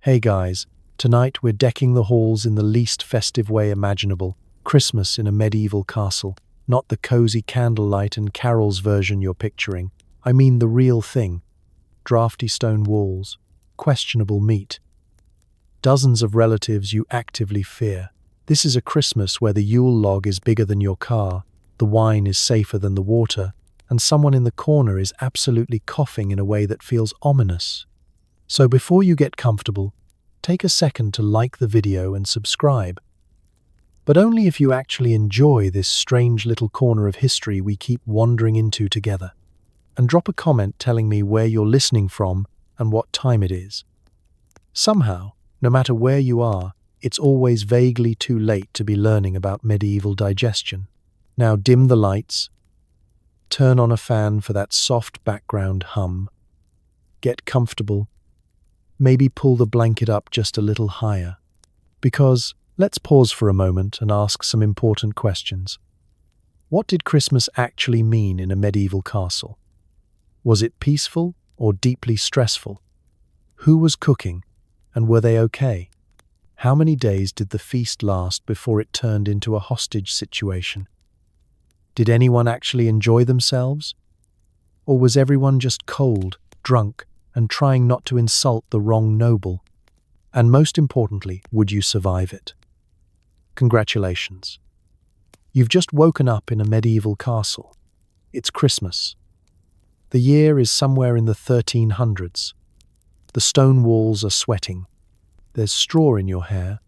Hey guys, tonight we're decking the halls in the least festive way imaginable. Christmas in a medieval castle. Not the cozy candlelight and carols version you're picturing. I mean the real thing. Drafty stone walls, questionable meat, dozens of relatives you actively fear. This is a Christmas where the Yule log is bigger than your car, the wine is safer than the water, and someone in the corner is absolutely coughing in a way that feels ominous. So before you get comfortable, take a second to like the video and subscribe. But only if you actually enjoy this strange little corner of history we keep wandering into together. And drop a comment telling me where you're listening from and what time it is. Somehow, no matter where you are, it's always vaguely too late to be learning about medieval digestion. Now dim the lights, turn on a fan for that soft background hum, get comfortable, maybe pull the blanket up just a little higher. Because let's pause for a moment and ask some important questions. What did Christmas actually mean in a medieval castle? Was it peaceful or deeply stressful? Who was cooking, and were they okay? How many days did the feast last before it turned into a hostage situation? Did anyone actually enjoy themselves? Or was everyone just cold, drunk, and trying not to insult the wrong noble? And most importantly, would you survive it? Congratulations. You've just woken up in a medieval castle. It's Christmas. The year is somewhere in the 1300s. The stone walls are sweating. There's straw in your hair.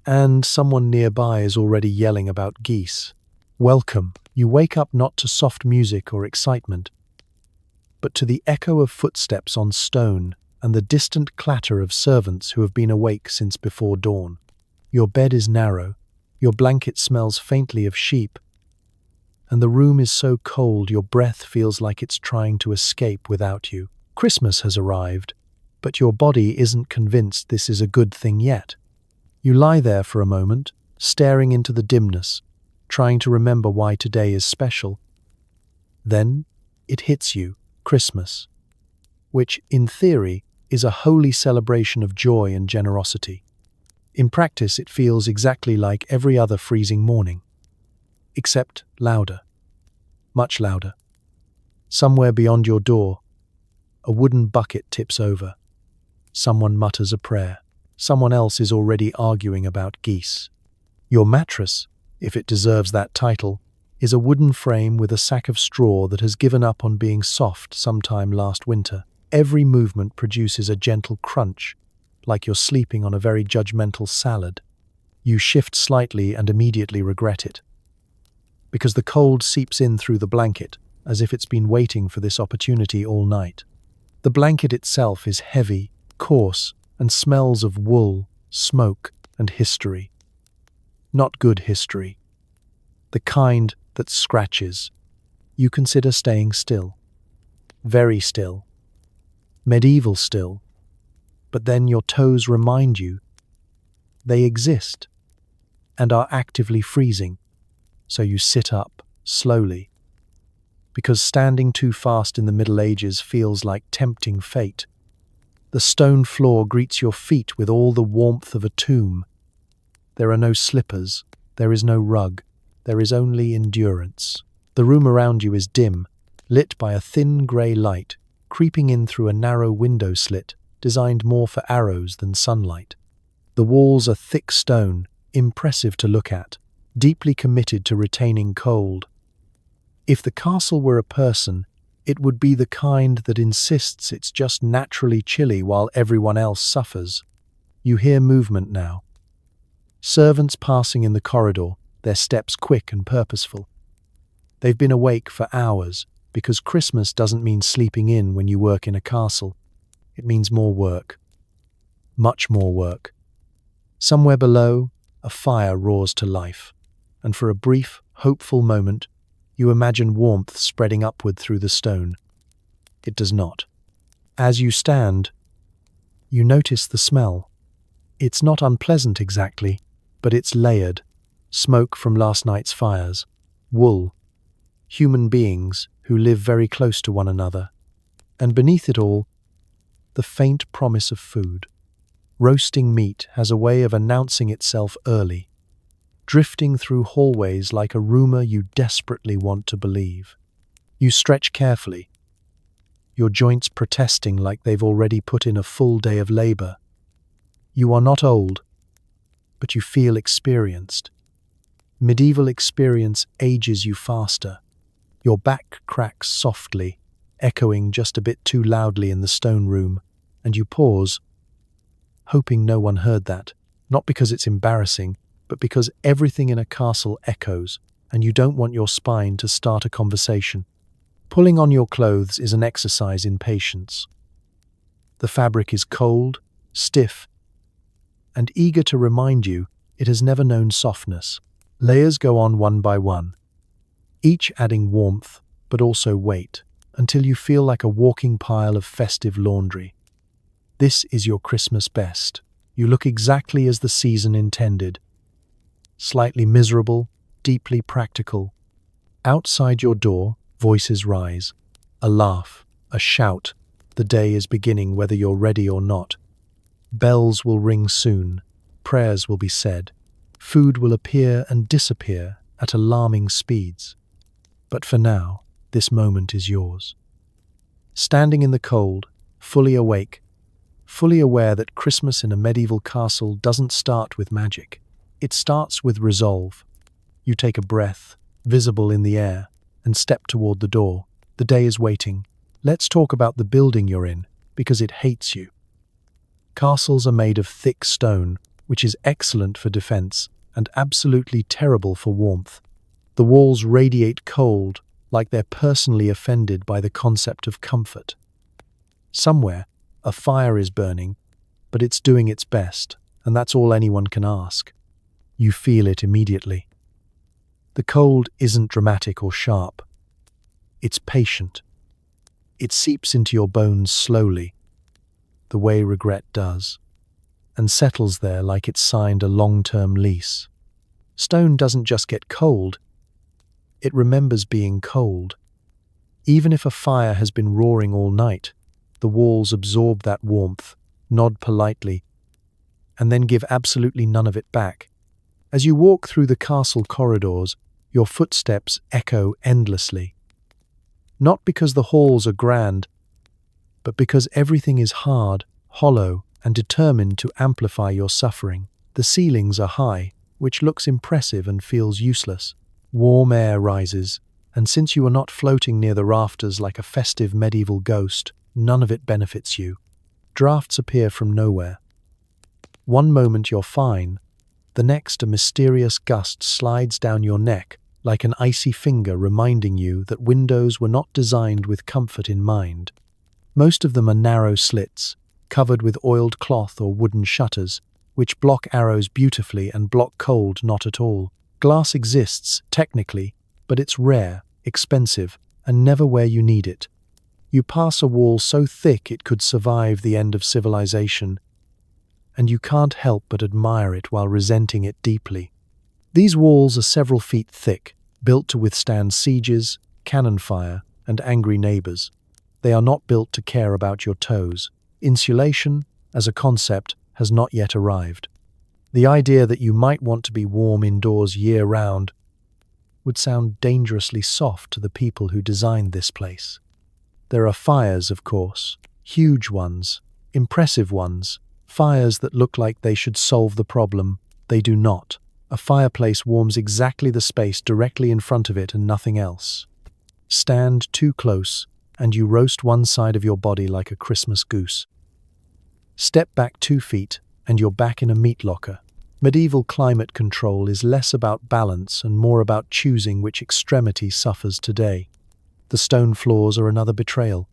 And someone nearby is already yelling about geese. Welcome. You wake up not to soft music or excitement, but to the echo of footsteps on stone and the distant clatter of servants who have been awake since before dawn. Your bed is narrow. Your blanket smells faintly of sheep. And the room is so cold your breath feels like it's trying to escape without you. Christmas has arrived, but your body isn't convinced this is a good thing yet. You lie there for a moment, staring into the dimness, trying to remember why today is special. Then it hits you, Christmas, which, in theory, is a holy celebration of joy and generosity. In practice, it feels exactly like every other freezing morning. Except louder. Much louder. Somewhere beyond your door, a wooden bucket tips over. Someone mutters a prayer. Someone else is already arguing about geese. Your mattress, if it deserves that title, is a wooden frame with a sack of straw that has given up on being soft sometime last winter. Every movement produces a gentle crunch, like you're sleeping on a very judgmental salad. You shift slightly and immediately regret it, because the cold seeps in through the blanket, as if it's been waiting for this opportunity all night. The blanket itself is heavy, coarse, and smells of wool, smoke, and history. Not good history. The kind that scratches. You consider staying still. Very still. Medieval still. But then your toes remind you they exist and are actively freezing. So you sit up, slowly, because standing too fast in the Middle Ages feels like tempting fate. The stone floor greets your feet with all the warmth of a tomb. There are no slippers, there is no rug, there is only endurance. The room around you is dim, lit by a thin grey light, creeping in through a narrow window slit, designed more for arrows than sunlight. The walls are thick stone, impressive to look at, deeply committed to retaining cold. If the castle were a person, it would be the kind that insists it's just naturally chilly while everyone else suffers. You hear movement now. Servants passing in the corridor, their steps quick and purposeful. They've been awake for hours, because Christmas doesn't mean sleeping in when you work in a castle. It means more work. Much more work. Somewhere below, a fire roars to life. And for a brief, hopeful moment, you imagine warmth spreading upward through the stone. It does not. As you stand, you notice the smell. It's not unpleasant exactly, but it's layered. Smoke from last night's fires. Wool. Human beings who live very close to one another. And beneath it all, the faint promise of food. Roasting meat has a way of announcing itself early, drifting through hallways like a rumor you desperately want to believe. You stretch carefully, your joints protesting like they've already put in a full day of labor. You are not old, but you feel experienced. Medieval experience ages you faster. Your back cracks softly, echoing just a bit too loudly in the stone room, and you pause, hoping no one heard that, not because it's embarrassing, but because everything in a castle echoes, and you don't want your spine to start a conversation. Pulling on your clothes is an exercise in patience. The fabric is cold, stiff, and eager to remind you it has never known softness. Layers go on one by one, each adding warmth, but also weight, until you feel like a walking pile of festive laundry. This is your Christmas best. You look exactly as the season intended. Slightly miserable, deeply practical. Outside your door, voices rise. A laugh, a shout. The day is beginning whether you're ready or not. Bells will ring soon. Prayers will be said. Food will appear and disappear at alarming speeds. But for now, this moment is yours. Standing in the cold, fully awake, fully aware that Christmas in a medieval castle doesn't start with magic. It starts with resolve. You take a breath, visible in the air, and step toward the door. The day is waiting. Let's talk about the building you're in, because it hates you. Castles are made of thick stone, which is excellent for defense and absolutely terrible for warmth. The walls radiate cold, like they're personally offended by the concept of comfort. Somewhere, a fire is burning, but it's doing its best, and that's all anyone can ask. You feel it immediately. The cold isn't dramatic or sharp. It's patient. It seeps into your bones slowly, the way regret does, and settles there like it's signed a long-term lease. Stone doesn't just get cold, it remembers being cold. Even if a fire has been roaring all night, the walls absorb that warmth, nod politely, and then give absolutely none of it back. As you walk through the castle corridors, your footsteps echo endlessly. Not because the halls are grand, but because everything is hard, hollow, and determined to amplify your suffering. The ceilings are high, which looks impressive and feels useless. Warm air rises, and since you are not floating near the rafters like a festive medieval ghost, none of it benefits you. Drafts appear from nowhere. One moment you're fine, the next a mysterious gust slides down your neck like an icy finger reminding you that windows were not designed with comfort in mind. Most of them are narrow slits, covered with oiled cloth or wooden shutters, which block arrows beautifully and block cold not at all. Glass exists, technically, but it's rare, expensive, and never where you need it. You pass a wall so thick it could survive the end of civilization, and you can't help but admire it while resenting it deeply. These walls are several feet thick, built to withstand sieges, cannon fire, and angry neighbors. They are not built to care about your toes. Insulation, as a concept, has not yet arrived. The idea that you might want to be warm indoors year-round would sound dangerously soft to the people who designed this place. There are fires, of course, huge ones, impressive ones, fires that look like they should solve the problem. They do not. A fireplace warms exactly the space directly in front of it and nothing else. Stand too close, and you roast one side of your body like a Christmas goose. Step back 2 feet, and you're back in a meat locker. Medieval climate control is less about balance and more about choosing which extremity suffers today. The stone floors are another betrayal.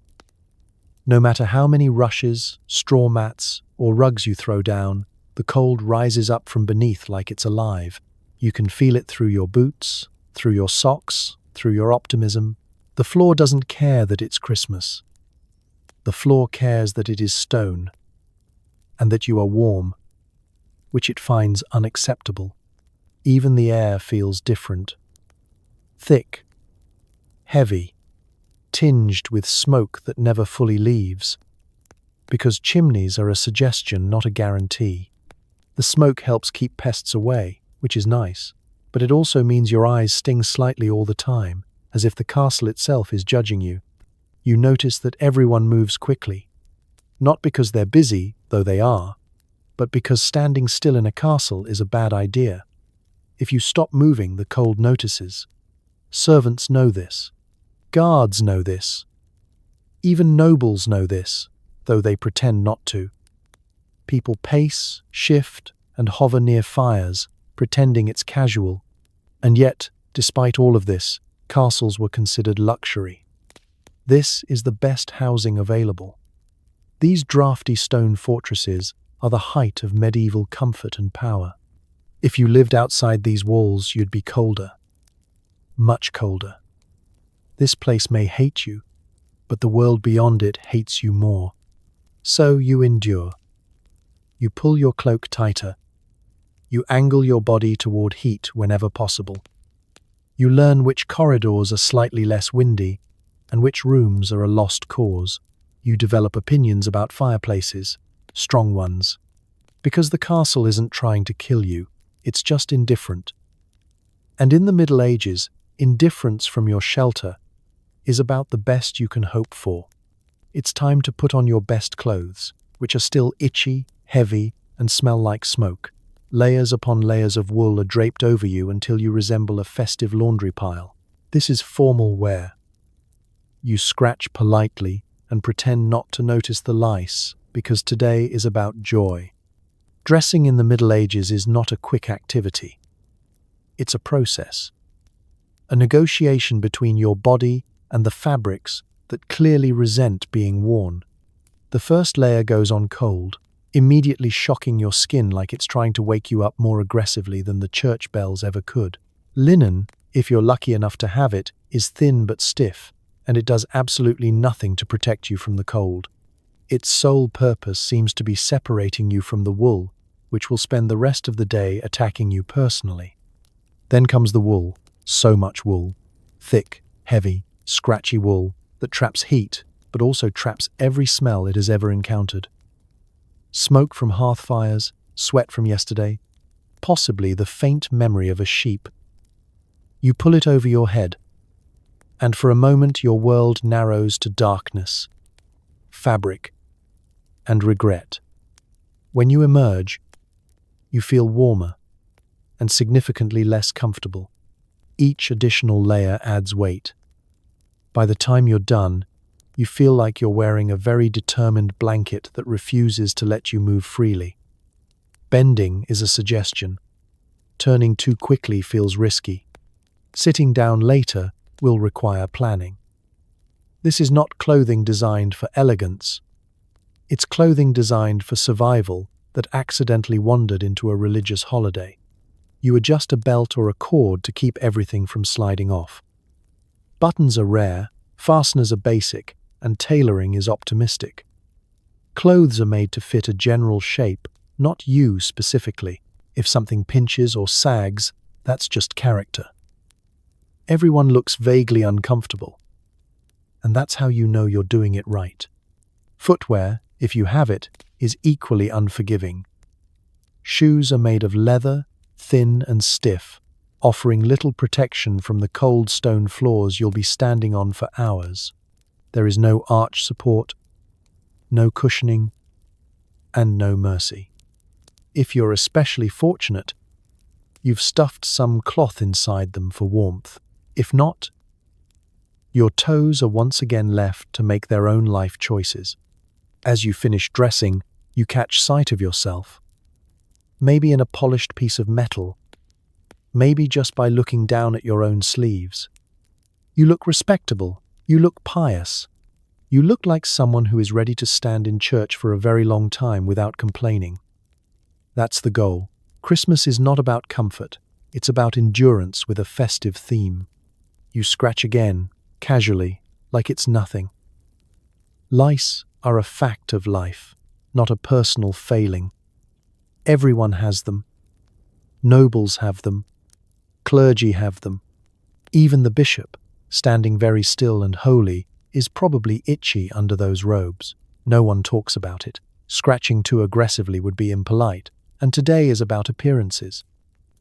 No matter how many rushes, straw mats, or rugs you throw down, the cold rises up from beneath like it's alive. You can feel it through your boots, through your socks, through your optimism. The floor doesn't care that it's Christmas. The floor cares that it is stone, and that you are warm, which it finds unacceptable. Even the air feels different. Thick, heavy, tinged with smoke that never fully leaves. because chimneys are a suggestion, not a guarantee. The smoke helps keep pests away, which is nice, but it also means your eyes sting slightly all the time, as if the castle itself is judging you. You notice that everyone moves quickly, not because they're busy, though they are, but because standing still in a castle is a bad idea. If you stop moving, the cold notices. Servants know this. Guards know this. Even nobles know this, though they pretend not to. People pace, shift, and hover near fires, pretending it's casual. And yet, despite all of this, castles were considered luxury. This is the best housing available. These drafty stone fortresses are the height of medieval comfort and power. If you lived outside these walls, you'd be colder. Much colder. This place may hate you, but the world beyond it hates you more. So you endure. You pull your cloak tighter. You angle your body toward heat whenever possible. You learn which corridors are slightly less windy and which rooms are a lost cause. You develop opinions about fireplaces, strong ones. Because the castle isn't trying to kill you, it's just indifferent. And in the Middle Ages, indifference from your shelter is about the best you can hope for. It's time to put on your best clothes, which are still itchy, heavy, and smell like smoke. Layers upon layers of wool are draped over you until you resemble a festive laundry pile. This is formal wear. You scratch politely and pretend not to notice the lice, because today is about joy. Dressing in the Middle Ages is not a quick activity. It's a process. A negotiation between your body and the fabrics that clearly resent being worn. The first layer goes on cold, immediately shocking your skin like it's trying to wake you up more aggressively than the church bells ever could. Linen, if you're lucky enough to have it, is thin but stiff, and it does absolutely nothing to protect you from the cold. Its sole purpose seems to be separating you from the wool, which will spend the rest of the day attacking you personally. Then comes the wool, so much wool. Thick, heavy, scratchy wool that traps heat, but also traps every smell it has ever encountered. Smoke from hearth fires, sweat from yesterday, possibly the faint memory of a sheep. You pull it over your head, and for a moment your world narrows to darkness, fabric, and regret. When you emerge, you feel warmer and significantly less comfortable. Each additional layer adds weight. By the time you're done, you feel like you're wearing a very determined blanket that refuses to let you move freely. Bending is a suggestion. Turning too quickly feels risky. Sitting down later will require planning. This is not clothing designed for elegance. It's clothing designed for survival that accidentally wandered into a religious holiday. You adjust a belt or a cord to keep everything from sliding off. Buttons are rare, fasteners are basic, and tailoring is optimistic. Clothes are made to fit a general shape, not you specifically. If something pinches or sags, that's just character. Everyone looks vaguely uncomfortable, and that's how you know you're doing it right. Footwear, if you have it, is equally unforgiving. Shoes are made of leather, thin and stiff, offering little protection from the cold stone floors you'll be standing on for hours. There is no arch support, no cushioning, and no mercy. If you're especially fortunate, you've stuffed some cloth inside them for warmth. If not, your toes are once again left to make their own life choices. As you finish dressing, you catch sight of yourself. Maybe in a polished piece of metal, maybe just by looking down at your own sleeves. You look respectable, you look pious. You look like someone who is ready to stand in church for a very long time without complaining. That's the goal. Christmas is not about comfort, it's about endurance with a festive theme. You scratch again, casually, like it's nothing. Lice are a fact of life, not a personal failing. Everyone has them. Nobles have them. Clergy have them. Even the bishop, standing very still and holy, is probably itchy under those robes. No one talks about it. Scratching too aggressively would be impolite, and today is about appearances.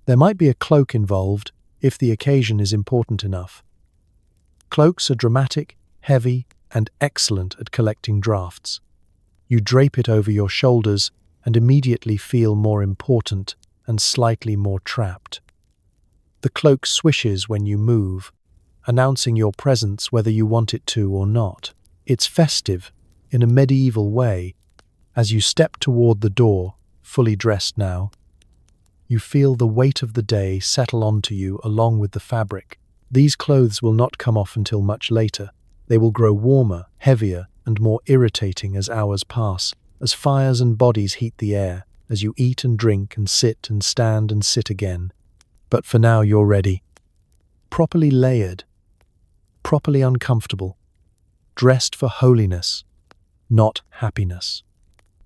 There might be a cloak involved, if the occasion is important enough. Cloaks are dramatic, heavy, and excellent at collecting drafts. You drape it over your shoulders and immediately feel more important and slightly more trapped. The cloak swishes when you move, announcing your presence whether you want it to or not. It's festive, in a medieval way. As you step toward the door, fully dressed now, you feel the weight of the day settle onto you along with the fabric. These clothes will not come off until much later. They will grow warmer, heavier, and more irritating as hours pass, as fires and bodies heat the air, as you eat and drink and sit and stand and sit again. But for now you're ready. Properly layered, properly uncomfortable, dressed for holiness, not happiness.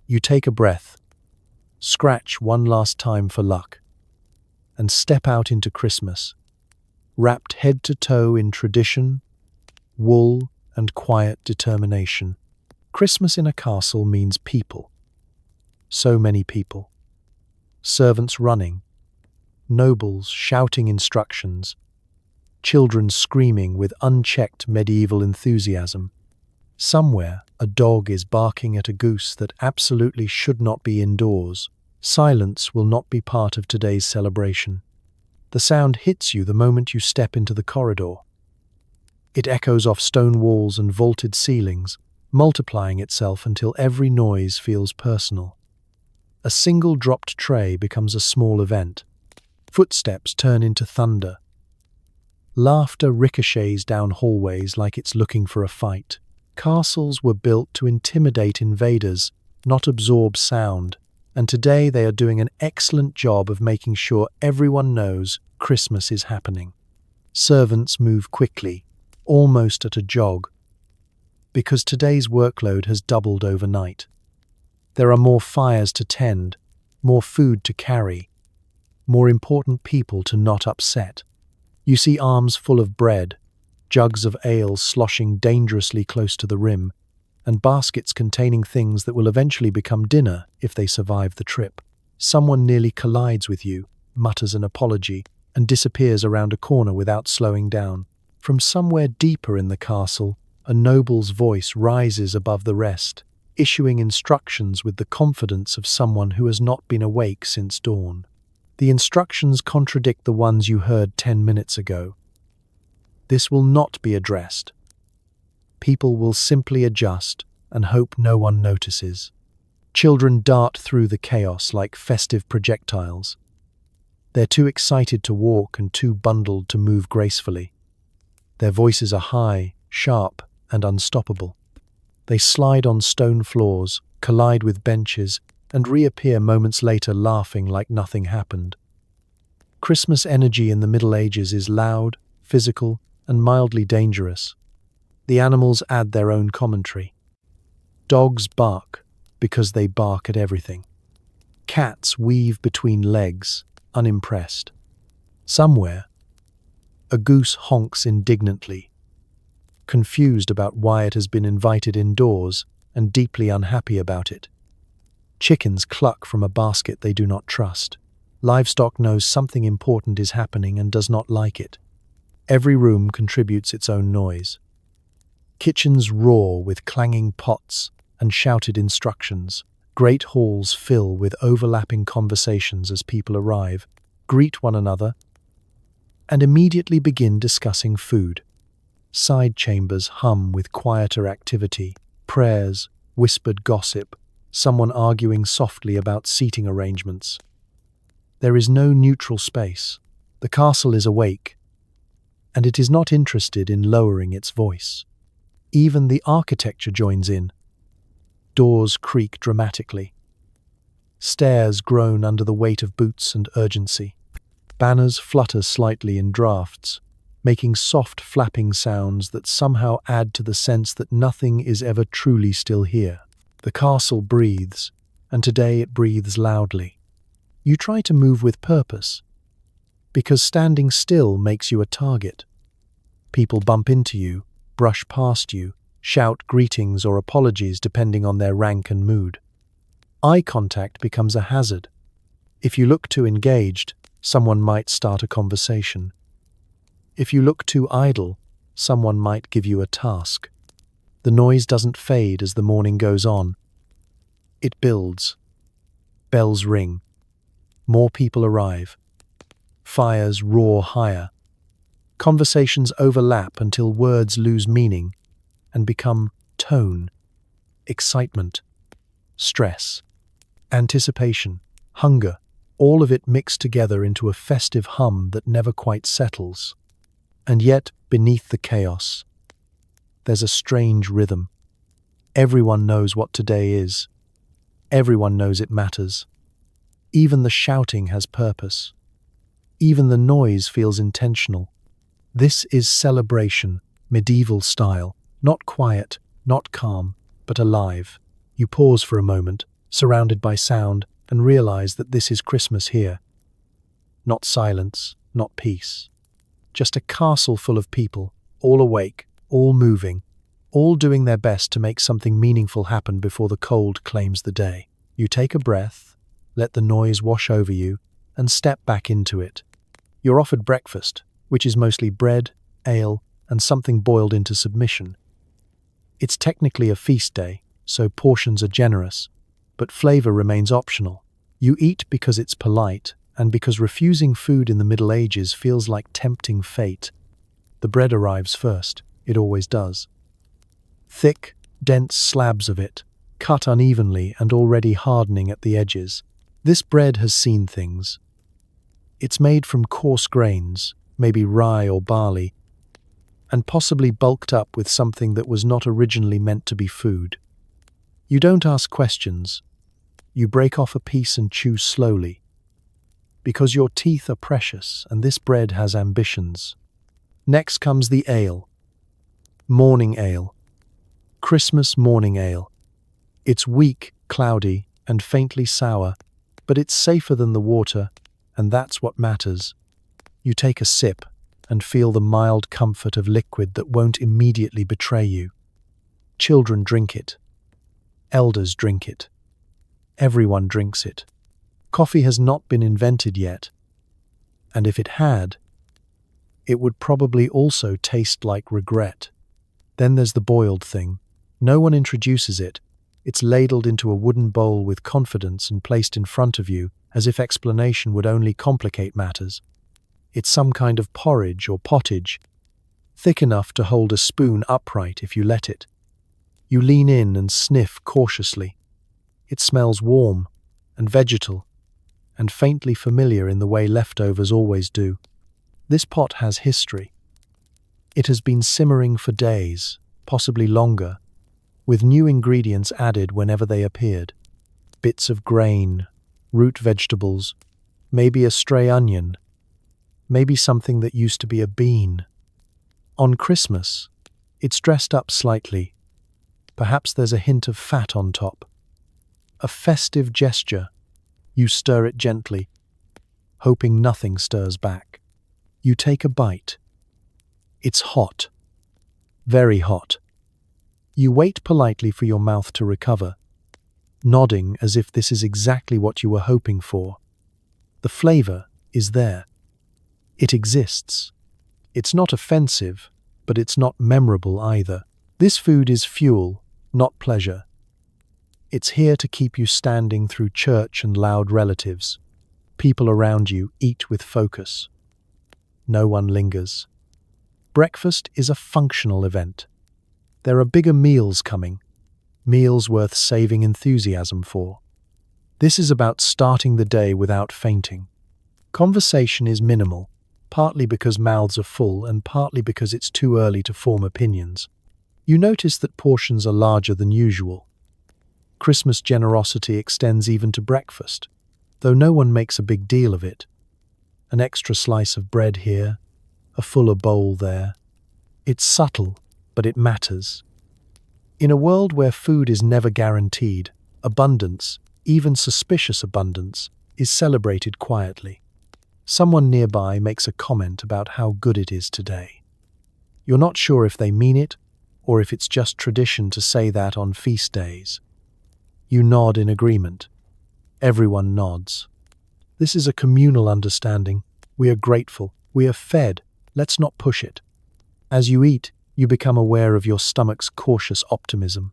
You take a breath, scratch one last time for luck, and step out into Christmas, wrapped head to toe in tradition, wool, and quiet determination. Christmas in a castle means people. So many people. Servants running, nobles shouting instructions, children screaming with unchecked medieval enthusiasm. Somewhere, a dog is barking at a goose that absolutely should not be indoors. Silence will not be part of today's celebration. The sound hits you the moment you step into the corridor. It echoes off stone walls and vaulted ceilings, multiplying itself until every noise feels personal. A single dropped tray becomes a small event. Footsteps turn into thunder. Laughter ricochets down hallways like it's looking for a fight. Castles were built to intimidate invaders, not absorb sound, and today they are doing an excellent job of making sure everyone knows Christmas is happening. Servants move quickly, almost at a jog, because today's workload has doubled overnight. There are more fires to tend, more food to carry, more important people to not upset. You see arms full of bread, jugs of ale sloshing dangerously close to the rim, and baskets containing things that will eventually become dinner if they survive the trip. Someone nearly collides with you, mutters an apology, and disappears around a corner without slowing down. From somewhere deeper in the castle, a noble's voice rises above the rest, issuing instructions with the confidence of someone who has not been awake since dawn. The instructions contradict the ones you heard 10 minutes ago. This will not be addressed. People will simply adjust and hope no one notices. Children dart through the chaos like festive projectiles. They're too excited to walk and too bundled to move gracefully. Their voices are high, sharp, and unstoppable. They slide on stone floors, collide with benches, and reappear moments later laughing like nothing happened. Christmas energy in the Middle Ages is loud, physical, and mildly dangerous. The animals add their own commentary. Dogs bark because they bark at everything. Cats weave between legs, unimpressed. Somewhere, a goose honks indignantly, confused about why it has been invited indoors and deeply unhappy about it. Chickens cluck from a basket they do not trust. Livestock knows something important is happening and does not like it. Every room contributes its own noise. Kitchens roar with clanging pots and shouted instructions. Great halls fill with overlapping conversations as people arrive, greet one another, and immediately begin discussing food. Side chambers hum with quieter activity, prayers, whispered gossip, someone arguing softly about seating arrangements. There is no neutral space. The castle is awake, and it is not interested in lowering its voice. Even the architecture joins in. Doors creak dramatically. Stairs groan under the weight of boots and urgency. Banners flutter slightly in drafts, making soft flapping sounds that somehow add to the sense that nothing is ever truly still here. The castle breathes, and today it breathes loudly. You try to move with purpose, because standing still makes you a target. People bump into you, brush past you, shout greetings or apologies depending on their rank and mood. Eye contact becomes a hazard. If you look too engaged, someone might start a conversation. If you look too idle, someone might give you a task. The noise doesn't fade as the morning goes on. It builds. Bells ring. More people arrive. Fires roar higher. Conversations overlap until words lose meaning and become tone, excitement, stress, anticipation, hunger, all of it mixed together into a festive hum that never quite settles. And yet, beneath the chaos, there's a strange rhythm. Everyone knows what today is. Everyone knows it matters. Even the shouting has purpose. Even the noise feels intentional. This is celebration, medieval style, not quiet, not calm, but alive. You pause for a moment, surrounded by sound, and realize that this is Christmas here. Not silence, not peace. Just a castle full of people, all awake, all moving, all doing their best to make something meaningful happen before the cold claims the day. You take a breath, let the noise wash over you, and step back into it. You're offered breakfast, which is mostly bread, ale, and something boiled into submission. It's technically a feast day, so portions are generous, but flavor remains optional. You eat because it's polite, and because refusing food in the Middle Ages feels like tempting fate. The bread arrives first, it always does. Thick, dense slabs of it, cut unevenly and already hardening at the edges. This bread has seen things. It's made from coarse grains, maybe rye or barley, and possibly bulked up with something that was not originally meant to be food. You don't ask questions. You break off a piece and chew slowly. Because your teeth are precious and this bread has ambitions. Next comes the ale. Morning ale. Christmas morning ale. It's weak, cloudy, and faintly sour, but it's safer than the water, and that's what matters. You take a sip and feel the mild comfort of liquid that won't immediately betray you. Children drink it. Elders drink it. Everyone drinks it. Coffee has not been invented yet, and if it had, it would probably also taste like regret. Then there's the boiled thing. No one introduces it. It's ladled into a wooden bowl with confidence and placed in front of you, as if explanation would only complicate matters. It's some kind of porridge or pottage, thick enough to hold a spoon upright if you let it. You lean in and sniff cautiously. It smells warm and vegetal and faintly familiar in the way leftovers always do. This pot has history. It has been simmering for days, possibly longer, with new ingredients added whenever they appeared. Bits of grain, root vegetables, maybe a stray onion, maybe something that used to be a bean. On Christmas, it's dressed up slightly. Perhaps there's a hint of fat on top. A festive gesture. You stir it gently, hoping nothing stirs back. You take a bite. It's hot. Very hot. You wait politely for your mouth to recover, nodding as if this is exactly what you were hoping for. The flavor is there. It exists. It's not offensive, but it's not memorable either. This food is fuel, not pleasure. It's here to keep you standing through church and loud relatives. People around you eat with focus. No one lingers. Breakfast is a functional event. There are bigger meals coming, meals worth saving enthusiasm for. This is about starting the day without fainting. Conversation is minimal, partly because mouths are full and partly because it's too early to form opinions. You notice that portions are larger than usual. Christmas generosity extends even to breakfast, though no one makes a big deal of it. An extra slice of bread here, a fuller bowl there. It's subtle, but it matters. In a world where food is never guaranteed, abundance, even suspicious abundance, is celebrated quietly. Someone nearby makes a comment about how good it is today. You're not sure if they mean it or if it's just tradition to say that on feast days. You nod in agreement. Everyone nods. This is a communal understanding. We are grateful. We are fed. Let's not push it. As you eat, you become aware of your stomach's cautious optimism.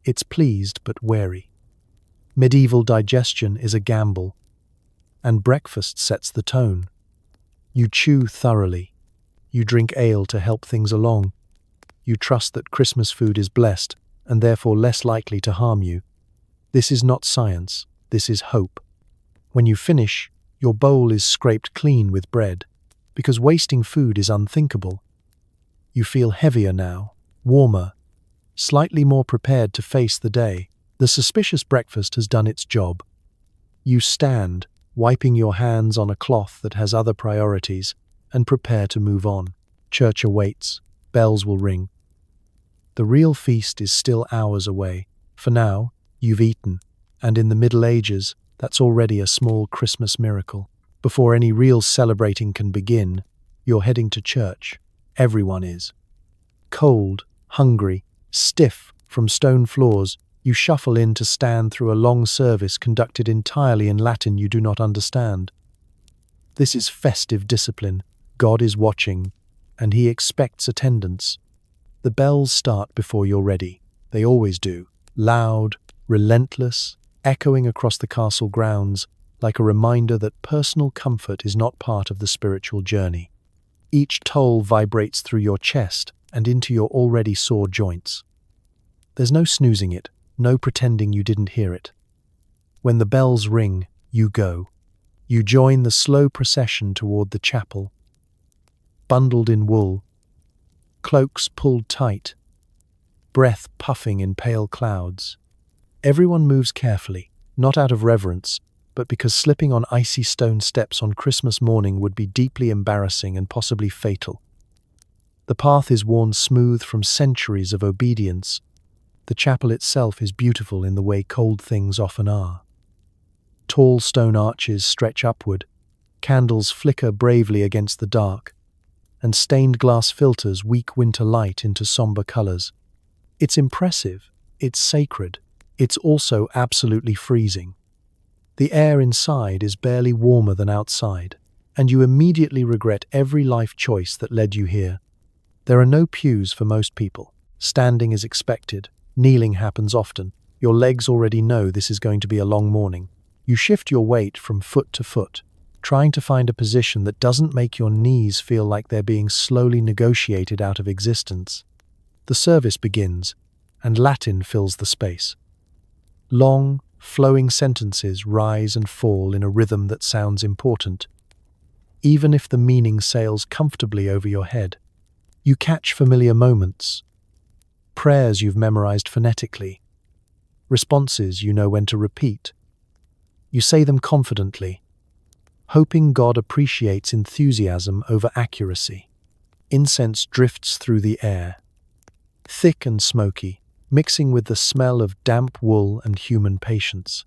It's pleased but wary. Medieval digestion is a gamble, and breakfast sets the tone. You chew thoroughly. You drink ale to help things along. You trust that Christmas food is blessed and therefore less likely to harm you. This is not science. This is hope. When you finish, your bowl is scraped clean with bread, because wasting food is unthinkable. You feel heavier now, warmer, slightly more prepared to face the day. The suspicious breakfast has done its job. You stand, wiping your hands on a cloth that has other priorities, and prepare to move on. Church awaits. Bells will ring. The real feast is still hours away. For now, you've eaten, and in the Middle Ages, that's already a small Christmas miracle. Before any real celebrating can begin, you're heading to church. Everyone is. Cold, hungry, stiff from stone floors, you shuffle in to stand through a long service conducted entirely in Latin you do not understand. This is festive discipline. God is watching, and he expects attendance. The bells start before you're ready. They always do. Loud, relentless, echoing across the castle grounds, like a reminder that personal comfort is not part of the spiritual journey. Each toll vibrates through your chest and into your already sore joints. There's no snoozing it, no pretending you didn't hear it. When the bells ring, you go. You join the slow procession toward the chapel. Bundled in wool, cloaks pulled tight, breath puffing in pale clouds. Everyone moves carefully, not out of reverence, but because slipping on icy stone steps on Christmas morning would be deeply embarrassing and possibly fatal. The path is worn smooth from centuries of obedience. The chapel itself is beautiful in the way cold things often are. Tall stone arches stretch upward, candles flicker bravely against the dark, and stained glass filters weak winter light into somber colors. It's impressive, it's sacred, it's also absolutely freezing. The air inside is barely warmer than outside, and you immediately regret every life choice that led you here. There are no pews for most people. Standing is expected. Kneeling happens often. Your legs already know this is going to be a long morning. You shift your weight from foot to foot, trying to find a position that doesn't make your knees feel like they're being slowly negotiated out of existence. The service begins, and Latin fills the space. Long, flowing sentences rise and fall in a rhythm that sounds important, even if the meaning sails comfortably over your head. You catch familiar moments, prayers you've memorized phonetically, responses you know when to repeat. You say them confidently, hoping God appreciates enthusiasm over accuracy. Incense drifts through the air, thick and smoky, mixing with the smell of damp wool and human patience.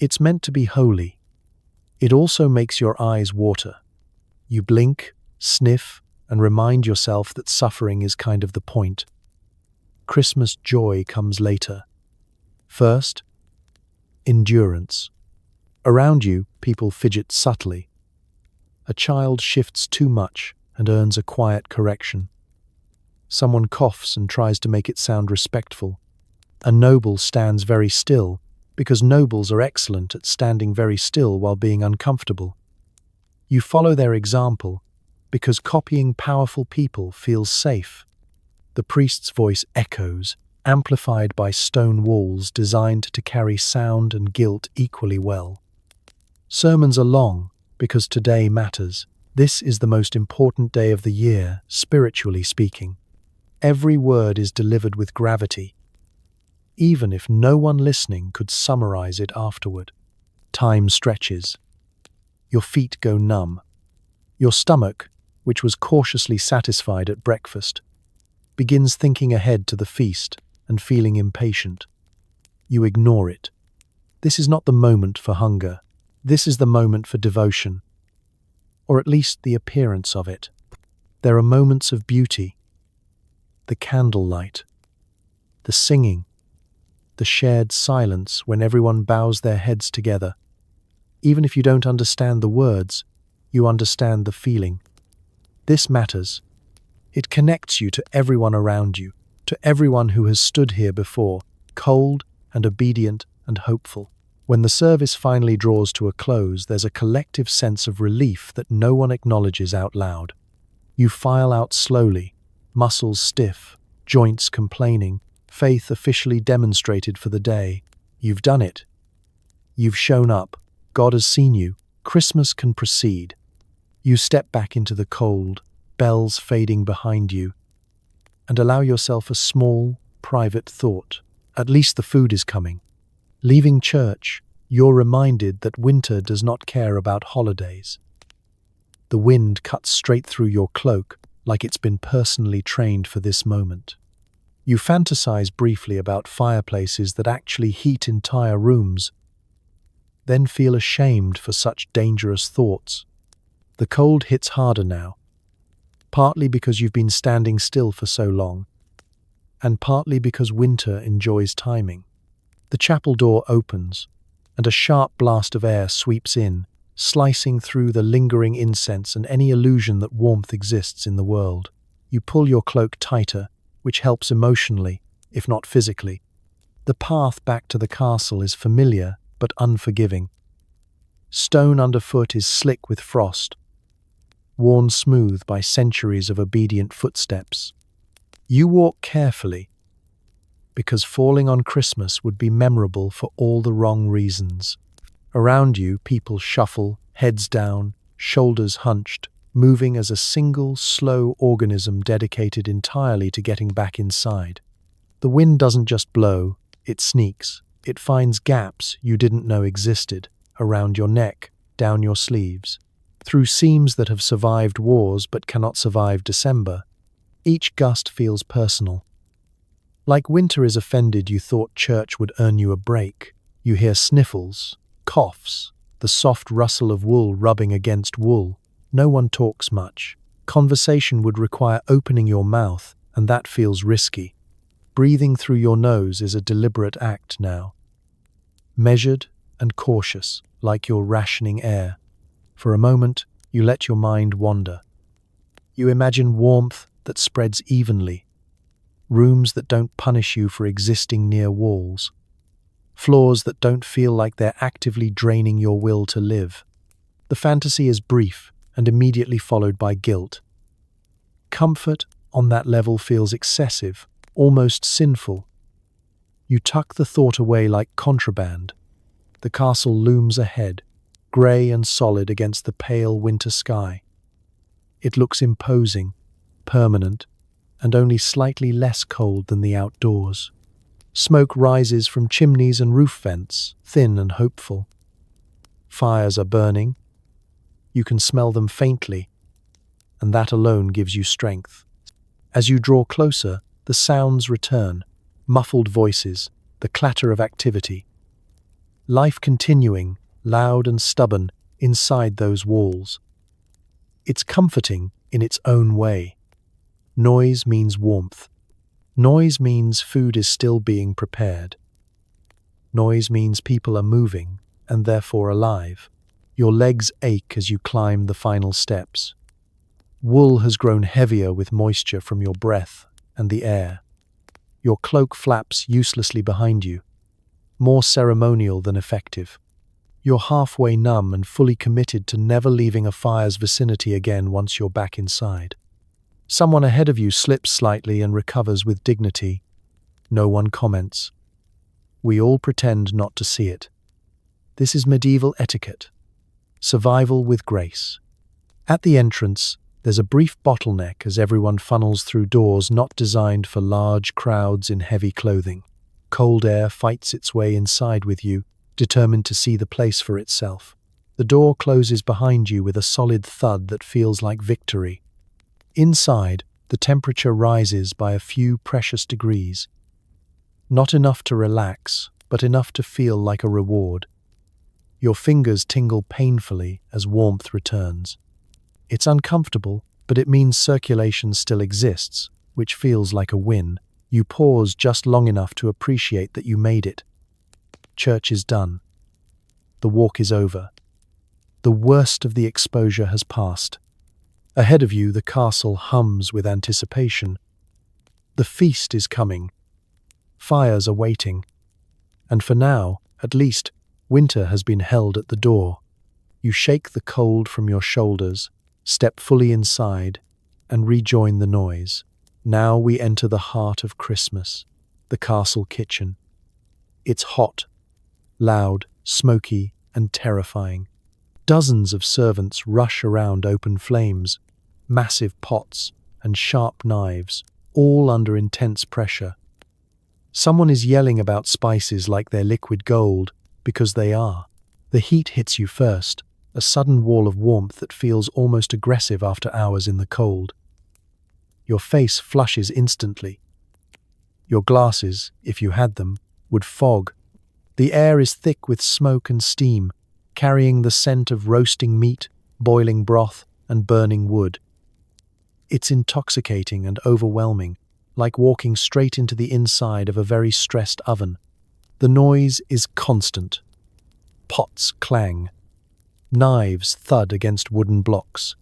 It's meant to be holy. It also makes your eyes water. You blink, sniff, and remind yourself that suffering is kind of the point. Christmas joy comes later. First, endurance. Around you, people fidget subtly. A child shifts too much and earns a quiet correction. Someone coughs and tries to make it sound respectful. A noble stands very still, because nobles are excellent at standing very still while being uncomfortable. You follow their example, because copying powerful people feels safe. The priest's voice echoes, amplified by stone walls designed to carry sound and guilt equally well. Sermons are long, because today matters. This is the most important day of the year, spiritually speaking. Every word is delivered with gravity, even if no one listening could summarize it afterward. Time stretches. Your feet go numb. Your stomach, which was cautiously satisfied at breakfast, begins thinking ahead to the feast and feeling impatient. You ignore it. This is not the moment for hunger. This is the moment for devotion, or at least the appearance of it. There are moments of beauty. the candlelight, the singing, the shared silence when everyone bows their heads together. Even if you don't understand the words, you understand the feeling. This matters. It connects you to everyone around you, to everyone who has stood here before, cold and obedient and hopeful. When the service finally draws to a close, there's a collective sense of relief that no one acknowledges out loud. You file out slowly, muscles stiff, joints complaining, faith officially demonstrated for the day. You've done it. You've shown up. God has seen you. Christmas can proceed. You step back into the cold, bells fading behind you, and allow yourself a small, private thought. At least the food is coming. Leaving church, you're reminded that winter does not care about holidays. The wind cuts straight through your cloak like it's been personally trained for this moment. You fantasize briefly about fireplaces that actually heat entire rooms, then feel ashamed for such dangerous thoughts. The cold hits harder now, partly because you've been standing still for so long, and partly because winter enjoys timing. The chapel door opens, and a sharp blast of air sweeps in, slicing through the lingering incense and any illusion that warmth exists in the world. You pull your cloak tighter, which helps emotionally, if not physically. The path back to the castle is familiar but unforgiving. Stone underfoot is slick with frost, worn smooth by centuries of obedient footsteps. You walk carefully, because falling on Christmas would be memorable for all the wrong reasons. Around you, people shuffle, heads down, shoulders hunched, moving as a single, slow organism dedicated entirely to getting back inside. The wind doesn't just blow, it sneaks. It finds gaps you didn't know existed, around your neck, down your sleeves, through seams that have survived wars but cannot survive December. Each gust feels personal. Like winter is offended you thought church would earn you a break. You hear sniffles, coughs, the soft rustle of wool rubbing against wool. No one talks much. Conversation would require opening your mouth, and that feels risky. Breathing through your nose is a deliberate act now. Measured and cautious, like you're rationing air. For a moment, you let your mind wander. You imagine warmth that spreads evenly, rooms that don't punish you for existing near walls, floors that don't feel like they're actively draining your will to live. The fantasy is brief and immediately followed by guilt. Comfort on that level feels excessive, almost sinful. You tuck the thought away like contraband. The castle looms ahead, grey and solid against the pale winter sky. It looks imposing, permanent, and only slightly less cold than the outdoors. Smoke rises from chimneys and roof vents, thin and hopeful. Fires are burning. You can smell them faintly, and that alone gives you strength. As you draw closer, the sounds return, muffled voices, the clatter of activity. Life continuing, loud and stubborn, inside those walls. It's comforting in its own way. Noise means warmth. Noise means food is still being prepared. Noise means people are moving, and therefore alive. Your legs ache as you climb the final steps. Wool has grown heavier with moisture from your breath and the air. Your cloak flaps uselessly behind you, more ceremonial than effective. You're halfway numb and fully committed to never leaving a fire's vicinity again once you're back inside. Someone ahead of you slips slightly and recovers with dignity. No one comments. We all pretend not to see it. This is medieval etiquette. Survival with grace. At the entrance, there's a brief bottleneck as everyone funnels through doors not designed for large crowds in heavy clothing. Cold air fights its way inside with you, determined to see the place for itself. The door closes behind you with a solid thud that feels like victory. Inside, the temperature rises by a few precious degrees. Not enough to relax, but enough to feel like a reward. Your fingers tingle painfully as warmth returns. It's uncomfortable, but it means circulation still exists, which feels like a win. You pause just long enough to appreciate that you made it. Church is done. The walk is over. The worst of the exposure has passed. Ahead of you, the castle hums with anticipation. The feast is coming. Fires are waiting. And for now, at least, winter has been held at the door. You shake the cold from your shoulders, step fully inside, and rejoin the noise. Now we enter the heart of Christmas, the castle kitchen. It's hot, loud, smoky, and terrifying. Dozens of servants rush around open flames, massive pots, and sharp knives, all under intense pressure. Someone is yelling about spices like they're liquid gold, because they are. The heat hits you first, a sudden wall of warmth that feels almost aggressive after hours in the cold. Your face flushes instantly. Your glasses, if you had them, would fog. The air is thick with smoke and steam, carrying the scent of roasting meat, boiling broth, and burning wood. It's intoxicating and overwhelming, like walking straight into the inside of a very stressed oven. The noise is constant. Pots clang. Knives thud against wooden blocks.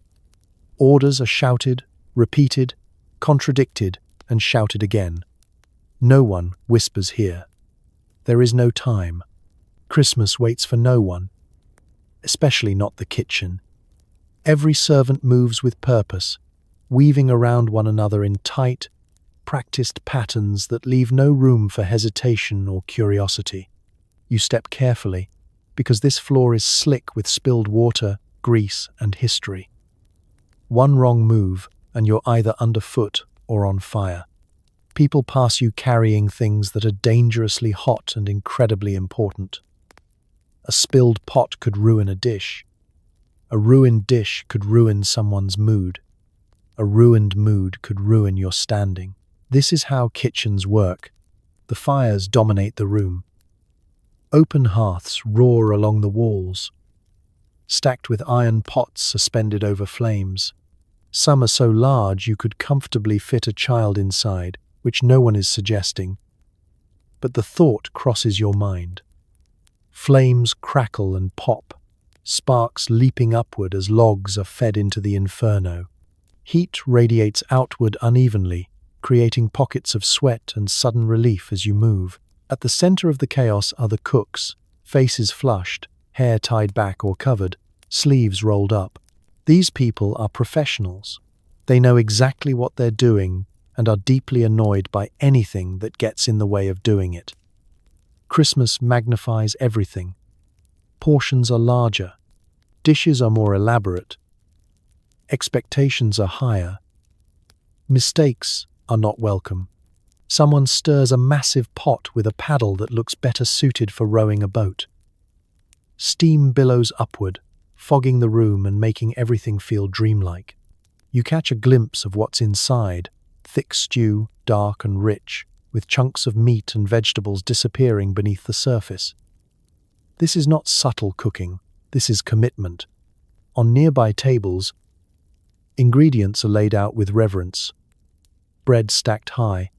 Orders are shouted, repeated, contradicted, and shouted again. No one whispers here. There is no time. Christmas waits for no one, especially not the kitchen. Every servant moves with purpose, weaving around one another in tight, practiced patterns that leave no room for hesitation or curiosity. You step carefully, because this floor is slick with spilled water, grease, and history. One wrong move, and you're either underfoot or on fire. People pass you carrying things that are dangerously hot and incredibly important. A spilled pot could ruin a dish. A ruined dish could ruin someone's mood. A ruined mood could ruin your standing. This is how kitchens work. The fires dominate the room. Open hearths roar along the walls, stacked with iron pots suspended over flames. Some are so large you could comfortably fit a child inside, which no one is suggesting. But the thought crosses your mind. Flames crackle and pop, sparks leaping upward as logs are fed into the inferno. Heat radiates outward unevenly, creating pockets of sweat and sudden relief as you move. At the center of the chaos are the cooks, faces flushed, hair tied back or covered, sleeves rolled up. These people are professionals. They know exactly what they're doing and are deeply annoyed by anything that gets in the way of doing it. Christmas magnifies everything. Portions are larger. Dishes are more elaborate. Expectations are higher. Mistakes are not welcome. Someone stirs a massive pot with a paddle that looks better suited for rowing a boat. Steam billows upward, fogging the room and making everything feel dreamlike. You catch a glimpse of what's inside, thick stew, dark and rich, with chunks of meat and vegetables disappearing beneath the surface. This is not subtle cooking, this is commitment. On nearby tables, ingredients are laid out with reverence. Bread stacked high,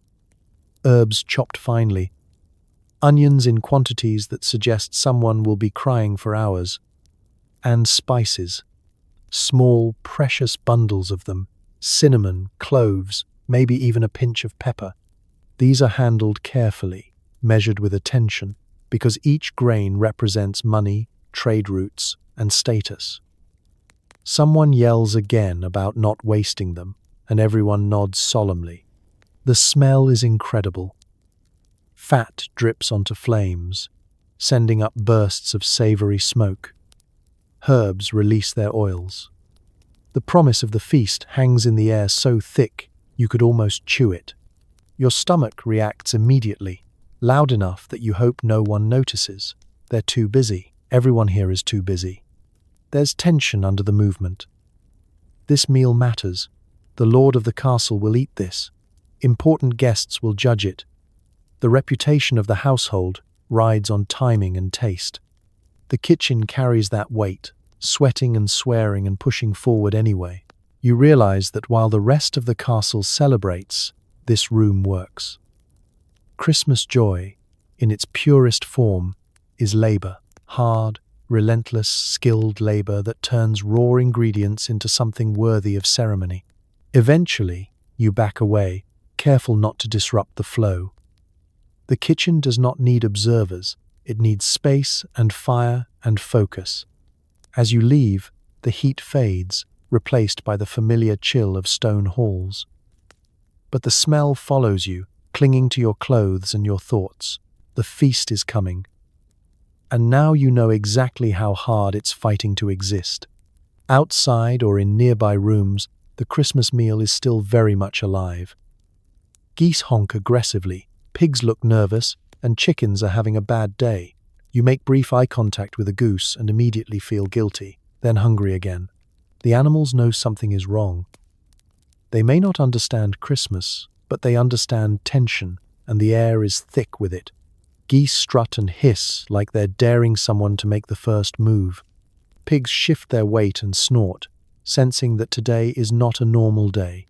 herbs chopped finely, onions in quantities that suggest someone will be crying for hours, and spices. Small, precious bundles of them, cinnamon, cloves, maybe even a pinch of pepper. These are handled carefully, measured with attention, because each grain represents money, trade routes, and status. Someone yells again about not wasting them, and everyone nods solemnly. The smell is incredible. Fat drips onto flames, sending up bursts of savory smoke. Herbs release their oils. The promise of the feast hangs in the air so thick you could almost chew it. Your stomach reacts immediately, loud enough that you hope no one notices. They're too busy. Everyone here is too busy. There's tension under the movement. This meal matters. The lord of the castle will eat this. Important guests will judge it. The reputation of the household rides on timing and taste. The kitchen carries that weight, sweating and swearing and pushing forward anyway. You realize that while the rest of the castle celebrates, this room works. Christmas joy, in its purest form, is labor, hard, relentless, skilled labor that turns raw ingredients into something worthy of ceremony. Eventually, you back away, careful not to disrupt the flow. The kitchen does not need observers, it needs space and fire and focus. As you leave, the heat fades, replaced by the familiar chill of stone halls. But the smell follows you, clinging to your clothes and your thoughts. The feast is coming. And now you know exactly how hard it's fighting to exist. Outside or in nearby rooms, the Christmas meal is still very much alive. Geese honk aggressively, pigs look nervous, and chickens are having a bad day. You make brief eye contact with a goose and immediately feel guilty, then hungry again. The animals know something is wrong. They may not understand Christmas, but they understand tension, and the air is thick with it. Geese strut and hiss like they're daring someone to make the first move. Pigs shift their weight and snort, sensing that today is not a normal day.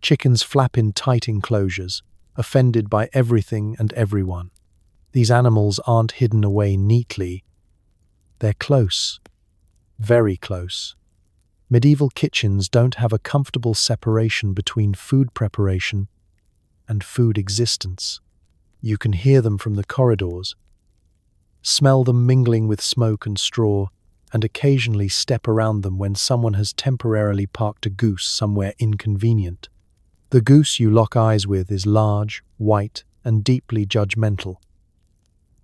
Chickens flap in tight enclosures, offended by everything and everyone. These animals aren't hidden away neatly. They're close, very close. Medieval kitchens don't have a comfortable separation between food preparation and food existence. You can hear them from the corridors, smell them mingling with smoke and straw, and occasionally step around them when someone has temporarily parked a goose somewhere inconvenient. The goose you lock eyes with is large, white, and deeply judgmental.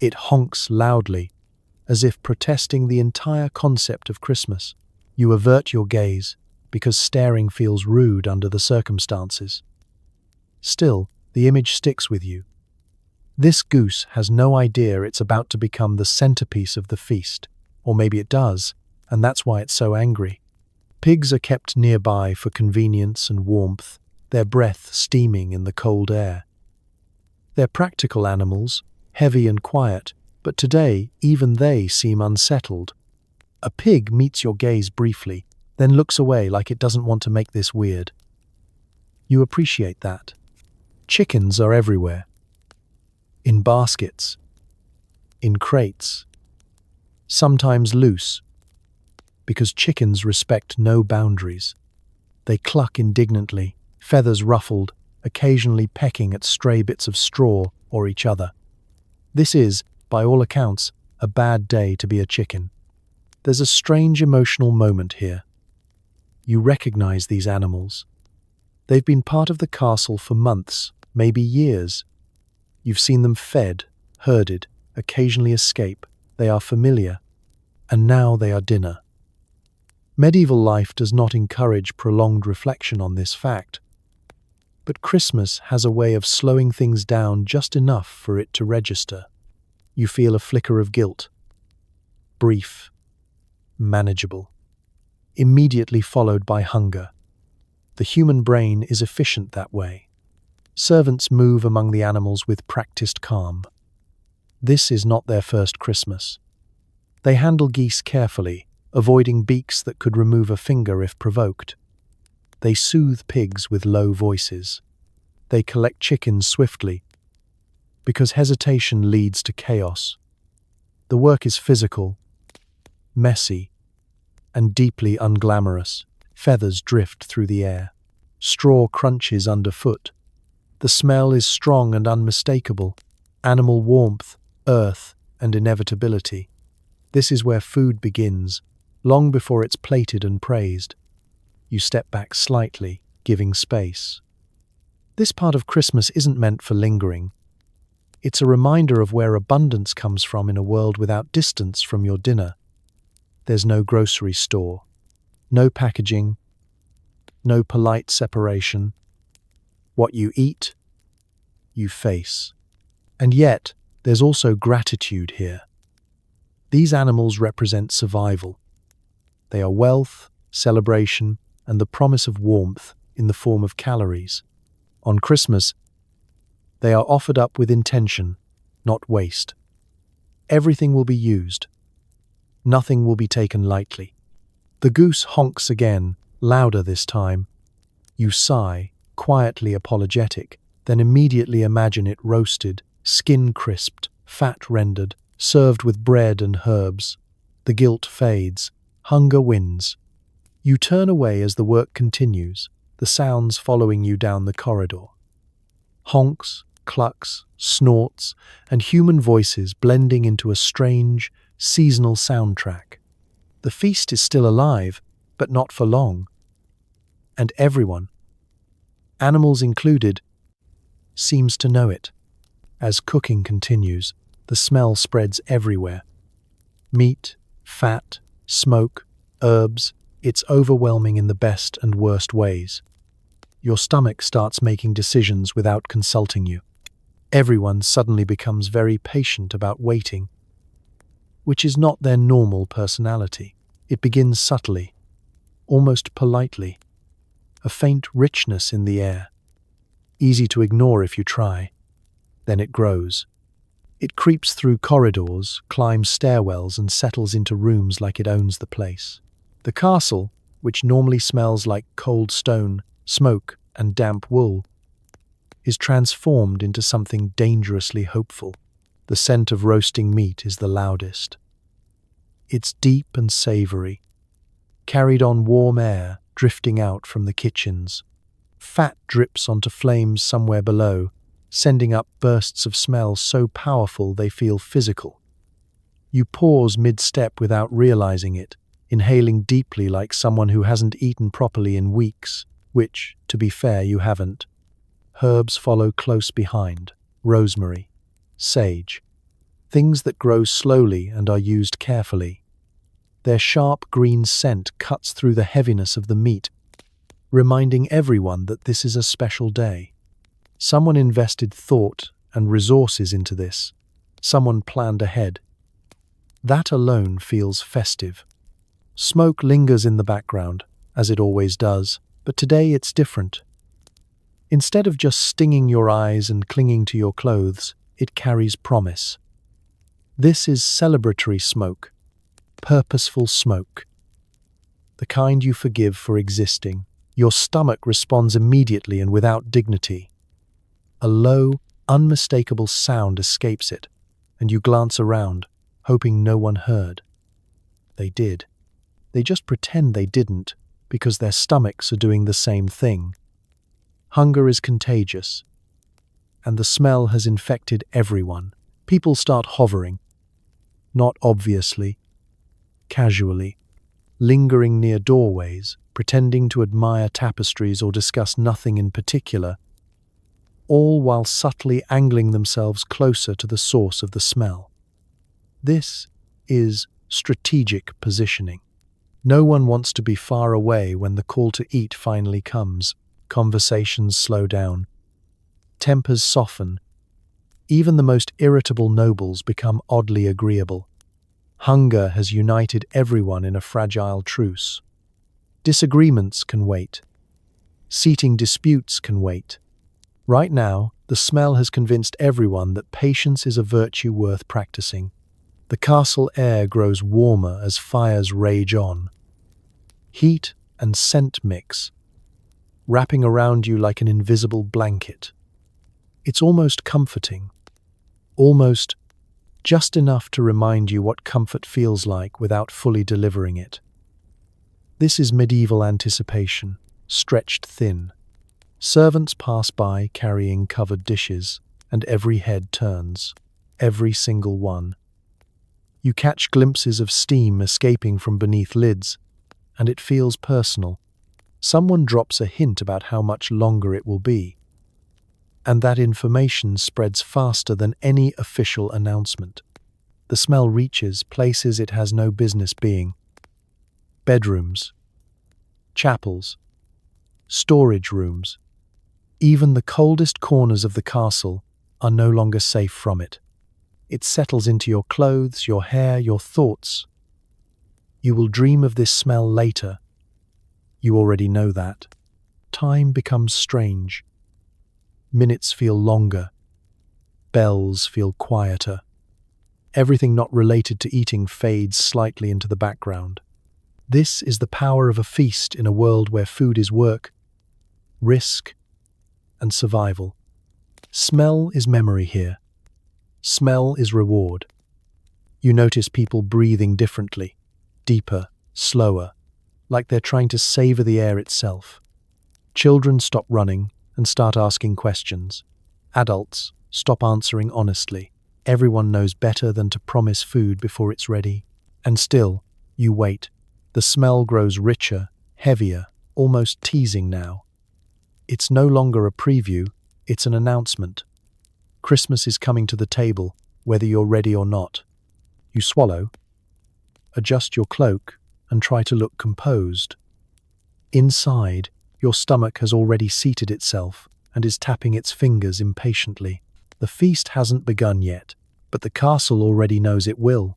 It honks loudly, as if protesting the entire concept of Christmas. You avert your gaze, because staring feels rude under the circumstances. Still, the image sticks with you. This goose has no idea it's about to become the centerpiece of the feast, or maybe it does, and that's why it's so angry. Pigs are kept nearby for convenience and warmth, their breath steaming in the cold air. They're practical animals, heavy and quiet, but today even they seem unsettled. A pig meets your gaze briefly, then looks away like it doesn't want to make this weird. You appreciate that. Chickens are everywhere. In baskets. In crates. Sometimes loose. Because chickens respect no boundaries. They cluck indignantly, feathers ruffled, occasionally pecking at stray bits of straw or each other. This is, by all accounts, a bad day to be a chicken. There's a strange emotional moment here. You recognize these animals. They've been part of the castle for months, maybe years. You've seen them fed, herded, occasionally escape. They are familiar. And now they are dinner. Medieval life does not encourage prolonged reflection on this fact. But Christmas has a way of slowing things down just enough for it to register. You feel a flicker of guilt. Brief. Manageable. Immediately followed by hunger. The human brain is efficient that way. Servants move among the animals with practiced calm. This is not their first Christmas. They handle geese carefully, avoiding beaks that could remove a finger if provoked. They soothe pigs with low voices. They collect chickens swiftly, because hesitation leads to chaos. The work is physical, messy, and deeply unglamorous. Feathers drift through the air. Straw crunches underfoot. The smell is strong and unmistakable. Animal warmth, earth, and inevitability. This is where food begins, long before it's plated and praised. You step back slightly, giving space. This part of Christmas isn't meant for lingering. It's a reminder of where abundance comes from in a world without distance from your dinner. There's no grocery store, no packaging, no polite separation. What you eat, you face. And yet, there's also gratitude here. These animals represent survival. They are wealth, celebration, and the promise of warmth in the form of calories. On Christmas, they are offered up with intention, not waste. Everything will be used. Nothing will be taken lightly. The goose honks again, louder this time. You sigh, quietly apologetic, then immediately imagine it roasted, skin crisped, fat rendered, served with bread and herbs. The guilt fades. Hunger wins. You turn away as the work continues, the sounds following you down the corridor. Honks, clucks, snorts, and human voices blending into a strange, seasonal soundtrack. The feast is still alive, but not for long. And everyone, animals included, seems to know it. As cooking continues, the smell spreads everywhere. Meat, fat, smoke, herbs, it's overwhelming in the best and worst ways. Your stomach starts making decisions without consulting you. Everyone suddenly becomes very patient about waiting, which is not their normal personality. It begins subtly, almost politely, a faint richness in the air, easy to ignore if you try. Then it grows. It creeps through corridors, climbs stairwells, and settles into rooms like it owns the place. The castle, which normally smells like cold stone, smoke, and damp wool, is transformed into something dangerously hopeful. The scent of roasting meat is the loudest. It's deep and savory, carried on warm air drifting out from the kitchens. Fat drips onto flames somewhere below, sending up bursts of smell so powerful they feel physical. You pause mid-step without realizing it, inhaling deeply like someone who hasn't eaten properly in weeks, which, to be fair, you haven't. Herbs follow close behind: rosemary, sage, things that grow slowly and are used carefully. Their sharp green scent cuts through the heaviness of the meat, reminding everyone that this is a special day. Someone invested thought and resources into this. Someone planned ahead. That alone feels festive. Smoke lingers in the background, as it always does, but today it's different. Instead of just stinging your eyes and clinging to your clothes, it carries promise. This is celebratory smoke, purposeful smoke, the kind you forgive for existing. Your stomach responds immediately and without dignity. A low, unmistakable sound escapes it, and you glance around, hoping no one heard. They did. They just pretend they didn't, because their stomachs are doing the same thing. Hunger is contagious, and the smell has infected everyone. People start hovering, not obviously, casually, lingering near doorways, pretending to admire tapestries or discuss nothing in particular, all while subtly angling themselves closer to the source of the smell. This is strategic positioning. No one wants to be far away when the call to eat finally comes. Conversations slow down. Tempers soften. Even the most irritable nobles become oddly agreeable. Hunger has united everyone in a fragile truce. Disagreements can wait. Seating disputes can wait. Right now, the smell has convinced everyone that patience is a virtue worth practicing. The castle air grows warmer as fires rage on. Heat and scent mix, wrapping around you like an invisible blanket. It's almost comforting, almost just enough to remind you what comfort feels like without fully delivering it. This is medieval anticipation, stretched thin. Servants pass by carrying covered dishes, and every head turns, every single one. You catch glimpses of steam escaping from beneath lids, and it feels personal. Someone drops a hint about how much longer it will be, and that information spreads faster than any official announcement. The smell reaches places it has no business being. Bedrooms, chapels, storage rooms. Even the coldest corners of the castle are no longer safe from it. It settles into your clothes, your hair, your thoughts. You will dream of this smell later. You already know that. Time becomes strange. Minutes feel longer. Bells feel quieter. Everything not related to eating fades slightly into the background. This is the power of a feast in a world where food is work, risk, and survival. Smell is memory here. Smell is reward. You notice people breathing differently, deeper, slower, like they're trying to savor the air itself. Children stop running and start asking questions. Adults stop answering honestly. Everyone knows better than to promise food before it's ready. And still, you wait. The smell grows richer, heavier, almost teasing now. It's no longer a preview, it's an announcement. Christmas is coming to the table, whether you're ready or not. You swallow, adjust your cloak, and try to look composed. Inside, your stomach has already seated itself and is tapping its fingers impatiently. The feast hasn't begun yet, but the castle already knows it will.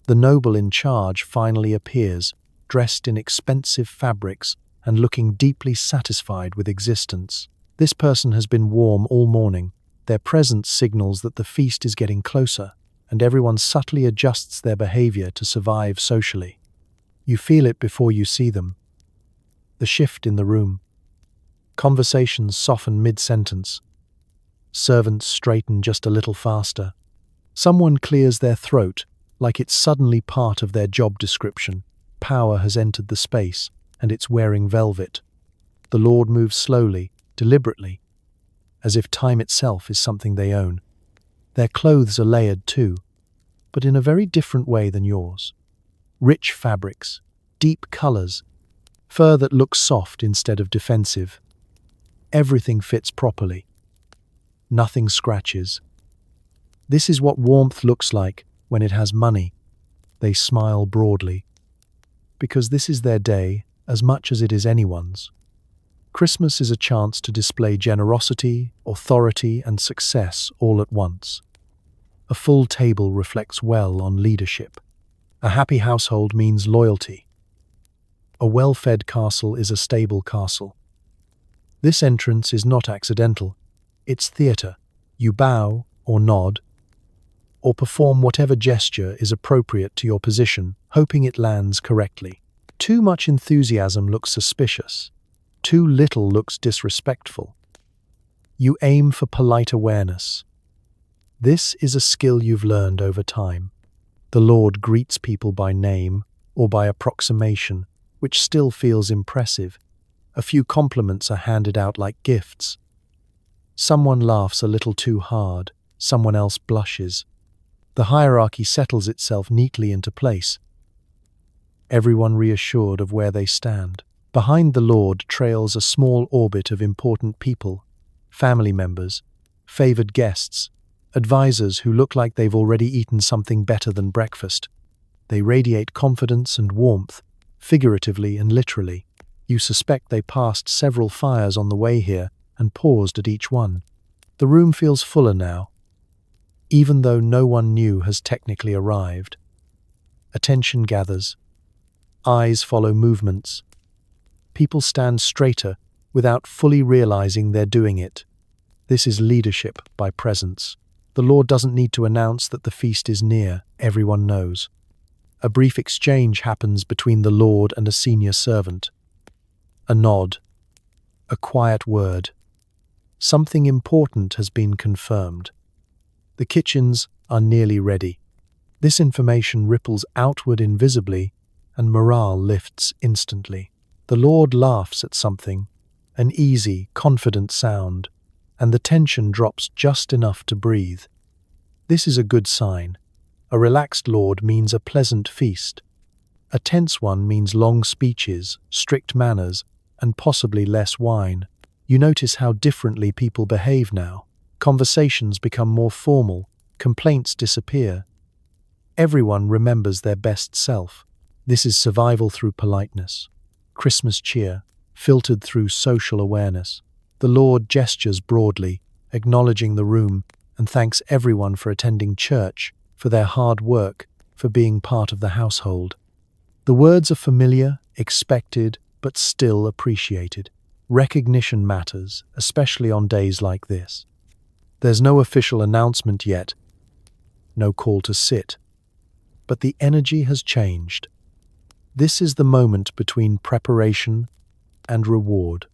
The noble in charge finally appears, dressed in expensive fabrics and looking deeply satisfied with existence. This person has been warm all morning. Their presence signals that the feast is getting closer, and everyone subtly adjusts their behavior to survive socially. You feel it before you see them. The shift in the room. Conversations soften mid-sentence. Servants straighten just a little faster. Someone clears their throat, like it's suddenly part of their job description. Power has entered the space, and it's wearing velvet. The Lord moves slowly, deliberately, as if time itself is something they own. Their clothes are layered too, but in a very different way than yours. Rich fabrics, deep colors, fur that looks soft instead of defensive. Everything fits properly. Nothing scratches. This is what warmth looks like when it has money. They smile broadly. Because this is their day as much as it is anyone's. Christmas is a chance to display generosity, authority, and success all at once. A full table reflects well on leadership. A happy household means loyalty. A well-fed castle is a stable castle. This entrance is not accidental. It's theatre. You bow, or nod, or perform whatever gesture is appropriate to your position, hoping it lands correctly. Too much enthusiasm looks suspicious. Too little looks disrespectful. You aim for polite awareness. This is a skill you've learned over time. The Lord greets people by name or by approximation, which still feels impressive. A few compliments are handed out like gifts. Someone laughs a little too hard, someone else blushes. The hierarchy settles itself neatly into place. Everyone reassured of where they stand. Behind the Lord trails a small orbit of important people, family members, favored guests, advisors who look like they've already eaten something better than breakfast. They radiate confidence and warmth, figuratively and literally. You suspect they passed several fires on the way here and paused at each one. The room feels fuller now, even though no one new has technically arrived. Attention gathers. Eyes follow movements. People stand straighter without fully realizing they're doing it. This is leadership by presence. The Lord doesn't need to announce that the feast is near. Everyone knows. A brief exchange happens between the Lord and a senior servant. A nod. A quiet word. Something important has been confirmed. The kitchens are nearly ready. This information ripples outward invisibly, and morale lifts instantly. The Lord laughs at something, an easy, confident sound, and the tension drops just enough to breathe. This is a good sign. A relaxed Lord means a pleasant feast. A tense one means long speeches, strict manners, and possibly less wine. You notice how differently people behave now. Conversations become more formal, complaints disappear. Everyone remembers their best self. This is survival through politeness. Christmas cheer, filtered through social awareness. The Lord gestures broadly, acknowledging the room, and thanks everyone for attending church, for their hard work, for being part of the household. The words are familiar, expected, but still appreciated. Recognition matters, especially on days like this. There's no official announcement yet, no call to sit, but the energy has changed. This is the moment between preparation and reward,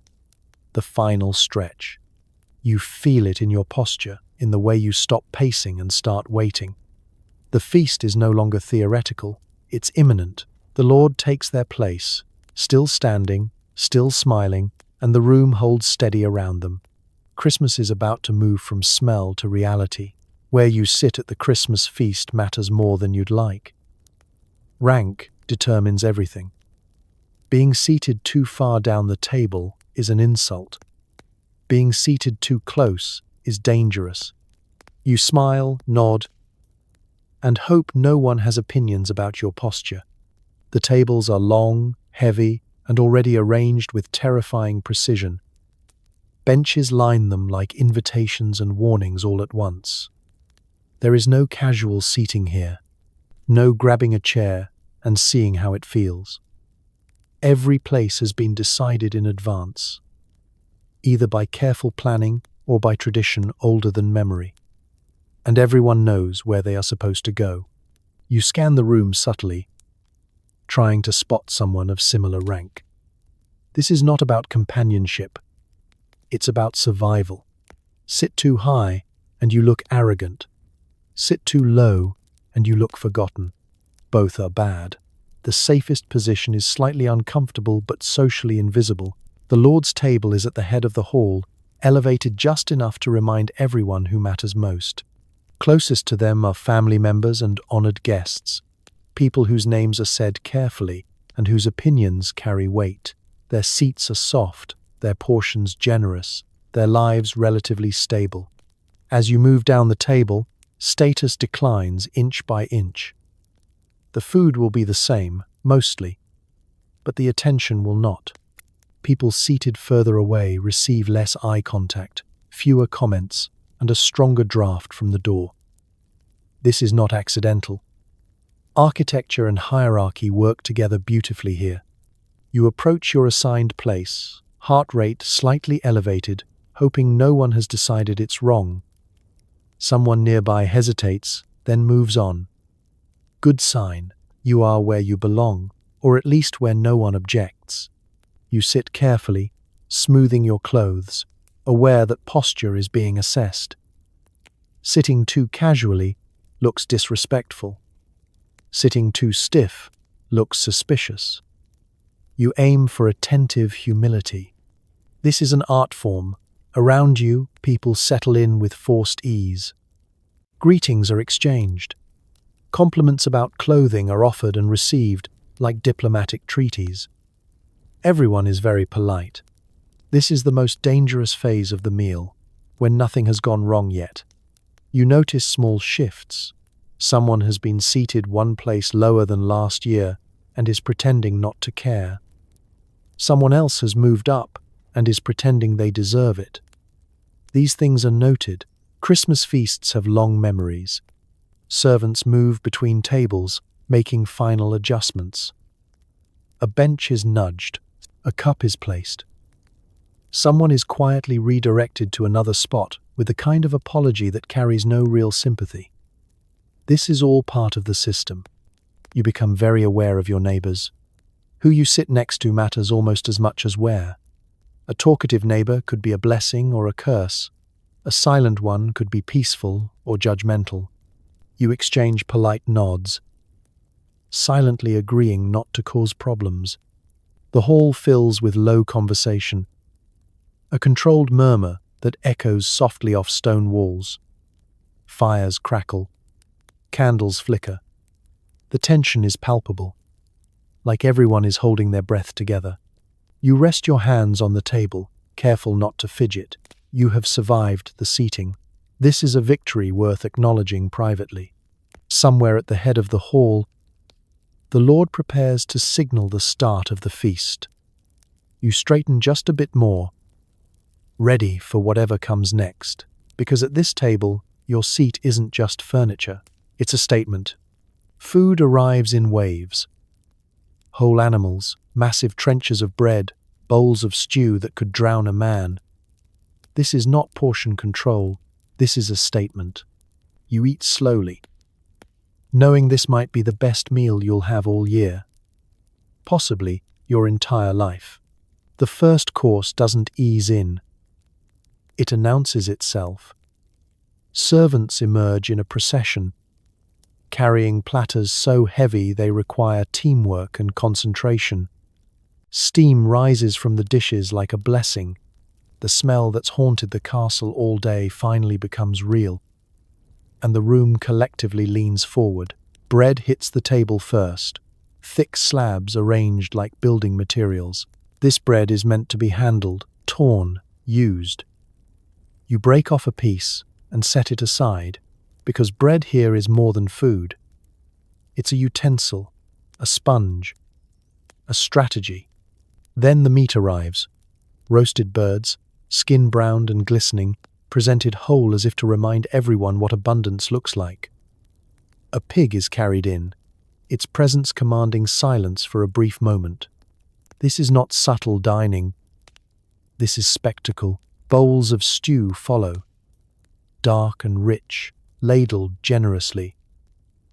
the final stretch. You feel it in your posture, in the way you stop pacing and start waiting. The feast is no longer theoretical, it's imminent. The Lord takes their place, still standing, still smiling, and the room holds steady around them. Christmas is about to move from smell to reality. Where you sit at the Christmas feast matters more than you'd like. Rank determines everything. Being seated too far down the table is an insult. Being seated too close is dangerous. You smile, nod, and hope no one has opinions about your posture. The tables are long, heavy, and already arranged with terrifying precision. Benches line them like invitations and warnings all at once. There is no casual seating here, no grabbing a chair and seeing how it feels. Every place has been decided in advance, either by careful planning or by tradition older than memory. And everyone knows where they are supposed to go. You scan the room subtly, trying to spot someone of similar rank. This is not about companionship. It's about survival. Sit too high and you look arrogant. Sit too low and you look forgotten. Both are bad. The safest position is slightly uncomfortable but socially invisible. The Lord's table is at the head of the hall, elevated just enough to remind everyone who matters most. Closest to them are family members and honored guests, people whose names are said carefully and whose opinions carry weight. Their seats are soft, their portions generous, their lives relatively stable. As you move down the table, status declines inch by inch. The food will be the same, mostly, but the attention will not. People seated further away receive less eye contact, fewer comments, and a stronger draft from the door. This is not accidental. Architecture and hierarchy work together beautifully here. You approach your assigned place, heart rate slightly elevated, hoping no one has decided it's wrong. Someone nearby hesitates, then moves on. Good sign. You are where you belong, or at least where no one objects. You sit carefully, smoothing your clothes, aware that posture is being assessed. Sitting too casually looks disrespectful. Sitting too stiff looks suspicious. You aim for attentive humility. This is an art form. Around you, people settle in with forced ease. Greetings are exchanged. Compliments about clothing are offered and received like diplomatic treaties. Everyone is very polite. This is the most dangerous phase of the meal, when nothing has gone wrong yet. You notice small shifts. Someone has been seated one place lower than last year and is pretending not to care. Someone else has moved up and is pretending they deserve it. These things are noted. Christmas feasts have long memories. Servants move between tables, making final adjustments. A bench is nudged. A cup is placed. Someone is quietly redirected to another spot with a kind of apology that carries no real sympathy. This is all part of the system. You become very aware of your neighbors. Who you sit next to matters almost as much as where. A talkative neighbor could be a blessing or a curse. A silent one could be peaceful or judgmental. You exchange polite nods, silently agreeing not to cause problems. The hall fills with low conversation, a controlled murmur that echoes softly off stone walls. Fires crackle, candles flicker. The tension is palpable, like everyone is holding their breath together. You rest your hands on the table, careful not to fidget. You have survived the seating. This is a victory worth acknowledging privately. Somewhere at the head of the hall, the Lord prepares to signal the start of the feast. You straighten just a bit more, ready for whatever comes next, because at this table, your seat isn't just furniture, it's a statement. Food arrives in waves. Whole animals, massive trenches of bread, bowls of stew that could drown a man. This is not portion control, this is a statement. You eat slowly, knowing this might be the best meal you'll have all year. Possibly your entire life. The first course doesn't ease in. It announces itself. Servants emerge in a procession, carrying platters so heavy they require teamwork and concentration. Steam rises from the dishes like a blessing. The smell that's haunted the castle all day finally becomes real, and the room collectively leans forward. Bread hits the table first, thick slabs arranged like building materials. This bread is meant to be handled, torn, used. You break off a piece and set it aside, because bread here is more than food. It's a utensil, a sponge, a strategy. Then the meat arrives. Roasted birds, skin browned and glistening, presented whole as if to remind everyone what abundance looks like. A pig is carried in, its presence commanding silence for a brief moment. This is not subtle dining. This is spectacle. Bowls of stew follow, dark and rich, ladled generously.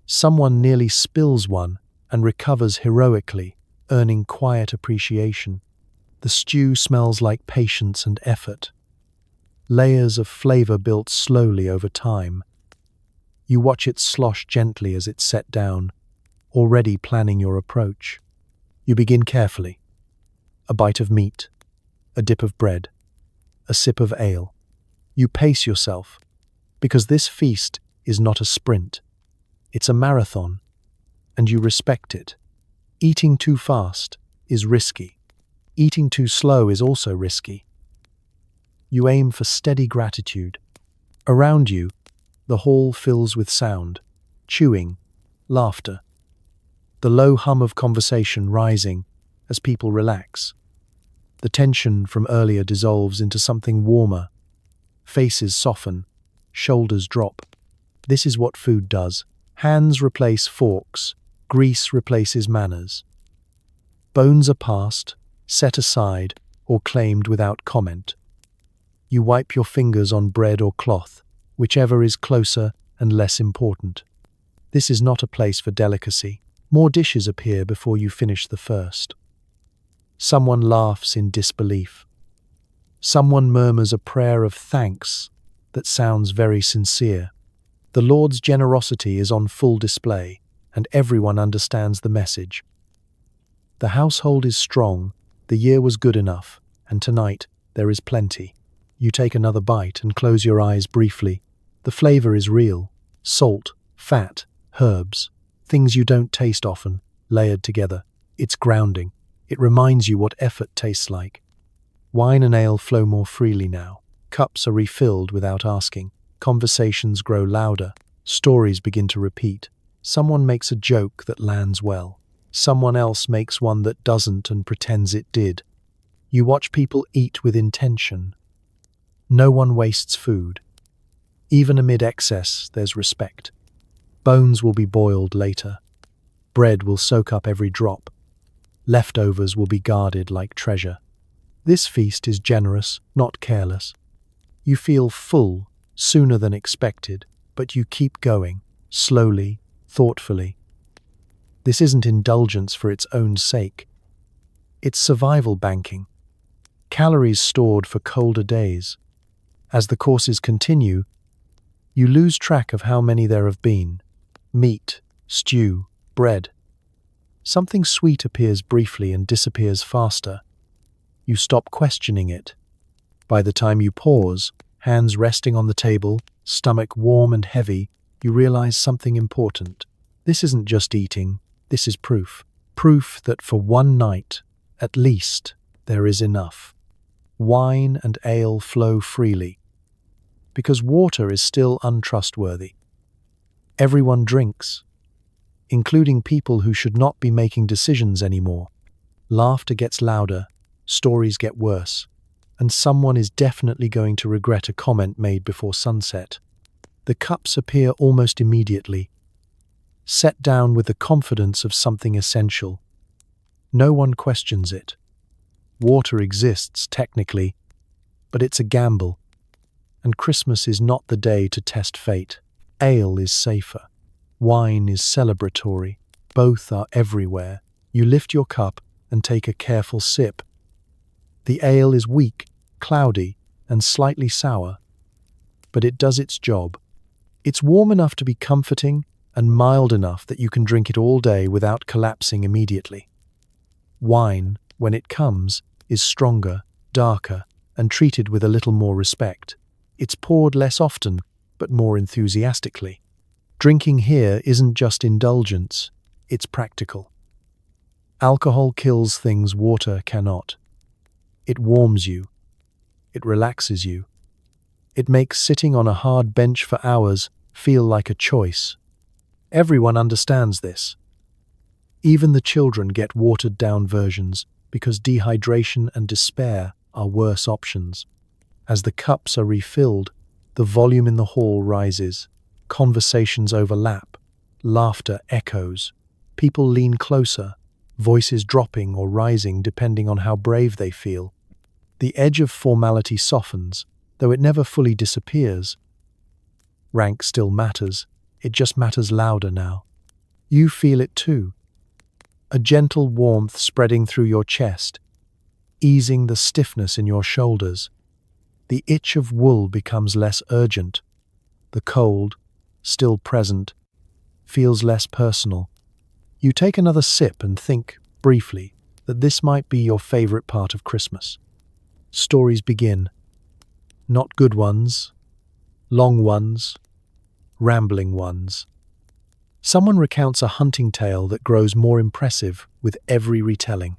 Someone nearly spills one and recovers heroically, earning quiet appreciation. The stew smells like patience and effort. Layers of flavor built slowly over time. You watch it slosh gently as it's set down, already planning your approach. You begin carefully. A bite of meat, a dip of bread, a sip of ale. You pace yourself, because this feast is not a sprint. It's a marathon, and you respect it. Eating too fast is risky. Eating too slow is also risky. You aim for steady gratitude. Around you, the hall fills with sound, chewing, laughter. The low hum of conversation rising as people relax. The tension from earlier dissolves into something warmer. Faces soften, shoulders drop. This is what food does. Hands replace forks, grease replaces manners. Bones are passed, set aside, or claimed without comment. You wipe your fingers on bread or cloth, whichever is closer and less important. This is not a place for delicacy. More dishes appear before you finish the first. Someone laughs in disbelief. Someone murmurs a prayer of thanks that sounds very sincere. The Lord's generosity is on full display, and everyone understands the message. The household is strong, the year was good enough, and tonight there is plenty. You take another bite and close your eyes briefly. The flavor is real. Salt, fat, herbs, things you don't taste often, layered together. It's grounding. It reminds you what effort tastes like. Wine and ale flow more freely now. Cups are refilled without asking. Conversations grow louder. Stories begin to repeat. Someone makes a joke that lands well. Someone else makes one that doesn't and pretends it did. You watch people eat with intention. No one wastes food. Even amid excess, there's respect. Bones will be boiled later. Bread will soak up every drop. Leftovers will be guarded like treasure. This feast is generous, not careless. You feel full sooner than expected, but you keep going, slowly, thoughtfully. This isn't indulgence for its own sake. It's survival banking. Calories stored for colder days. As the courses continue, you lose track of how many there have been. Meat, stew, bread. Something sweet appears briefly and disappears faster. You stop questioning it. By the time you pause, hands resting on the table, stomach warm and heavy, you realize something important. This isn't just eating, this is proof. Proof that for one night, at least, there is enough. Wine and ale flow freely, because water is still untrustworthy. Everyone drinks, including people who should not be making decisions anymore. Laughter gets louder, stories get worse, and someone is definitely going to regret a comment made before sunset. The cups appear almost immediately, set down with the confidence of something essential. No one questions it. Water exists, technically, but it's a gamble, and Christmas is not the day to test fate. Ale is safer. Wine is celebratory. Both are everywhere. You lift your cup and take a careful sip. The ale is weak, cloudy, and slightly sour, but it does its job. It's warm enough to be comforting and mild enough that you can drink it all day without collapsing immediately. Wine, when it comes, is stronger, darker, and treated with a little more respect. It's poured less often, but more enthusiastically. Drinking here isn't just indulgence, it's practical. Alcohol kills things water cannot. It warms you. It relaxes you. It makes sitting on a hard bench for hours feel like a choice. Everyone understands this. Even the children get watered-down versions because dehydration and despair are worse options. As the cups are refilled, the volume in the hall rises. Conversations overlap. Laughter echoes. People lean closer, voices dropping or rising depending on how brave they feel. The edge of formality softens, though it never fully disappears. Rank still matters, it just matters louder now. You feel it too. A gentle warmth spreading through your chest, easing the stiffness in your shoulders. The itch of wool becomes less urgent. The cold, still present, feels less personal. You take another sip and think, briefly, that this might be your favorite part of Christmas. Stories begin. Not good ones, long ones, rambling ones. Someone recounts a hunting tale that grows more impressive with every retelling.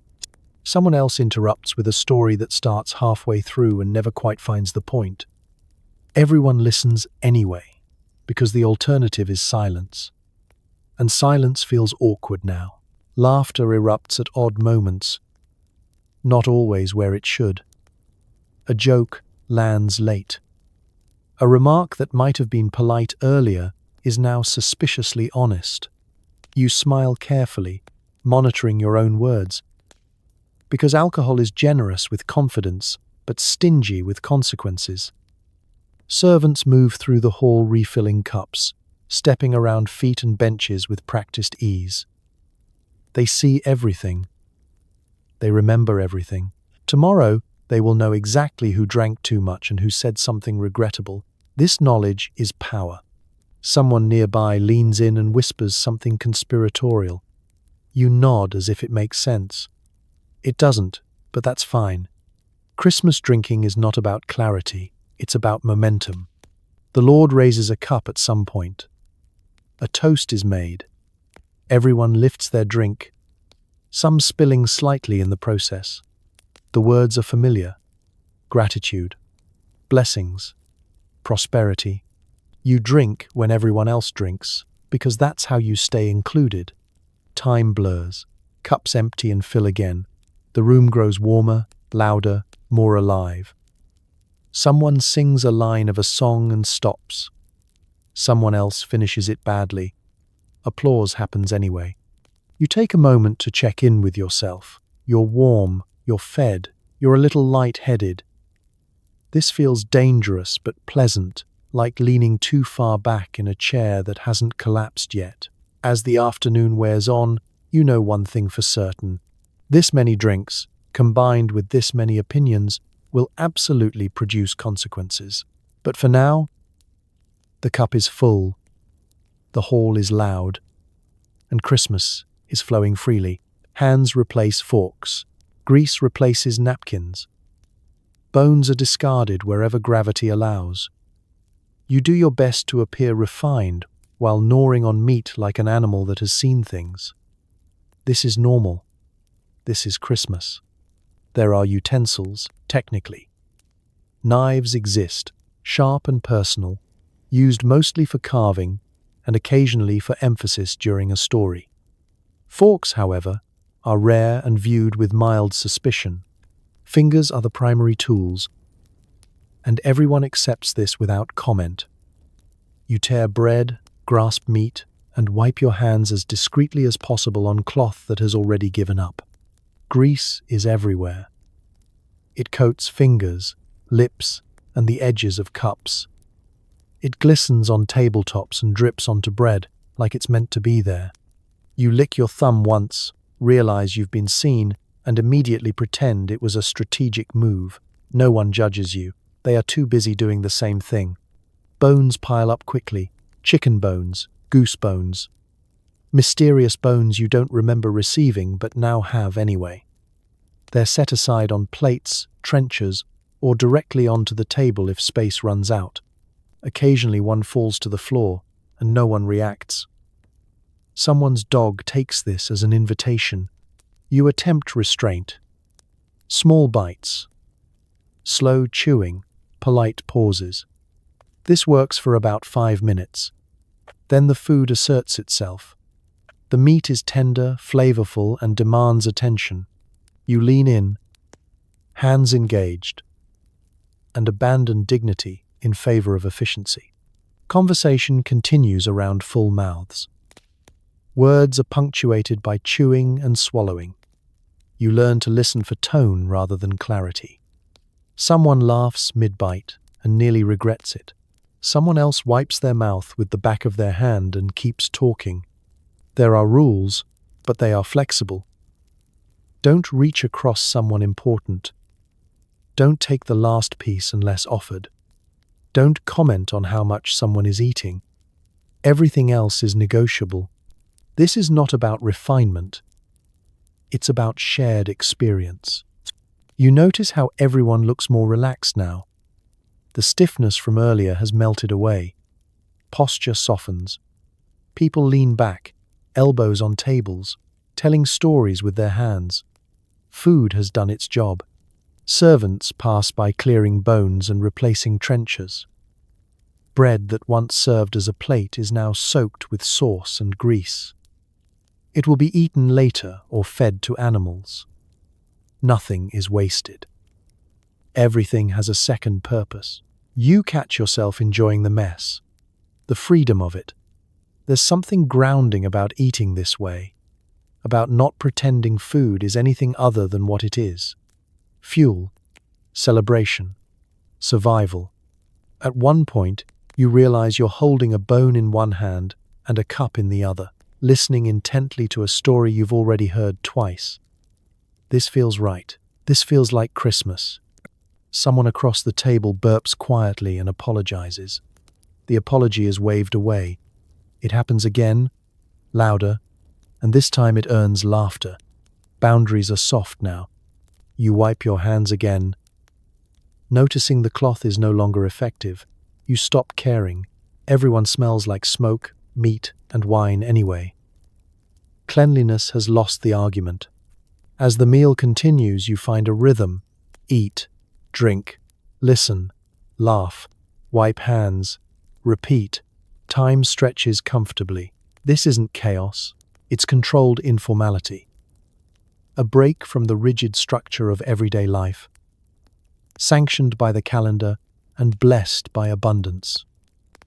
Someone else interrupts with a story that starts halfway through and never quite finds the point. Everyone listens anyway, because the alternative is silence. And silence feels awkward now. Laughter erupts at odd moments, not always where it should. A joke lands late. A remark that might have been polite earlier is now suspiciously honest. You smile carefully, monitoring your own words. Because alcohol is generous with confidence, but stingy with consequences. Servants move through the hall refilling cups, stepping around feet and benches with practiced ease. They see everything. They remember everything. Tomorrow, they will know exactly who drank too much and who said something regrettable. This knowledge is power. Someone nearby leans in and whispers something conspiratorial. You nod as if it makes sense. It doesn't, but that's fine. Christmas drinking is not about clarity, it's about momentum. The Lord raises a cup at some point. A toast is made. Everyone lifts their drink, some spilling slightly in the process. The words are familiar. Gratitude, blessings, prosperity. You drink when everyone else drinks, because that's how you stay included. Time blurs. Cups empty and fill again. The room grows warmer, louder, more alive. Someone sings a line of a song and stops. Someone else finishes it badly. Applause happens anyway. You take a moment to check in with yourself. You're warm, you're fed, you're a little light-headed. This feels dangerous but pleasant, like leaning too far back in a chair that hasn't collapsed yet. As the afternoon wears on, you know one thing for certain. This many drinks, combined with this many opinions, will absolutely produce consequences. But for now, the cup is full, the hall is loud, and Christmas is flowing freely. Hands replace forks, grease replaces napkins. Bones are discarded wherever gravity allows. You do your best to appear refined while gnawing on meat like an animal that has seen things. This is normal. This is Christmas. There are utensils, technically. Knives exist, sharp and personal, used mostly for carving and occasionally for emphasis during a story. Forks, however, are rare and viewed with mild suspicion. Fingers are the primary tools, and everyone accepts this without comment. You tear bread, grasp meat, and wipe your hands as discreetly as possible on cloth that has already given up. Grease is everywhere. It coats fingers, lips, and the edges of cups. It glistens on tabletops and drips onto bread like it's meant to be there. You lick your thumb once, realize you've been seen, and immediately pretend it was a strategic move. No one judges you. They are too busy doing the same thing. Bones pile up quickly. Chicken bones, goose bones. Mysterious bones you don't remember receiving but now have anyway. They're set aside on plates, trenchers, or directly onto the table if space runs out. Occasionally one falls to the floor, and no one reacts. Someone's dog takes this as an invitation. You attempt restraint. Small bites. Slow chewing, polite pauses. This works for about 5 minutes. Then the food asserts itself. The meat is tender, flavorful, and demands attention. You lean in, hands engaged, and abandon dignity in favor of efficiency. Conversation continues around full mouths. Words are punctuated by chewing and swallowing. You learn to listen for tone rather than clarity. Someone laughs mid-bite and nearly regrets it. Someone else wipes their mouth with the back of their hand and keeps talking. There are rules, but they are flexible. Don't reach across someone important. Don't take the last piece unless offered. Don't comment on how much someone is eating. Everything else is negotiable. This is not about refinement. It's about shared experience. You notice how everyone looks more relaxed now. The stiffness from earlier has melted away. Posture softens. People lean back, elbows on tables, telling stories with their hands. Food has done its job. Servants pass by clearing bones and replacing trenchers. Bread that once served as a plate is now soaked with sauce and grease. It will be eaten later or fed to animals. Nothing is wasted. Everything has a second purpose. You catch yourself enjoying the mess, the freedom of it. There's something grounding about eating this way, about not pretending food is anything other than what it is. Fuel, celebration, survival. At one point, you realize you're holding a bone in one hand and a cup in the other, listening intently to a story you've already heard twice. This feels right. This feels like Christmas. Someone across the table burps quietly and apologizes. The apology is waved away. It happens again, louder, and this time it earns laughter. Boundaries are soft now. You wipe your hands again. Noticing the cloth is no longer effective, you stop caring. Everyone smells like smoke, meat, and wine anyway. Cleanliness has lost the argument. As the meal continues, you find a rhythm. Eat, drink, listen, laugh, wipe hands, repeat. Time stretches comfortably. This isn't chaos, it's controlled informality. A break from the rigid structure of everyday life, sanctioned by the calendar and blessed by abundance.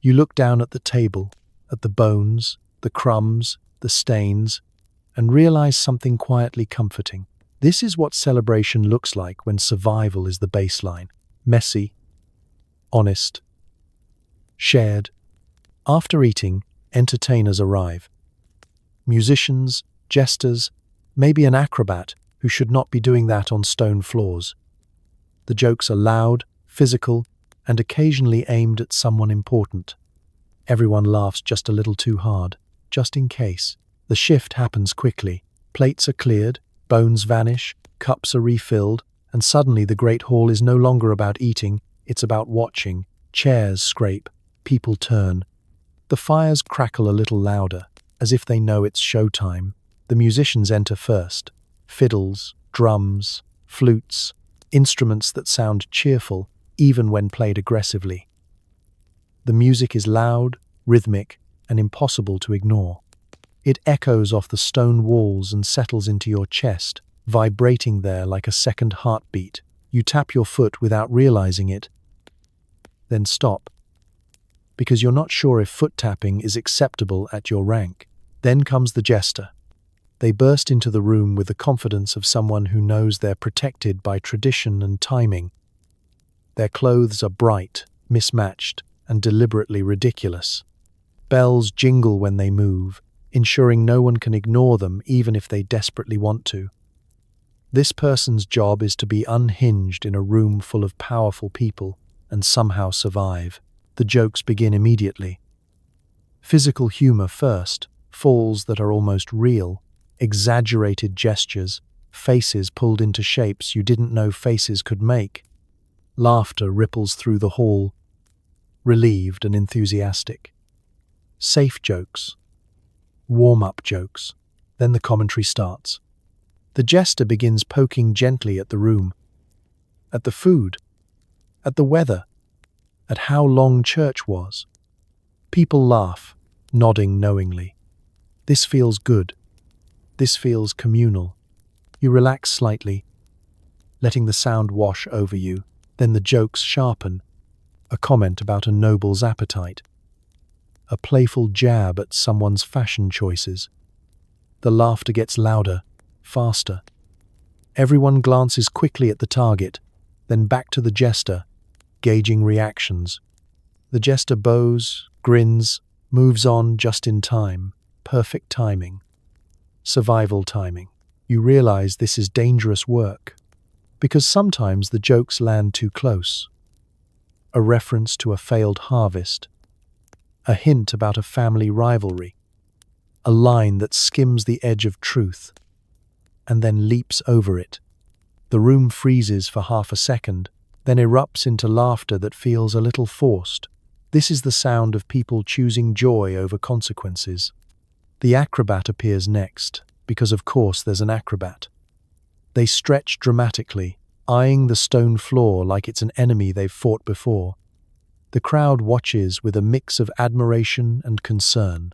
You look down at the table, at the bones, the crumbs, the stains, and realize something quietly comforting. This is what celebration looks like when survival is the baseline. Messy, honest, shared. After eating, entertainers arrive. Musicians, jesters, maybe an acrobat who should not be doing that on stone floors. The jokes are loud, physical, and occasionally aimed at someone important. Everyone laughs just a little too hard, just in case. The shift happens quickly. Plates are cleared, bones vanish, cups are refilled, and suddenly the great hall is no longer about eating, it's about watching. Chairs scrape, people turn. The fires crackle a little louder, as if they know it's showtime. The musicians enter first. Fiddles, drums, flutes, instruments that sound cheerful, even when played aggressively. The music is loud, rhythmic, and impossible to ignore. It echoes off the stone walls and settles into your chest, vibrating there like a second heartbeat. You tap your foot without realizing it, then stop, because you're not sure if foot tapping is acceptable at your rank. Then comes the jester. They burst into the room with the confidence of someone who knows they're protected by tradition and timing. Their clothes are bright, mismatched, and deliberately ridiculous. Bells jingle when they move, ensuring no one can ignore them even if they desperately want to. This person's job is to be unhinged in a room full of powerful people, and somehow survive. The jokes begin immediately. Physical humor first, falls that are almost real, exaggerated gestures, faces pulled into shapes you didn't know faces could make. Laughter ripples through the hall, relieved and enthusiastic. Safe jokes, warm-up jokes. Then the commentary starts. The jester begins poking gently at the room, at the food, at the weather, at how long church was. People laugh, nodding knowingly. This feels good. This feels communal. You relax slightly, letting the sound wash over you. Then the jokes sharpen. A comment about a noble's appetite. A playful jab at someone's fashion choices. The laughter gets louder, faster. Everyone glances quickly at the target, then back to the jester, gauging reactions. The jester bows, grins, moves on just in time. Perfect timing. Survival timing. You realize this is dangerous work, because sometimes the jokes land too close. A reference to a failed harvest. A hint about a family rivalry. A line that skims the edge of truth, and then leaps over it. The room freezes for half a second, then erupts into laughter that feels a little forced. This is the sound of people choosing joy over consequences. The acrobat appears next, because of course there's an acrobat. They stretch dramatically, eyeing the stone floor like it's an enemy they've fought before. The crowd watches with a mix of admiration and concern.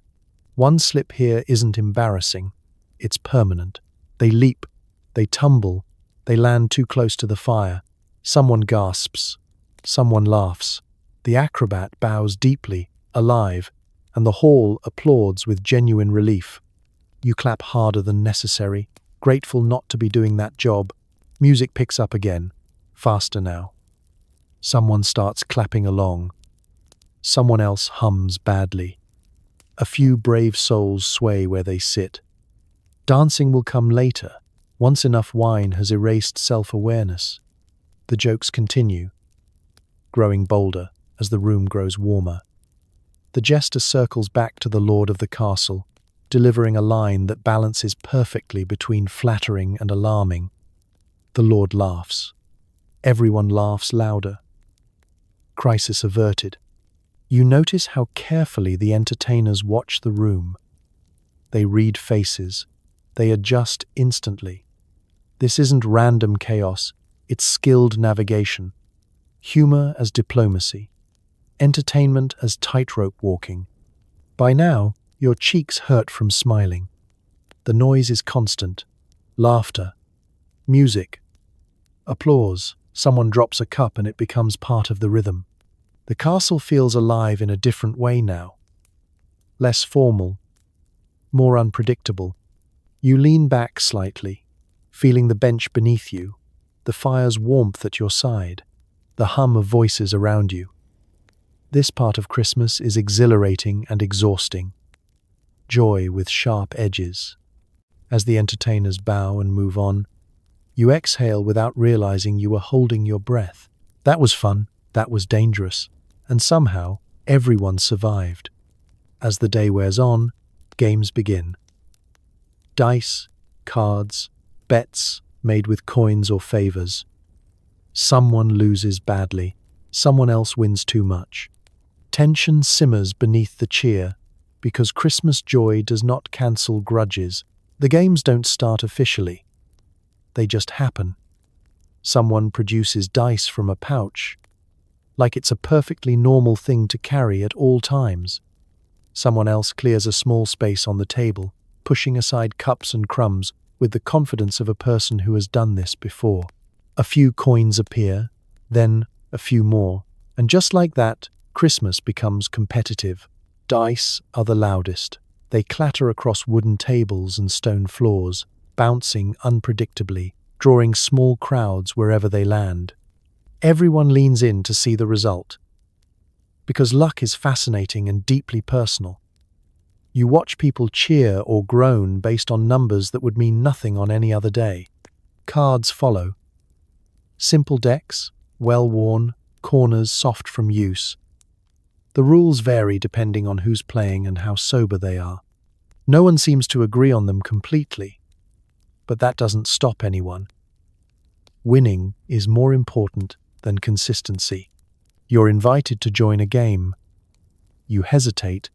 One slip here isn't embarrassing, it's permanent. They leap, they tumble, they land too close to the fire. Someone gasps, someone laughs. The acrobat bows deeply, alive, and the hall applauds with genuine relief. You clap harder than necessary, grateful not to be doing that job. Music picks up again, faster now. Someone starts clapping along. Someone else hums badly. A few brave souls sway where they sit. Dancing will come later, once enough wine has erased self-awareness. The jokes continue, growing bolder as the room grows warmer. The jester circles back to the lord of the castle, delivering a line that balances perfectly between flattering and alarming. The lord laughs. Everyone laughs louder. Crisis averted. You notice how carefully the entertainers watch the room. They read faces. They adjust instantly. This isn't random chaos, it's skilled navigation. Humor as diplomacy. Entertainment as tightrope walking. By now, your cheeks hurt from smiling. The noise is constant. Laughter. Music. Applause. Someone drops a cup and it becomes part of the rhythm. The castle feels alive in a different way now. Less formal. More unpredictable. You lean back slightly, feeling the bench beneath you, the fire's warmth at your side, the hum of voices around you. This part of Christmas is exhilarating and exhausting. Joy with sharp edges. As the entertainers bow and move on, you exhale without realizing you were holding your breath. That was fun, that was dangerous, and somehow everyone survived. As the day wears on, games begin. Dice, cards, bets made with coins or favors. Someone loses badly, someone else wins too much. Tension simmers beneath the cheer, because Christmas joy does not cancel grudges. The games don't start officially. They just happen. Someone produces dice from a pouch, like it's a perfectly normal thing to carry at all times. Someone else clears a small space on the table, pushing aside cups and crumbs with the confidence of a person who has done this before. A few coins appear, then a few more, and just like that, Christmas becomes competitive. Dice are the loudest. They clatter across wooden tables and stone floors, bouncing unpredictably, drawing small crowds wherever they land. Everyone leans in to see the result, because luck is fascinating and deeply personal. You watch people cheer or groan based on numbers that would mean nothing on any other day. Cards follow. Simple decks, well-worn, corners soft from use. The rules vary depending on who's playing and how sober they are. No one seems to agree on them completely, but that doesn't stop anyone. Winning is more important than consistency. You're invited to join a game. You hesitate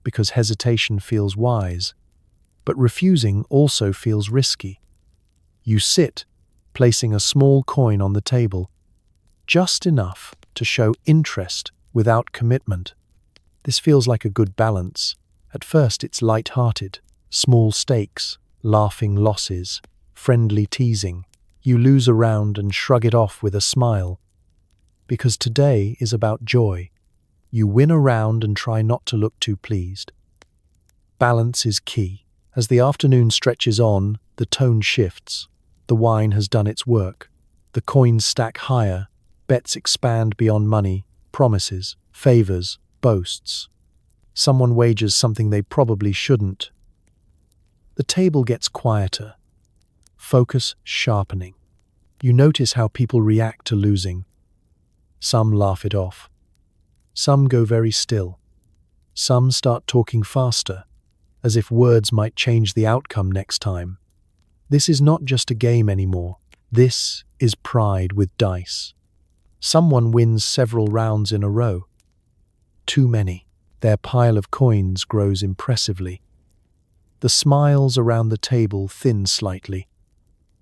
because hesitation feels wise, but refusing also feels risky. You sit, placing a small coin on the table, just enough to show interest without commitment. This feels like a good balance. At first it's light-hearted, small stakes, laughing losses, friendly teasing. You lose a round and shrug it off with a smile. Because today is about joy. You win a round and try not to look too pleased. Balance is key. As the afternoon stretches on, the tone shifts. The wine has done its work. The coins stack higher, bets expand beyond money, promises, favors, boasts. Someone wagers something they probably shouldn't. The table gets quieter, focus sharpening. You notice how people react to losing. Some laugh it off. Some go very still. Some start talking faster, as if words might change the outcome next time. This is not just a game anymore. This is pride with dice. Someone wins several rounds in a row. Too many. Their pile of coins grows impressively. The smiles around the table thin slightly.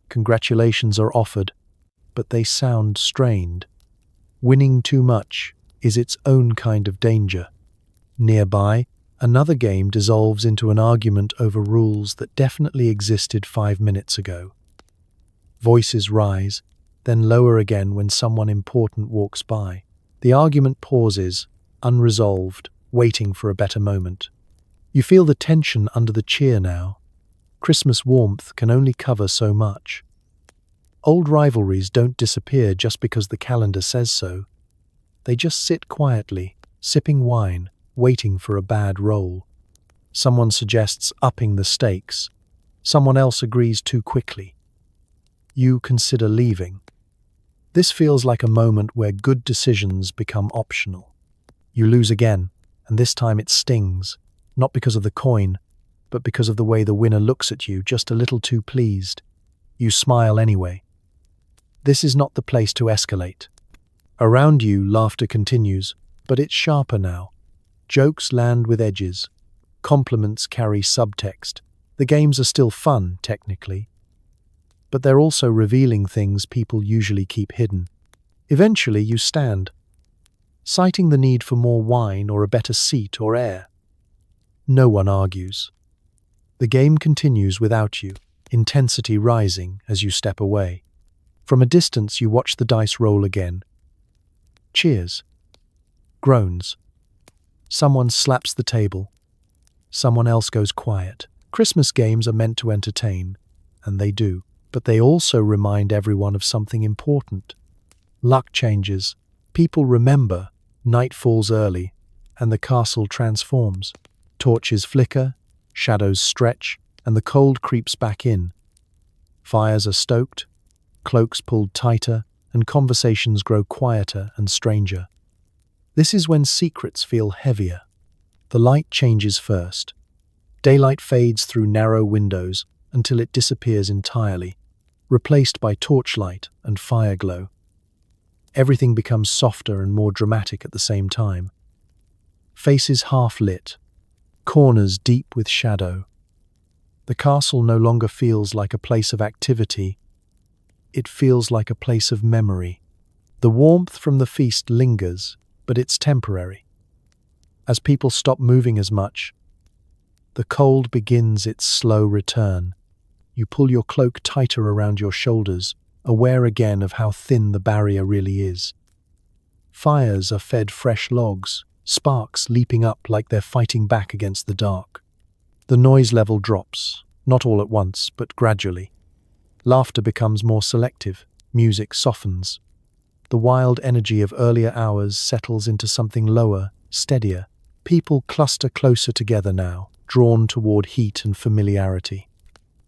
Congratulations are offered, but they sound strained. Winning too much is its own kind of danger. Nearby, another game dissolves into an argument over rules that definitely existed 5 minutes ago. Voices rise, then lower again when someone important walks by. The argument pauses, unresolved, waiting for a better moment. You feel the tension under the cheer now. Christmas warmth can only cover so much. Old rivalries don't disappear just because the calendar says so. They just sit quietly, sipping wine, waiting for a bad roll. Someone suggests upping the stakes. Someone else agrees too quickly. You consider leaving. This feels like a moment where good decisions become optional. You lose again, and this time it stings, not because of the coin, but because of the way the winner looks at you, just a little too pleased. You smile anyway. This is not the place to escalate. Around you, laughter continues, but it's sharper now. Jokes land with edges. Compliments carry subtext. The games are still fun, technically, but they're also revealing things people usually keep hidden. Eventually, you stand, citing the need for more wine or a better seat or air. No one argues. The game continues without you, intensity rising as you step away. From a distance, you watch the dice roll again. Cheers. Groans. Someone slaps the table. Someone else goes quiet. Christmas games are meant to entertain, and they do, but they also remind everyone of something important. Luck changes. People remember. Night falls early, and the castle transforms. Torches flicker, shadows stretch, and the cold creeps back in. Fires are stoked, cloaks pulled tighter, and conversations grow quieter and stranger. This is when secrets feel heavier. The light changes first. Daylight fades through narrow windows until it disappears entirely, replaced by torchlight and fireglow. Everything becomes softer and more dramatic at the same time. Faces half-lit, corners deep with shadow. The castle no longer feels like a place of activity. It feels like a place of memory. The warmth from the feast lingers, but it's temporary. As people stop moving as much, the cold begins its slow return. You pull your cloak tighter around your shoulders, aware again of how thin the barrier really is. Fires are fed fresh logs, sparks leaping up like they're fighting back against the dark. The noise level drops, not all at once, but gradually. Laughter becomes more selective, music softens. The wild energy of earlier hours settles into something lower, steadier. People cluster closer together now, drawn toward heat and familiarity.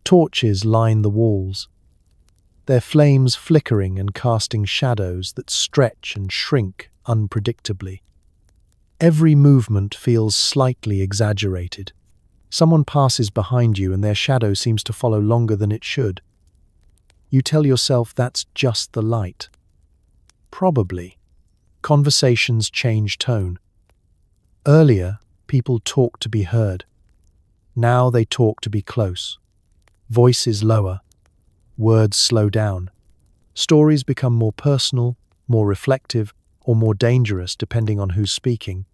Torches line the walls. their flames flickering and casting shadows that stretch and shrink unpredictably. Every movement feels slightly exaggerated. Someone passes behind you and their shadow seems to follow longer than it should. You tell yourself that's just the light. Probably. Conversations change tone. Earlier, people talked to be heard. Now they talk to be close. Voices lower. Words slow down. Stories become more personal, more reflective, or more dangerous depending on who's speaking.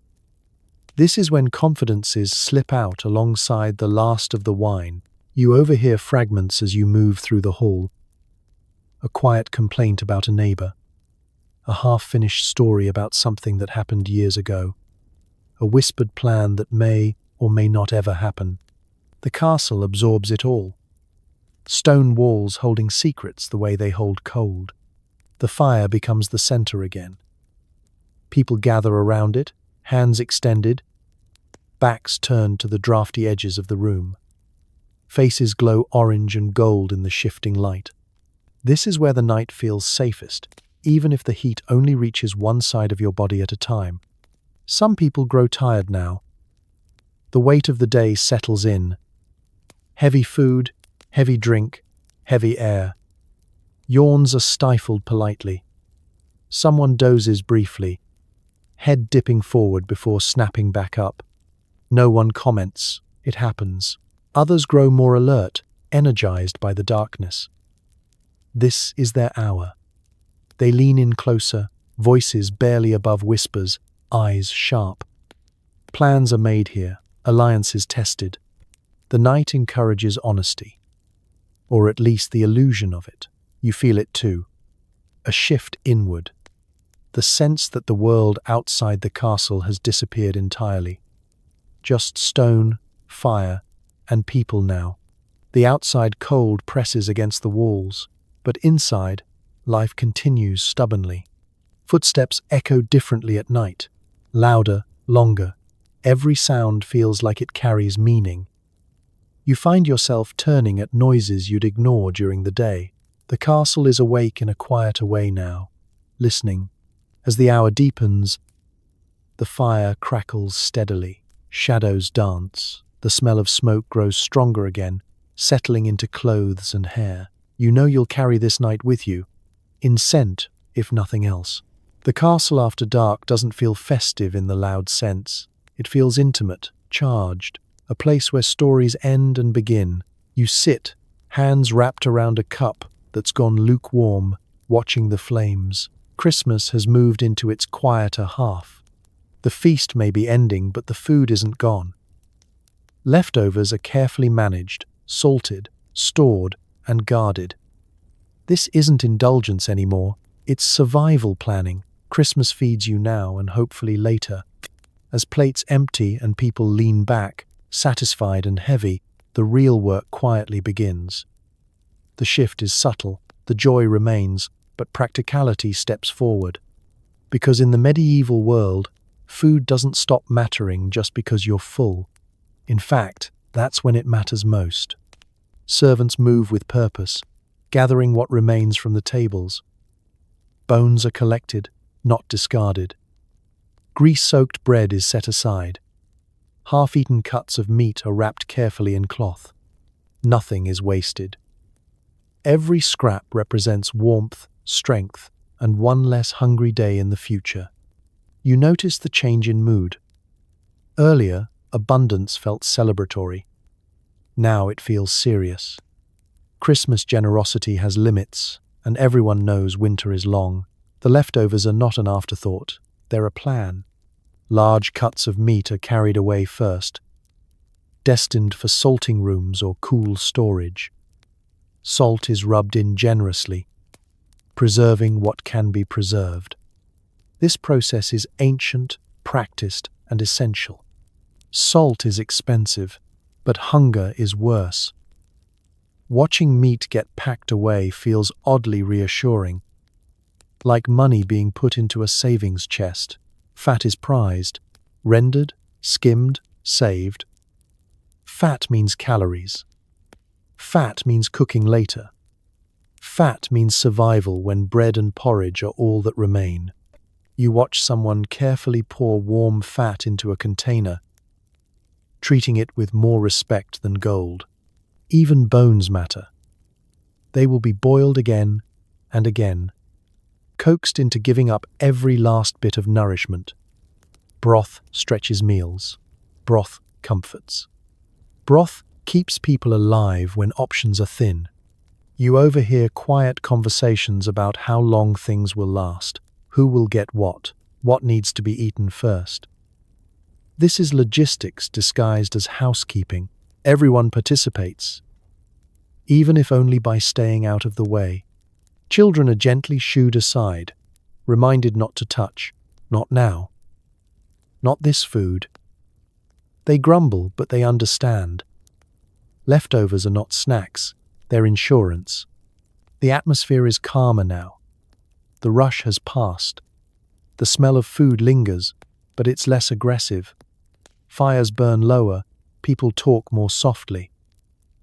This is when confidences slip out alongside the last of the wine. You overhear fragments as you move through the hall. A quiet complaint about a neighbor. A half-finished story about something that happened years ago. A whispered plan that may or may not ever happen. The castle absorbs it all. Stone walls holding secrets the way they hold cold. The fire becomes the center again. People gather around it, hands extended, backs turned to the drafty edges of the room. Faces glow orange and gold in the shifting light. This is where the night feels safest, even if the heat only reaches one side of your body at a time. Some people grow tired now. The weight of the day settles in. Heavy food, heavy drink, heavy air. Yawns are stifled politely. Someone dozes briefly, head dipping forward before snapping back up. No one comments. It happens. Others grow more alert, energized by the darkness. This is their hour. They lean in closer, voices barely above whispers, eyes sharp. Plans are made here, alliances tested. The night encourages honesty. Or at least the illusion of it. You feel it too. A shift inward. The sense that the world outside the castle has disappeared entirely. Just stone, fire, and people now. The outside cold presses against the walls, but inside, life continues stubbornly. Footsteps echo differently at night. Louder, longer. Every sound feels like it carries meaning. You find yourself turning at noises you'd ignore during the day. The castle is awake in a quieter way now, listening. As the hour deepens, the fire crackles steadily. Shadows dance. The smell of smoke grows stronger again, settling into clothes and hair. You know you'll carry this night with you, in scent, if nothing else. The castle after dark doesn't feel festive in the loud sense. It feels intimate, charged, a place where stories end and begin. You sit, hands wrapped around a cup that's gone lukewarm, watching the flames. Christmas has moved into its quieter half. The feast may be ending, but the food isn't gone. Leftovers are carefully managed, salted, stored, and guarded. This isn't indulgence anymore, it's survival planning. Christmas feeds you now and hopefully later. As plates empty and people lean back, satisfied and heavy, the real work quietly begins. The shift is subtle, the joy remains, but practicality steps forward. Because in the medieval world, food doesn't stop mattering just because you're full. In fact, that's when it matters most. Servants move with purpose, gathering what remains from the tables. Bones are collected, not discarded. Grease-soaked bread is set aside. Half-eaten cuts of meat are wrapped carefully in cloth. Nothing is wasted. Every scrap represents warmth, strength, and one less hungry day in the future. You notice the change in mood. Earlier, abundance felt celebratory. Now it feels serious. Christmas generosity has limits, and everyone knows winter is long. The leftovers are not an afterthought, they're a plan. Large cuts of meat are carried away first, destined for salting rooms or cool storage. Salt is rubbed in generously, preserving what can be preserved. This process is ancient, practiced, and essential. Salt is expensive, but hunger is worse. Watching meat get packed away feels oddly reassuring, like money being put into a savings chest. Fat is prized, rendered, skimmed, saved. Fat means calories. Fat means cooking later. Fat means survival when bread and porridge are all that remain. You watch someone carefully pour warm fat into a container, treating it with more respect than gold. Even bones matter. They will be boiled again and again, coaxed into giving up every last bit of nourishment. Broth stretches meals. Broth comforts. Broth keeps people alive when options are thin. You overhear quiet conversations about how long things will last, who will get what needs to be eaten first. This is logistics disguised as housekeeping. Everyone participates, even if only by staying out of the way. Children are gently shooed aside, reminded not to touch. Not now. Not this food. They grumble, but they understand. Leftovers are not snacks, they're insurance. The atmosphere is calmer now. The rush has passed. The smell of food lingers, but it's less aggressive. Fires burn lower, people talk more softly.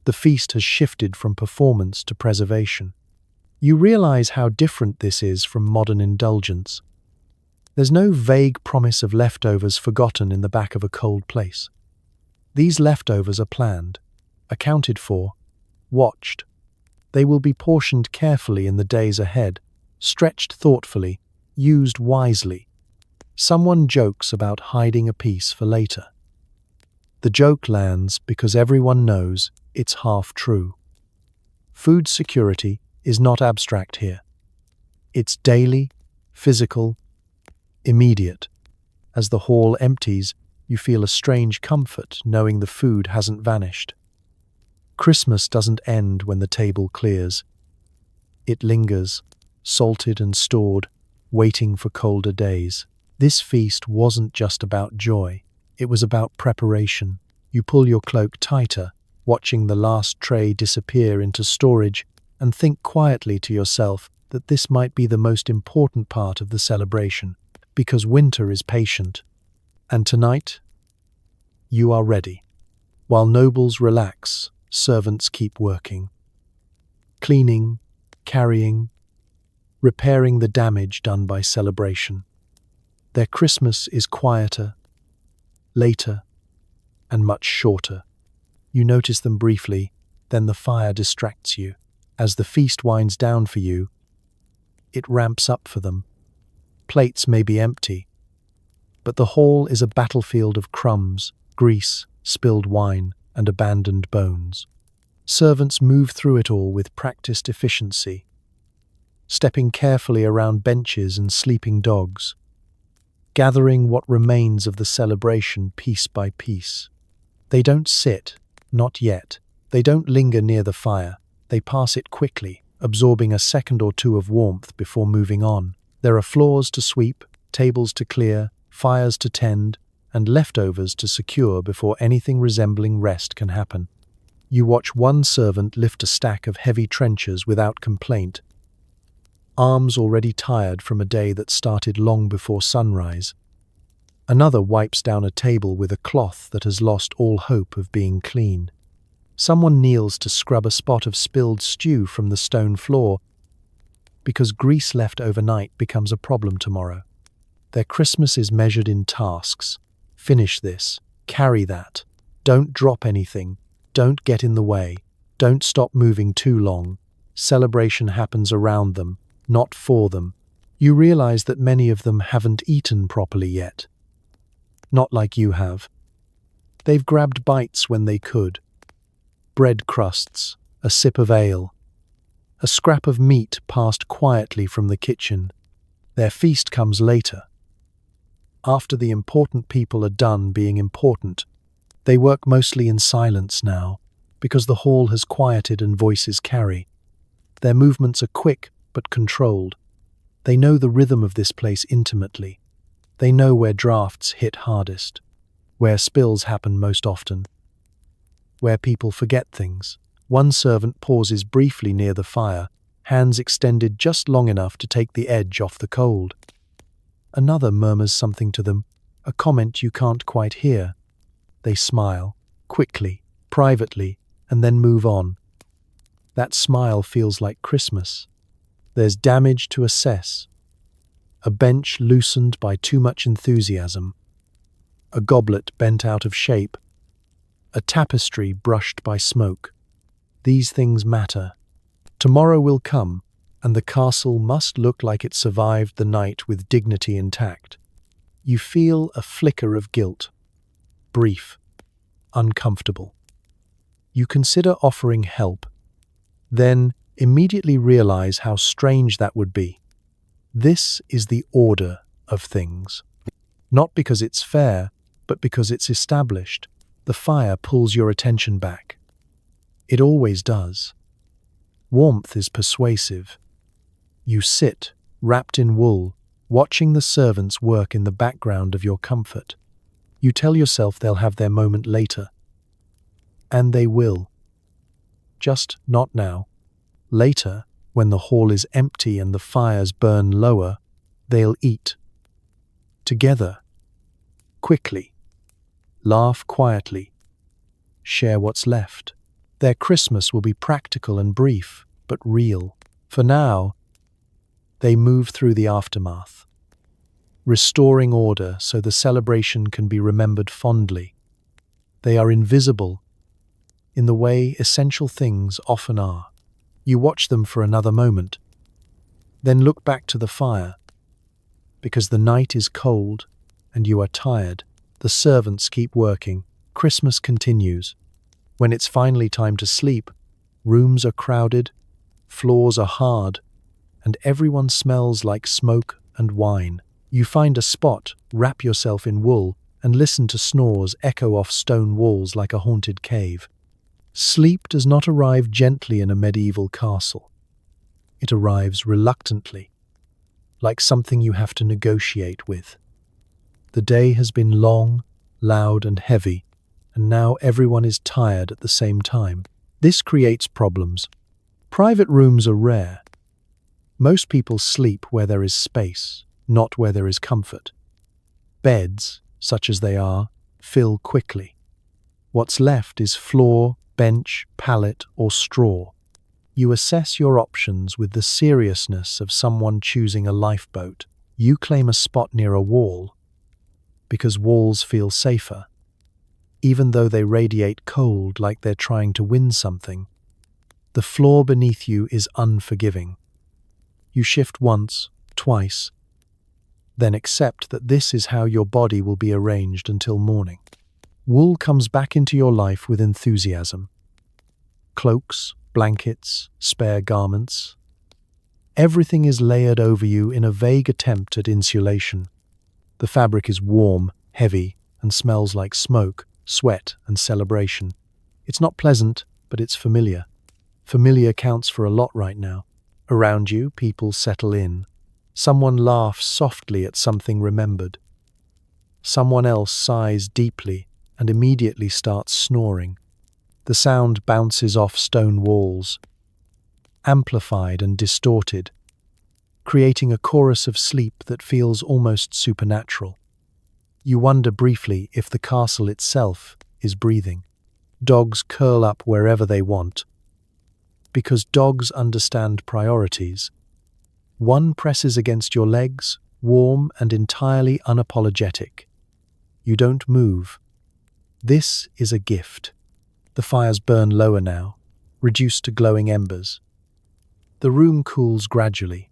The feast has shifted from performance to preservation. You realize how different this is from modern indulgence. There's no vague promise of leftovers forgotten in the back of a cold place. These leftovers are planned, accounted for, watched. They will be portioned carefully in the days ahead, stretched thoughtfully, used wisely. Someone jokes about hiding a piece for later. The joke lands because everyone knows it's half true. Food security is not abstract here. It's daily, physical, immediate. As the hall empties, you feel a strange comfort knowing the food hasn't vanished. Christmas doesn't end when the table clears. It lingers, salted and stored, waiting for colder days. This feast wasn't just about joy. It was about preparation. You pull your cloak tighter, watching the last tray disappear into storage, and think quietly to yourself that this might be the most important part of the celebration, because winter is patient. And tonight, you are ready. While nobles relax, servants keep working. Cleaning, carrying, repairing the damage done by celebration. Their Christmas is quieter, later, and much shorter. You notice them briefly, then the fire distracts you. As the feast winds down for you, it ramps up for them. Plates may be empty, but the hall is a battlefield of crumbs, grease, spilled wine, and abandoned bones. Servants move through it all with practiced efficiency, stepping carefully around benches and sleeping dogs, gathering what remains of the celebration piece by piece. They don't sit, not yet. They don't linger near the fire. They pass it quickly, absorbing a second or two of warmth before moving on. There are floors to sweep, tables to clear, fires to tend, and leftovers to secure before anything resembling rest can happen. You watch one servant lift a stack of heavy trenchers without complaint, arms already tired from a day that started long before sunrise. Another wipes down a table with a cloth that has lost all hope of being clean. Someone kneels to scrub a spot of spilled stew from the stone floor, because grease left overnight becomes a problem tomorrow. Their Christmas is measured in tasks. Finish this, carry that. Don't drop anything, don't get in the way, don't stop moving too long. Celebration happens around them, not for them. You realize that many of them haven't eaten properly yet. Not like you have. They've grabbed bites when they could. Bread crusts, a sip of ale, a scrap of meat passed quietly from the kitchen. Their feast comes later. After the important people are done being important, they work mostly in silence now, because the hall has quieted and voices carry. Their movements are quick but controlled. They know the rhythm of this place intimately. They know where drafts hit hardest, where spills happen most often, where people forget things. One servant pauses briefly near the fire, hands extended just long enough to take the edge off the cold. Another murmurs something to them, a comment you can't quite hear. They smile, quickly, privately, and then move on. That smile feels like Christmas. There's damage to assess. A bench loosened by too much enthusiasm. A goblet bent out of shape. A tapestry brushed by smoke. These things matter. Tomorrow will come, and the castle must look like it survived the night with dignity intact. You feel a flicker of guilt. Brief. Uncomfortable. You consider offering help, then immediately realize how strange that would be. This is the order of things. Not because it's fair, but because it's established. The fire pulls your attention back. It always does. Warmth is persuasive. You sit, wrapped in wool, watching the servants work in the background of your comfort. You tell yourself they'll have their moment later. And they will. Just not now. Later, when the hall is empty and the fires burn lower, they'll eat. Together. Quickly. Laugh quietly. Share what's left. Their Christmas will be practical and brief, but real. For now, they move through the aftermath, restoring order so the celebration can be remembered fondly. They are invisible in the way essential things often are. You watch them for another moment, then look back to the fire. Because the night is cold and you are tired, the servants keep working. Christmas continues. When it's finally time to sleep, rooms are crowded, floors are hard, and everyone smells like smoke and wine. You find a spot, wrap yourself in wool, and listen to snores echo off stone walls like a haunted cave. Sleep does not arrive gently in a medieval castle. It arrives reluctantly, like something you have to negotiate with. The day has been long, loud, and heavy, and now everyone is tired at the same time. This creates problems. Private rooms are rare. Most people sleep where there is space, not where there is comfort. Beds, such as they are, fill quickly. What's left is floor, bench, pallet, or straw. You assess your options with the seriousness of someone choosing a lifeboat. You claim a spot near a wall, because walls feel safer, even though they radiate cold like they're trying to win something. The floor beneath you is unforgiving. You shift once, twice, then accept that this is how your body will be arranged until morning. Wool comes back into your life with enthusiasm. Cloaks, blankets, spare garments. Everything is layered over you in a vague attempt at insulation. The fabric is warm, heavy, and smells like smoke, sweat, and celebration. It's not pleasant, but it's familiar. Familiar counts for a lot right now. Around you, people settle in. Someone laughs softly at something remembered. Someone else sighs deeply and immediately starts snoring. The sound bounces off stone walls, amplified and distorted, creating a chorus of sleep that feels almost supernatural. You wonder briefly if the castle itself is breathing. Dogs curl up wherever they want. Because dogs understand priorities. One presses against your legs, warm and entirely unapologetic. You don't move. This is a gift. The fires burn lower now, reduced to glowing embers. The room cools gradually,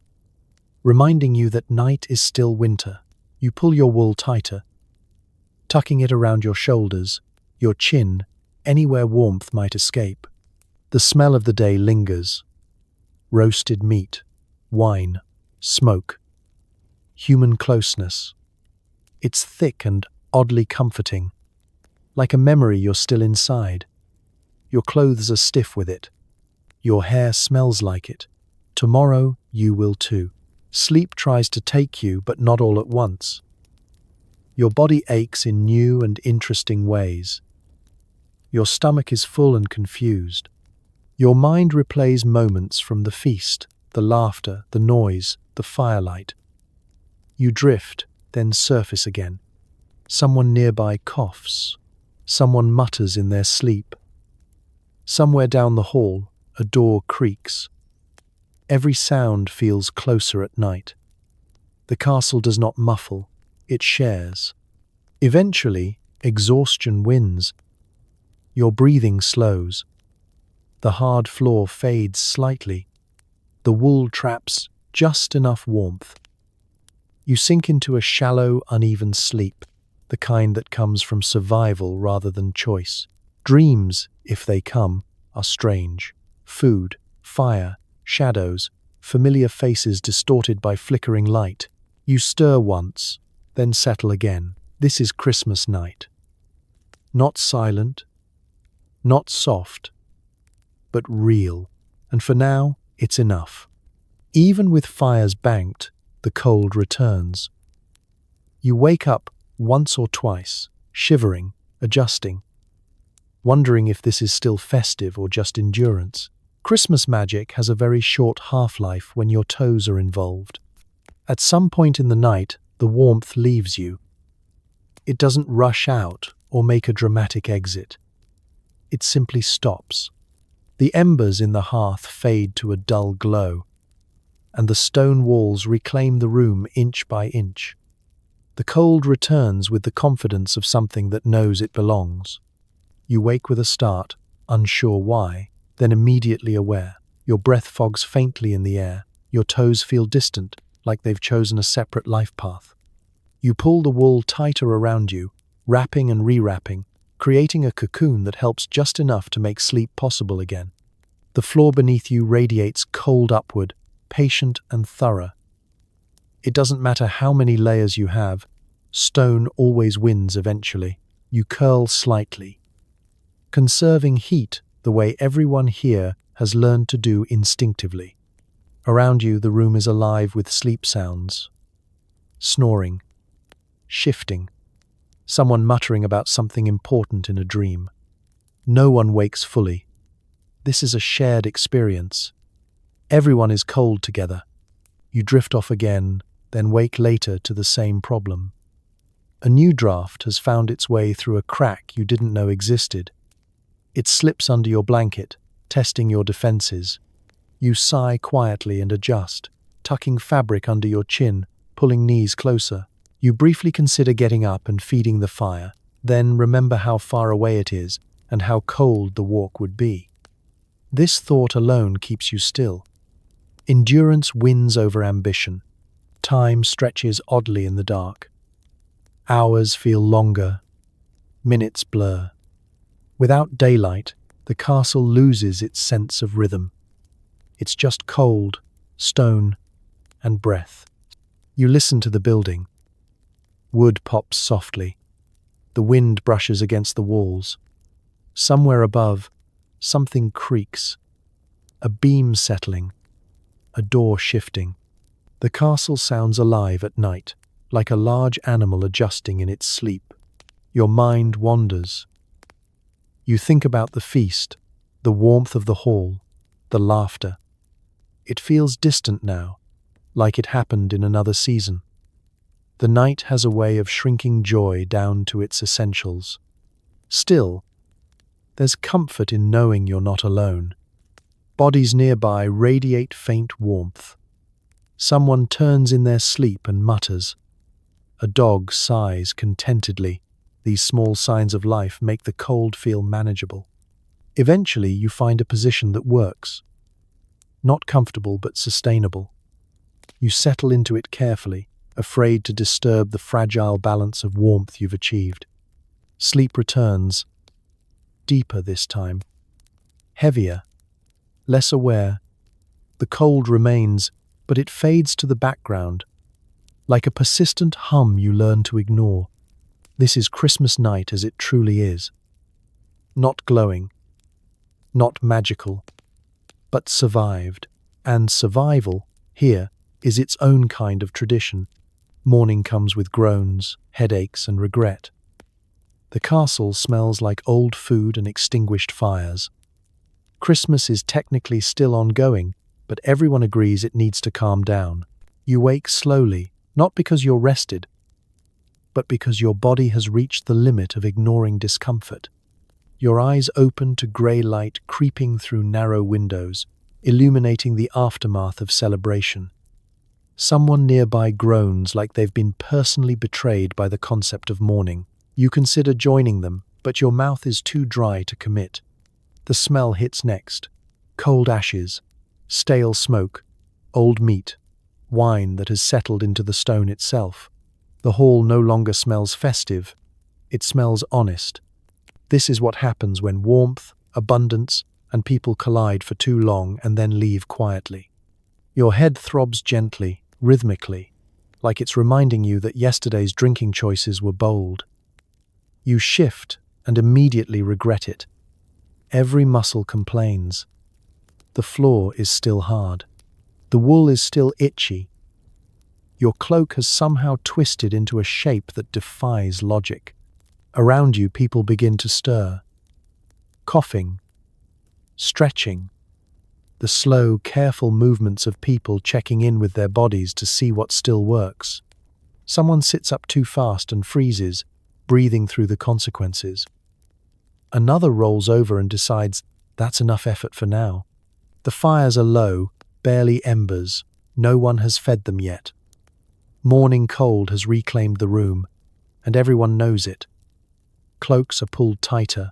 reminding you that night is still winter. You pull your wool tighter, tucking it around your shoulders, your chin, anywhere warmth might escape. The smell of the day lingers. Roasted meat, wine, smoke, human closeness. It's thick and oddly comforting, like a memory you're still inside. Your clothes are stiff with it. Your hair smells like it. Tomorrow you will too. Sleep tries to take you, but not all at once. Your body aches in new and interesting ways. Your stomach is full and confused. Your mind replays moments from the feast, the laughter, the noise, the firelight. You drift, then surface again. Someone nearby coughs. Someone mutters in their sleep. Somewhere down the hall, A door creaks. Every sound feels closer at night. The castle does not muffle, it shares. Eventually, exhaustion wins. Your breathing slows. The hard floor fades slightly. The wool traps just enough warmth. You sink into a shallow, uneven sleep, the kind that comes from survival rather than choice. Dreams, if they come, are strange. Food, fire, shadows, familiar faces distorted by flickering light. You stir once, then settle again. This is Christmas night. Not silent, not soft, but real. And for now, it's enough. Even with fires banked, the cold returns. You wake up once or twice, shivering, adjusting, wondering if this is still festive or just endurance. Christmas magic has a very short half-life when your toes are involved. At some point in the night, the warmth leaves you. It doesn't rush out or make a dramatic exit. It simply stops. The embers in the hearth fade to a dull glow, and the stone walls reclaim the room inch by inch. The cold returns with the confidence of something that knows it belongs. You wake with a start, unsure why, then immediately aware. Your breath fogs faintly in the air. Your toes feel distant, like they've chosen a separate life path. You pull the wool tighter around you, wrapping and rewrapping, creating a cocoon that helps just enough to make sleep possible again. The floor beneath you radiates cold upward, patient and thorough. It doesn't matter how many layers you have, stone always wins eventually. You curl slightly, conserving heat the way everyone here has learned to do instinctively. Around you, the room is alive with sleep sounds. Snoring, shifting, someone muttering about something important in a dream. No one wakes fully. This is a shared experience. Everyone is cold together. You drift off again, then wake later to the same problem. A new draft has found its way through a crack you didn't know existed. It slips under your blanket, testing your defenses. You sigh quietly and adjust, tucking fabric under your chin, pulling knees closer. You briefly consider getting up and feeding the fire, then remember how far away it is and how cold the walk would be. This thought alone keeps you still. Endurance wins over ambition. Time stretches oddly in the dark. Hours feel longer. Minutes blur. Without daylight, the castle loses its sense of rhythm. It's just cold, stone, and breath. You listen to the building. Wood pops softly. The wind brushes against the walls. Somewhere above, something creaks. A beam settling. A door shifting. The castle sounds alive at night, like a large animal adjusting in its sleep. Your mind wanders. You think about the feast, the warmth of the hall, the laughter. It feels distant now, like it happened in another season. The night has a way of shrinking joy down to its essentials. Still, there's comfort in knowing you're not alone. Bodies nearby radiate faint warmth. Someone turns in their sleep and mutters. A dog sighs contentedly. These small signs of life make the cold feel manageable. Eventually, you find a position that works. Not comfortable, but sustainable. You settle into it carefully, afraid to disturb the fragile balance of warmth you've achieved. Sleep returns, deeper this time, heavier, less aware. The cold remains, but it fades to the background, like a persistent hum you learn to ignore. This is Christmas night as it truly is. Not glowing, not magical, but survived. And survival, here, is its own kind of tradition. Morning comes with groans, headaches, and regret. The castle smells like old food and extinguished fires. Christmas is technically still ongoing, but everyone agrees it needs to calm down. You wake slowly, not because you're rested, but because your body has reached the limit of ignoring discomfort. your eyes open to grey light creeping through narrow windows, illuminating the aftermath of celebration. Someone nearby groans like they've been personally betrayed by the concept of mourning. You consider joining them, but your mouth is too dry to commit. The smell hits next. Cold ashes, stale smoke, old meat, wine that has settled into the stone itself. The hall no longer smells festive. It smells honest. This is what happens when warmth, abundance, and people collide for too long and then leave quietly. Your head throbs gently, rhythmically, like it's reminding you that yesterday's drinking choices were bold. You shift and immediately regret it. Every muscle complains. The floor is still hard. The wool is still itchy. Your cloak has somehow twisted into a shape that defies logic. Around you, people begin to stir. Coughing, stretching, the slow, careful movements of people checking in with their bodies to see what still works. Someone sits up too fast and freezes, breathing through the consequences. Another rolls over and decides, that's enough effort for now. The fires are low, barely embers. No one has fed them yet. Morning cold has reclaimed the room, and everyone knows it. Cloaks are pulled tighter,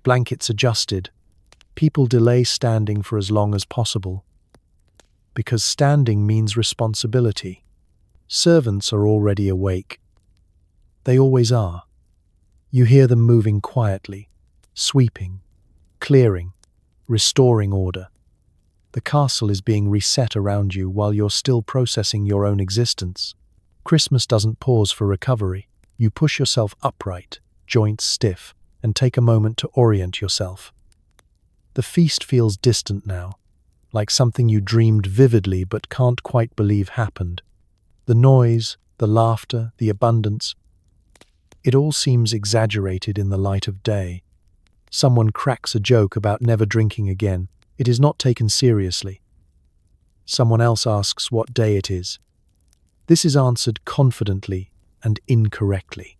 blankets adjusted. People delay standing for as long as possible. Because standing means responsibility. Servants are already awake. They always are. You hear them moving quietly, sweeping, clearing, restoring order. The castle is being reset around you while you're still processing your own existence. Christmas doesn't pause for recovery. You push yourself upright, joints stiff, and take a moment to orient yourself. The feast feels distant now, like something you dreamed vividly but can't quite believe happened. The noise, the laughter, the abundance, it all seems exaggerated in the light of day. Someone cracks a joke about never drinking again. It is not taken seriously. Someone else asks what day it is. This is answered confidently and incorrectly.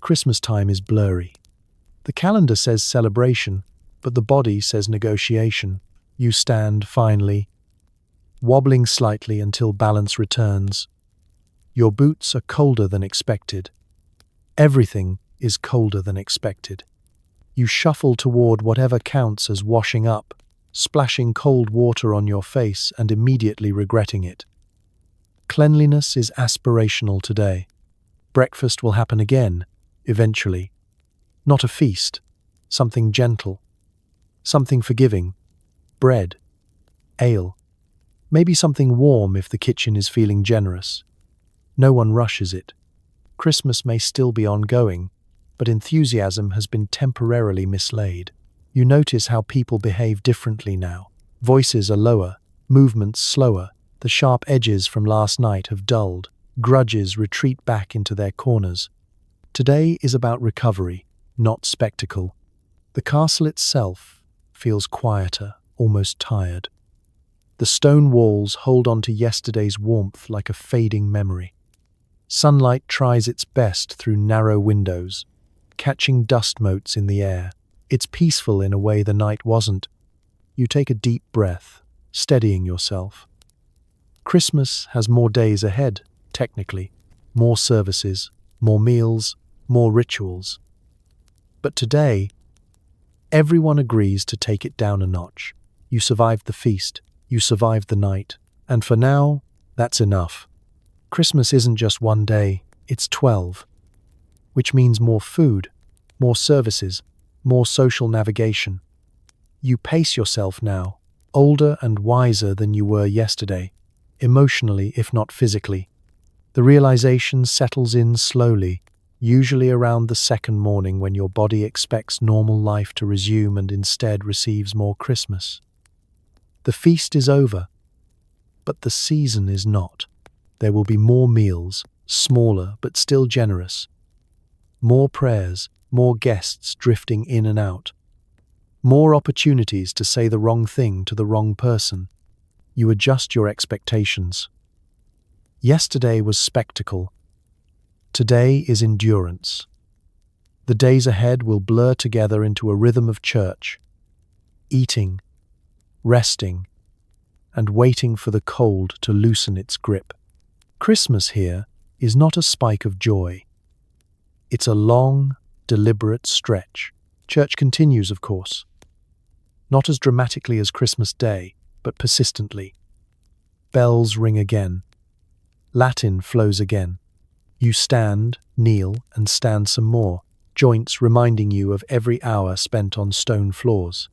Christmas time is blurry. The calendar says celebration, but the body says negotiation. You stand, finally, wobbling slightly until balance returns. Your boots are colder than expected. Everything is colder than expected. You shuffle toward whatever counts as washing up, splashing cold water on your face and immediately regretting it. Cleanliness is aspirational today. Breakfast will happen again, eventually. Not a feast, something gentle, something forgiving. Bread, ale, maybe something warm if the kitchen is feeling generous. No one rushes it. Christmas may still be ongoing, but enthusiasm has been temporarily mislaid. You notice how people behave differently now. Voices are lower, movements slower. The sharp edges from last night have dulled. Grudges retreat back into their corners. Today is about recovery, not spectacle. The castle itself feels quieter, almost tired. The stone walls hold on to yesterday's warmth like a fading memory. Sunlight tries its best through narrow windows, catching dust motes in the air. It's peaceful in a way the night wasn't. You take a deep breath, steadying yourself. Christmas has more days ahead, technically. More services, more meals, more rituals. But today, everyone agrees to take it down a notch. You survived the feast, you survived the night, and for now, that's enough. Christmas isn't just one day, it's 12, which means more food, more services, more social navigation. You pace yourself now, older and wiser than you were yesterday, emotionally if not physically. The realization settles in slowly, usually around the second morning when your body expects normal life to resume and instead receives more Christmas. The feast is over, but the season is not. There will be more meals, smaller but still generous. More prayers, more guests drifting in and out. More opportunities to say the wrong thing to the wrong person. You adjust your expectations. Yesterday was spectacle. Today is endurance. The days ahead will blur together into a rhythm of church, eating, resting, and waiting for the cold to loosen its grip. Christmas here is not a spike of joy. It's a long, deliberate stretch. Church continues, of course. Not as dramatically as Christmas Day, but persistently. Bells ring again. Latin flows again. You stand, kneel, and stand some more, joints reminding you of every hour spent on stone floors.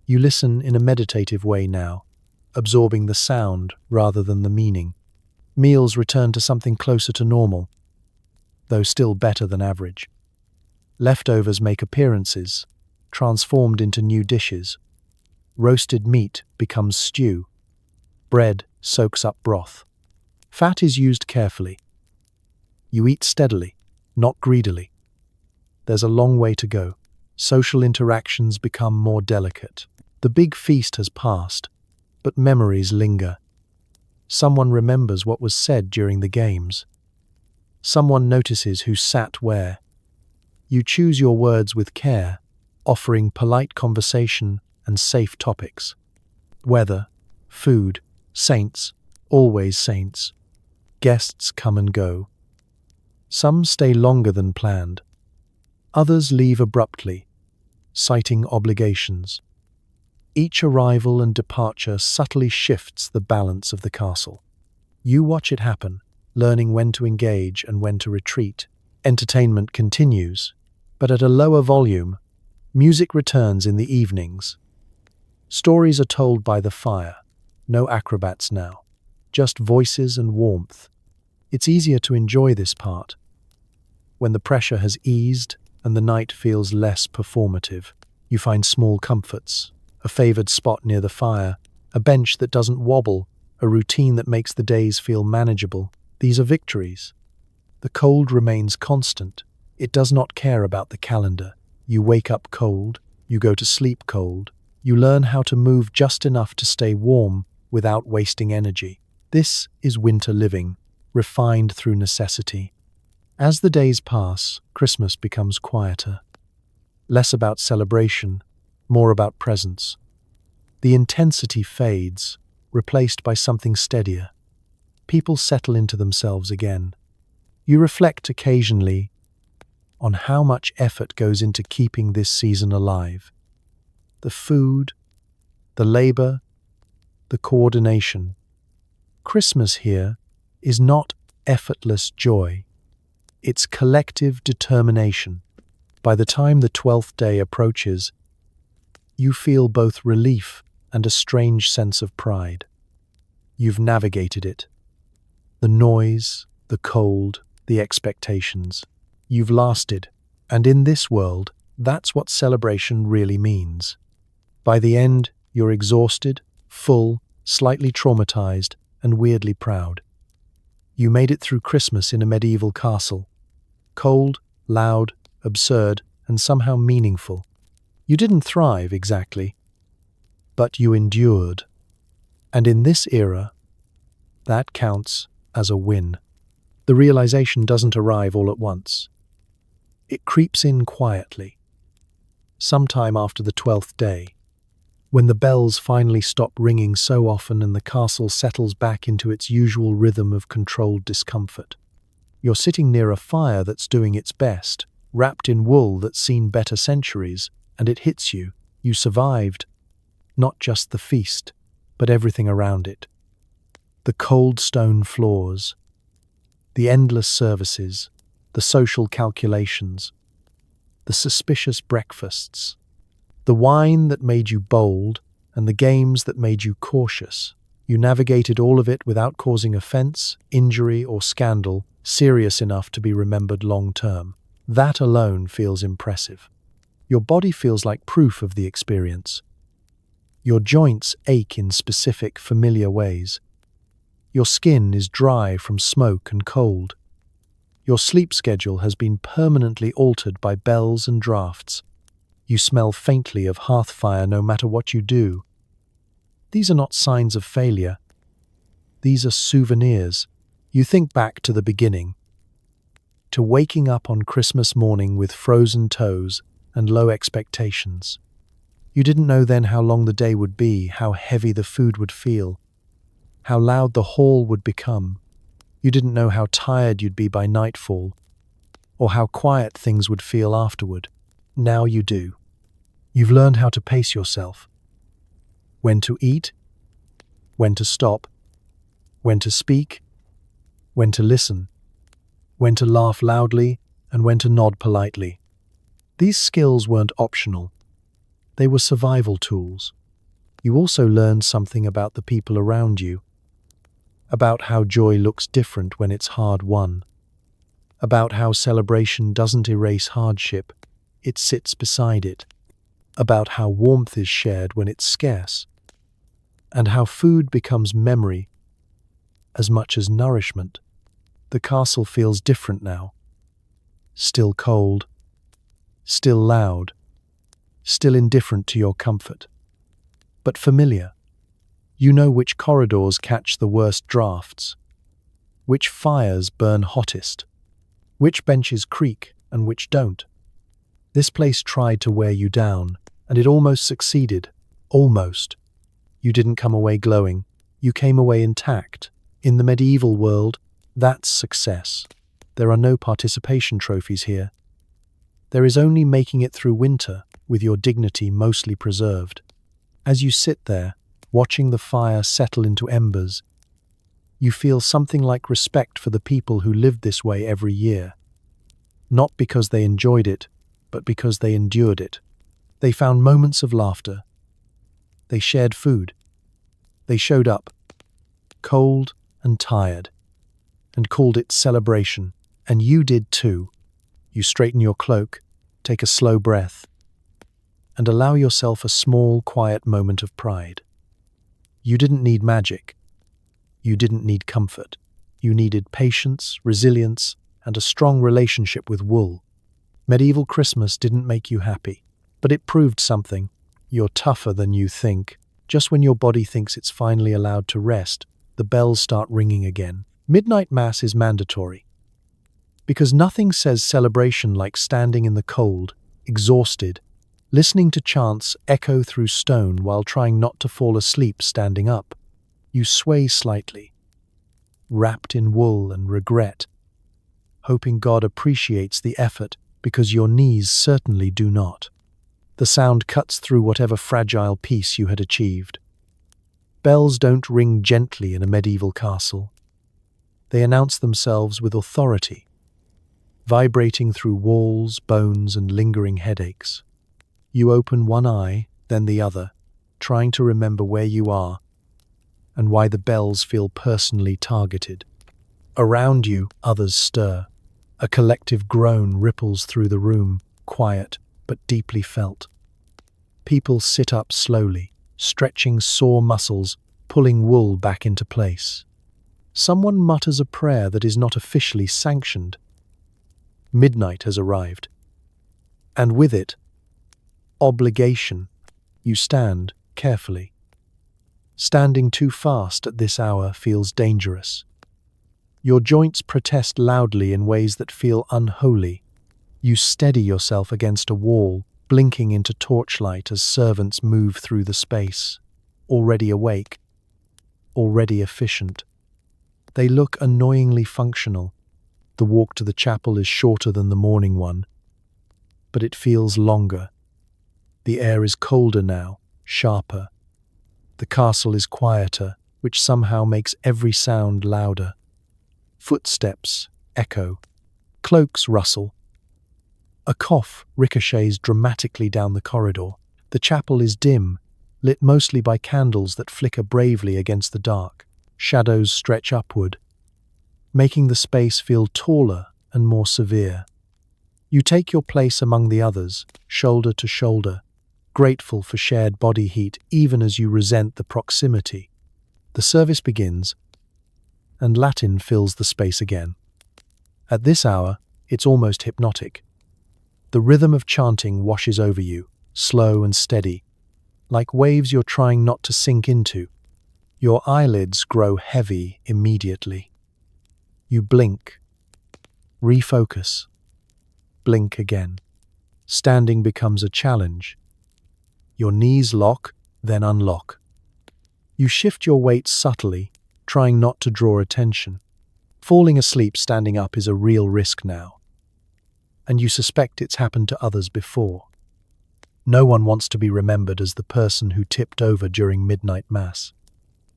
You listen in a meditative way now, absorbing the sound rather than the meaning. Meals return to something closer to normal, though still better than average. Leftovers make appearances, transformed into new dishes. Roasted meat becomes stew. Bread soaks up broth. Fat is used carefully. You eat steadily, not greedily. There's a long way to go. Social interactions become more delicate. The big feast has passed, but memories linger. Someone remembers what was said during the games. Someone notices who sat where. You choose your words with care, offering polite conversation and safe topics. Weather, food, saints, always saints. Guests come and go. Some stay longer than planned. Others leave abruptly, citing obligations. Each arrival and departure subtly shifts the balance of the castle. You watch it happen, learning when to engage and when to retreat. Entertainment continues, but at a lower volume. Music returns in the evenings. Stories are told by the fire. No acrobats now, just voices and warmth. It's easier to enjoy this part when the pressure has eased and the night feels less performative. You find small comforts, a favored spot near the fire, a bench that doesn't wobble, a routine that makes the days feel manageable. These are victories. The cold remains constant. It does not care about the calendar. You wake up cold, you go to sleep cold. You learn how to move just enough to stay warm without wasting energy. This is winter living, refined through necessity. As the days pass, Christmas becomes quieter. Less about celebration, more about presence. The intensity fades, replaced by something steadier. People settle into themselves again. You reflect occasionally on how much effort goes into keeping this season alive. The food, the labor, the coordination. Christmas here is not effortless joy. It's collective determination. By the time the 12th day approaches, you feel both relief and a strange sense of pride. You've navigated it. The noise, the cold, the expectations. You've lasted, and in this world, that's what celebration really means. By the end, you're exhausted, full, slightly traumatized, and weirdly proud. You made it through Christmas in a medieval castle. Cold, loud, absurd, and somehow meaningful. You didn't thrive exactly, but you endured. And in this era, that counts as a win. The realization doesn't arrive all at once. It creeps in quietly, sometime after the 12th day, when the bells finally stop ringing so often and the castle settles back into its usual rhythm of controlled discomfort. You're sitting near a fire that's doing its best, wrapped in wool that's seen better centuries, and it hits you. You survived. Not just the feast, but everything around it. The cold stone floors, the endless services, the social calculations, the suspicious breakfasts, the wine that made you bold, and the games that made you cautious. You navigated all of it without causing offense, injury, or scandal serious enough to be remembered long term. That alone feels impressive. Your body feels like proof of the experience. Your joints ache in specific, familiar ways. Your skin is dry from smoke and cold. Your sleep schedule has been permanently altered by bells and drafts. You smell faintly of hearth fire no matter what you do. These are not signs of failure. These are souvenirs. You think back to the beginning. to waking up on Christmas morning with frozen toes and low expectations. You didn't know then how long the day would be, how heavy the food would feel, how loud the hall would become. You didn't know how tired you'd be by nightfall, or how quiet things would feel afterward. Now you do. You've learned how to pace yourself. When to eat, when to stop, when to speak, when to listen, when to laugh loudly, and when to nod politely. These skills weren't optional. They were survival tools. You also learned something about the people around you, about how joy looks different when it's hard-won, about how celebration doesn't erase hardship, it sits beside it, about how warmth is shared when it's scarce, and how food becomes memory as much as nourishment. The castle feels different now. Still cold, still loud, still indifferent to your comfort, but familiar. You know which corridors catch the worst drafts, which fires burn hottest, which benches creak and which don't. This place tried to wear you down, and it almost succeeded. Almost. You didn't come away glowing. You came away intact. In the medieval world, that's success. There are no participation trophies here. There is only making it through winter with your dignity mostly preserved. As you sit there, watching the fire settle into embers, you feel something like respect for the people who lived this way every year. Not because they enjoyed it, but because they endured it. They found moments of laughter. They shared food. They showed up, cold and tired, and called it celebration. And you did too. You straighten your cloak, take a slow breath, and allow yourself a small, quiet moment of pride. You didn't need magic. You didn't need comfort. You needed patience, resilience, and a strong relationship with wool. Medieval Christmas didn't make you happy, but it proved something. You're tougher than you think. Just when your body thinks it's finally allowed to rest, the bells start ringing again. Midnight Mass is mandatory, because nothing says celebration like standing in the cold, exhausted, listening to chants echo through stone while trying not to fall asleep standing up. You sway slightly, wrapped in wool and regret, hoping God appreciates the effort because your knees certainly do not. The sound cuts through whatever fragile peace you had achieved. Bells don't ring gently in a medieval castle. They announce themselves with authority, vibrating through walls, bones, and lingering headaches. You open one eye, then the other, trying to remember where you are and why the bells feel personally targeted. Around you, others stir. A collective groan ripples through the room, quiet but deeply felt. People sit up slowly, stretching sore muscles, pulling wool back into place. Someone mutters a prayer that is not officially sanctioned. Midnight has arrived. And with it, obligation. You stand carefully. Standing too fast at this hour feels dangerous. Your joints protest loudly in ways that feel unholy. You steady yourself against a wall, blinking into torchlight as servants move through the space. Already awake, already efficient. They look annoyingly functional. The walk to the chapel is shorter than the morning one, but it feels longer. The air is colder now, sharper. The castle is quieter, which somehow makes every sound louder. Footsteps echo. Cloaks rustle. A cough ricochets dramatically down the corridor. The chapel is dim, lit mostly by candles that flicker bravely against the dark. Shadows stretch upward, making the space feel taller and more severe. You take your place among the others, shoulder to shoulder, grateful for shared body heat even as you resent the proximity. The service begins, and Latin fills the space again. At this hour, it's almost hypnotic. The rhythm of chanting washes over you, slow and steady, like waves you're trying not to sink into. Your eyelids grow heavy immediately. You blink, Refocus. Blink again. Standing becomes a challenge. Your knees lock, then unlock. You shift your weight subtly, trying not to draw attention. Falling asleep standing up is a real risk now, and you suspect it's happened to others before. No one wants to be remembered as the person who tipped over during midnight mass.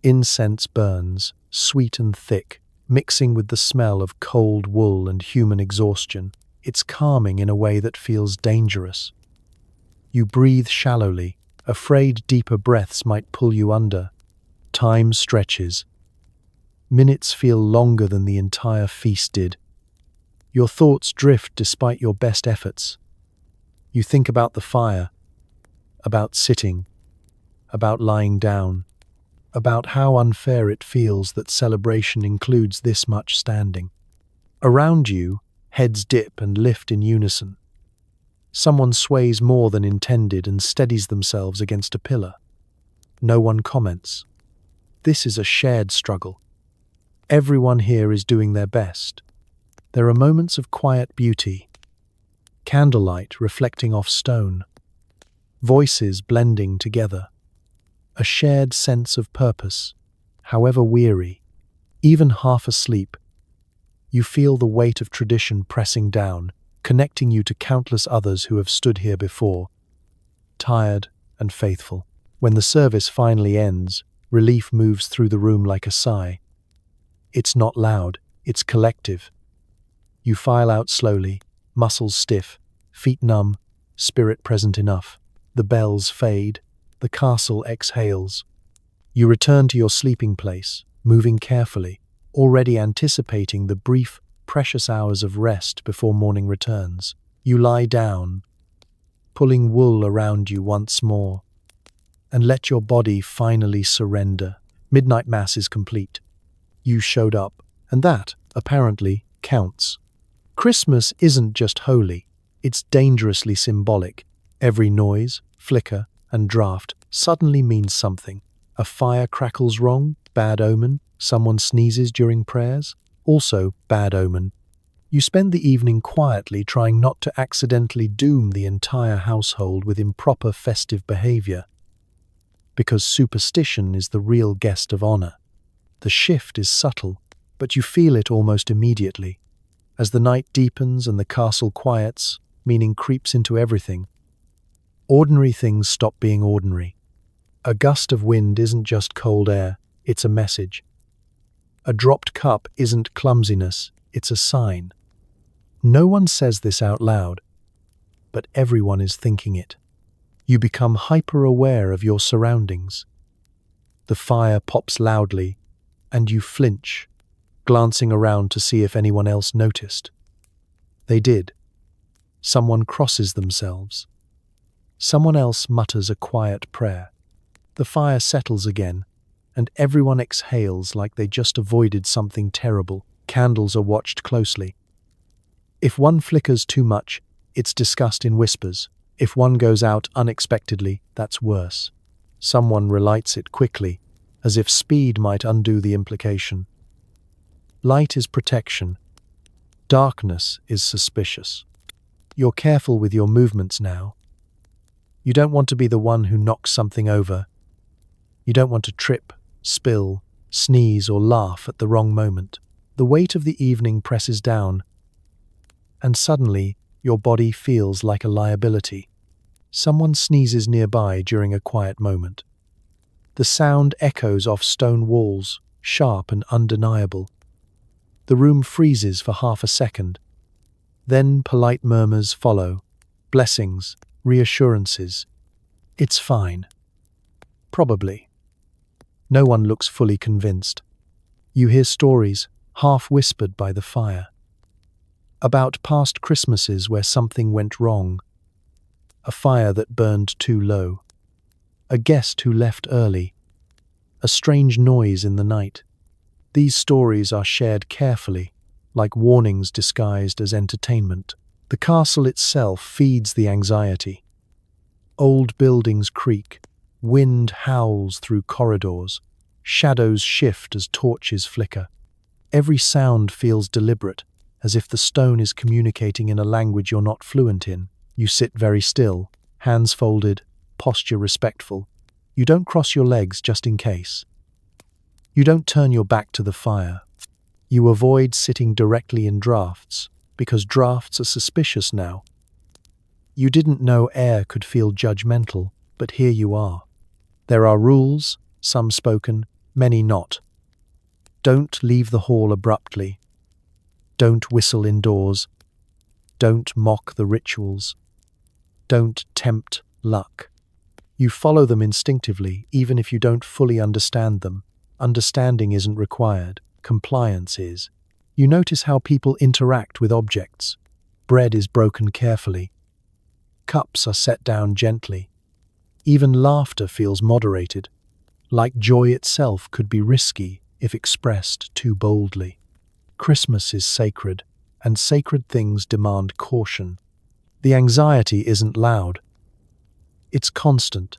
Incense burns, sweet and thick, mixing with the smell of cold wool and human exhaustion. It's calming in a way that feels dangerous. You breathe shallowly, afraid deeper breaths might pull you under. Time stretches. Minutes feel longer than the entire feast did. Your thoughts drift despite your best efforts. You think about the fire, about sitting, about lying down, about how unfair it feels that celebration includes this much standing. Around you, heads dip and lift in unison. Someone sways more than intended and steadies themselves against a pillar. No one comments. This is a shared struggle. Everyone here is doing their best. There are moments of quiet beauty, candlelight reflecting off stone, voices blending together, a shared sense of purpose. However weary, even half asleep, you feel the weight of tradition pressing down, connecting you to countless others who have stood here before, tired and faithful. When the service finally ends, relief moves through the room like a sigh. It's not loud, it's collective. You file out slowly, muscles stiff, feet numb, spirit present enough. The bells fade, the castle exhales. You return to your sleeping place, moving carefully, already anticipating the brief, precious hours of rest before morning returns. You lie down, pulling wool around you once more, and let your body finally surrender. Midnight Mass is complete. You showed up, and that, apparently, counts. Christmas isn't just holy, it's dangerously symbolic. Every noise, flicker, and draft suddenly means something. A fire crackles wrong, bad omen. Someone sneezes during prayers, also bad omen. You spend the evening quietly trying not to accidentally doom the entire household with improper festive behavior. Because superstition is the real guest of honor. The shift is subtle, but you feel it almost immediately. As the night deepens and the castle quiets, meaning creeps into everything. Ordinary things stop being ordinary. A gust of wind isn't just cold air, it's a message. A dropped cup isn't clumsiness, it's a sign. No one says this out loud, but everyone is thinking it. You become hyper-aware of your surroundings. The fire pops loudly, and you flinch, glancing around to see if anyone else noticed. They did. Someone crosses themselves. Someone else mutters a quiet prayer. The fire settles again, and everyone exhales like they just avoided something terrible. Candles are watched closely. If one flickers too much, it's discussed in whispers. If one goes out unexpectedly, that's worse. Someone relights it quickly, as if speed might undo the implication. Light is protection. Darkness is suspicious. You're careful with your movements now. You don't want to be the one who knocks something over. You don't want to trip, spill, sneeze, or laugh at the wrong moment. The weight of the evening presses down, and suddenly your body feels like a liability. Someone sneezes nearby during a quiet moment. The sound echoes off stone walls, sharp and undeniable. The room freezes for half a second. Then polite murmurs follow, blessings, reassurances. It's fine. Probably. No one looks fully convinced. You hear stories, half whispered by the fire, about past Christmases where something went wrong. A fire that burned too low. A guest who left early. A strange noise in the night. These stories are shared carefully, like warnings disguised as entertainment. The castle itself feeds the anxiety. Old buildings creak, wind howls through corridors, shadows shift as torches flicker. Every sound feels deliberate, as if the stone is communicating in a language you're not fluent in. You sit very still, hands folded, posture respectful. You don't cross your legs just in case. You don't turn your back to the fire. You avoid sitting directly in drafts, because drafts are suspicious now. You didn't know air could feel judgmental, but here you are. There are rules, some spoken, many not. Don't leave the hall abruptly. Don't whistle indoors. Don't mock the rituals. Don't tempt luck. You follow them instinctively, even if you don't fully understand them. Understanding isn't required. Compliance is. You notice how people interact with objects. Bread is broken carefully. Cups are set down gently. Even laughter feels moderated, like joy itself could be risky if expressed too boldly. Christmas is sacred, and sacred things demand caution. The anxiety isn't loud. It's constant.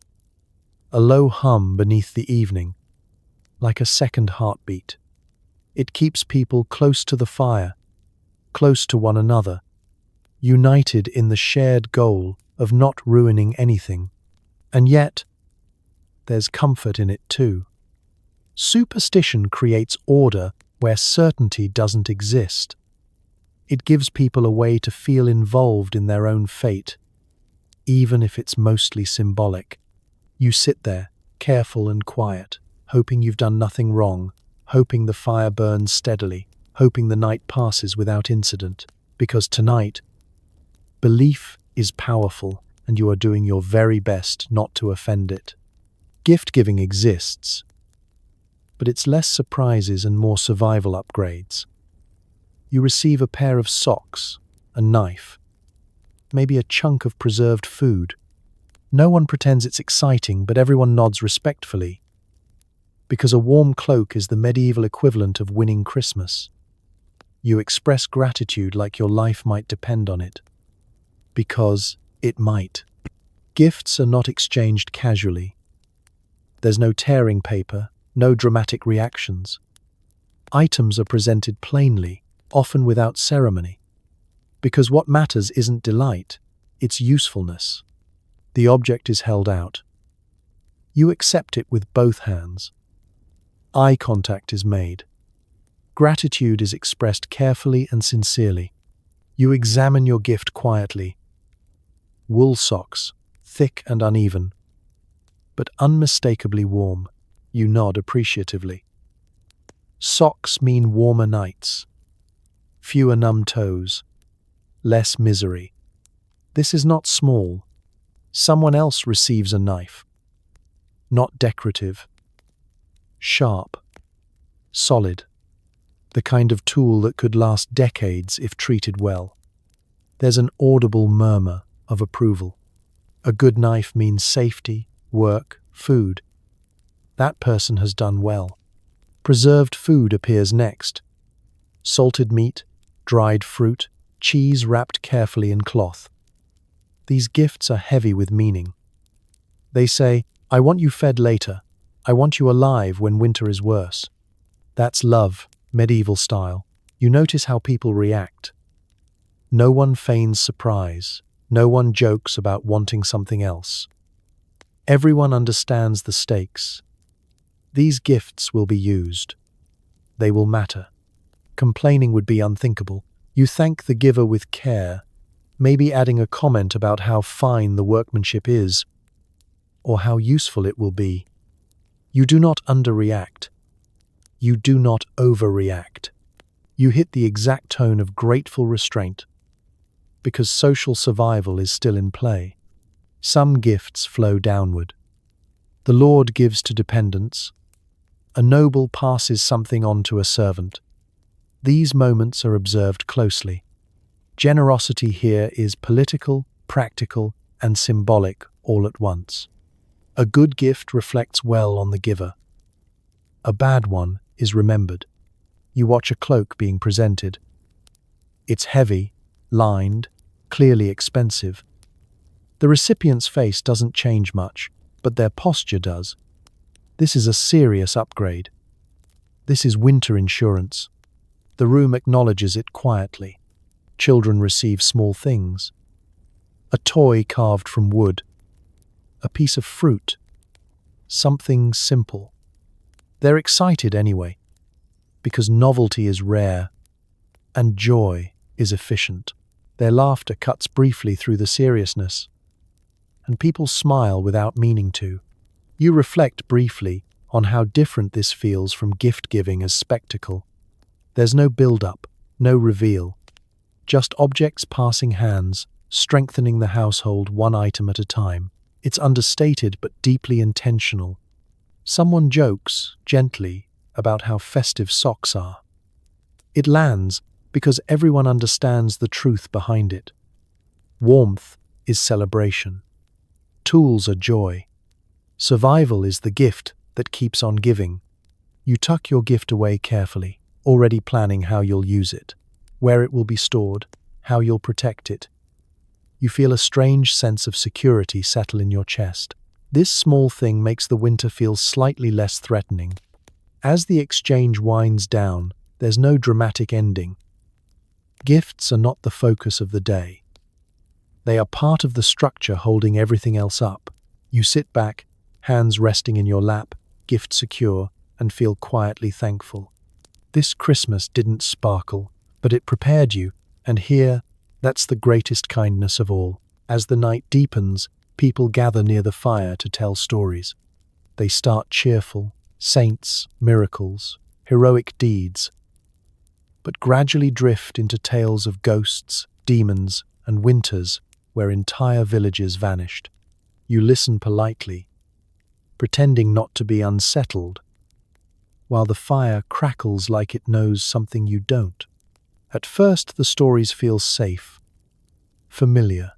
A low hum beneath the evening, like a second heartbeat. It keeps people close to the fire, close to one another, united in the shared goal of not ruining anything. And yet, there's comfort in it too. Superstition creates order where certainty doesn't exist. It gives people a way to feel involved in their own fate, even if it's mostly symbolic. You sit there, careful and quiet, hoping you've done nothing wrong, hoping the fire burns steadily, hoping the night passes without incident. Because tonight, belief is powerful, and you are doing your very best not to offend it. Gift-giving exists, but it's less surprises and more survival upgrades. You receive a pair of socks, a knife, maybe a chunk of preserved food. No one pretends it's exciting, but everyone nods respectfully, because a warm cloak is the medieval equivalent of winning Christmas. You express gratitude like your life might depend on it, because it might. Gifts are not exchanged casually. There's no tearing paper, no dramatic reactions. Items are presented plainly, often without ceremony, because what matters isn't delight, it's usefulness. The object is held out. You accept it with both hands. Eye contact is made. Gratitude is expressed carefully and sincerely. You examine your gift quietly. Wool socks, thick and uneven, but unmistakably warm. You nod appreciatively. Socks mean warmer nights, fewer numb toes, less misery. This is not small. Someone else receives a knife. Not decorative. Sharp. Solid. The kind of tool that could last decades if treated well. There's an audible murmur of approval. A good knife means safety, work, food. That person has done well. Preserved food appears next. Salted meat, dried fruit, cheese wrapped carefully in cloth. These gifts are heavy with meaning. They say, I want you fed later. I want you alive when winter is worse. That's love, medieval style. You notice how people react. No one feigns surprise. No one jokes about wanting something else. Everyone understands the stakes. These gifts will be used. They will matter. Complaining would be unthinkable. You thank the giver with care, maybe adding a comment about how fine the workmanship is, or how useful it will be. You do not underreact. You do not overreact. You hit the exact tone of grateful restraint, because social survival is still in play. Some gifts flow downward. The Lord gives to dependents. A noble passes something on to a servant. These moments are observed closely. Generosity here is political, practical, and symbolic all at once. A good gift reflects well on the giver. A bad one is remembered. You watch a cloak being presented. It's heavy, lined, clearly expensive. The recipient's face doesn't change much, but their posture does. This is a serious upgrade. This is winter insurance. The room acknowledges it quietly. Children receive small things. A toy carved from wood. A piece of fruit. Something simple. They're excited anyway, because novelty is rare and joy is efficient. Their laughter cuts briefly through the seriousness, and people smile without meaning to. You reflect briefly on how different this feels from gift-giving as spectacle. There's no build-up, no reveal, just objects passing hands, strengthening the household one item at a time. It's understated but deeply intentional. Someone jokes, gently, about how festive socks are. It lands because everyone understands the truth behind it. Warmth is celebration. Tools are joy. Survival is the gift that keeps on giving. You tuck your gift away carefully, already planning how you'll use it, where it will be stored, how you'll protect it. You feel a strange sense of security settle in your chest. This small thing makes the winter feel slightly less threatening. As the exchange winds down, there's no dramatic ending. Gifts are not the focus of the day. They are part of the structure holding everything else up. You sit back, hands resting in your lap, gift secure, and feel quietly thankful. This Christmas didn't sparkle, but it prepared you, and here, that's the greatest kindness of all. As the night deepens, people gather near the fire to tell stories. They start cheerful, saints, miracles, heroic deeds, but gradually drift into tales of ghosts, demons, and winters where entire villages vanished. You listen politely, pretending not to be unsettled, while the fire crackles like it knows something you don't. At first, the stories feel safe, familiar.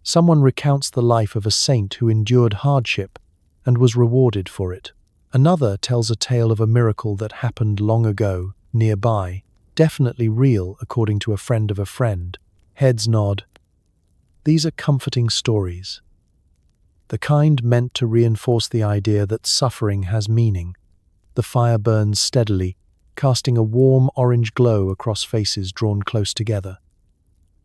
Someone recounts the life of a saint who endured hardship and was rewarded for it. Another tells a tale of a miracle that happened long ago, nearby, definitely real according to a friend of a friend. Heads nod. These are comforting stories, the kind meant to reinforce the idea that suffering has meaning. The fire burns steadily, casting a warm orange glow across faces drawn close together.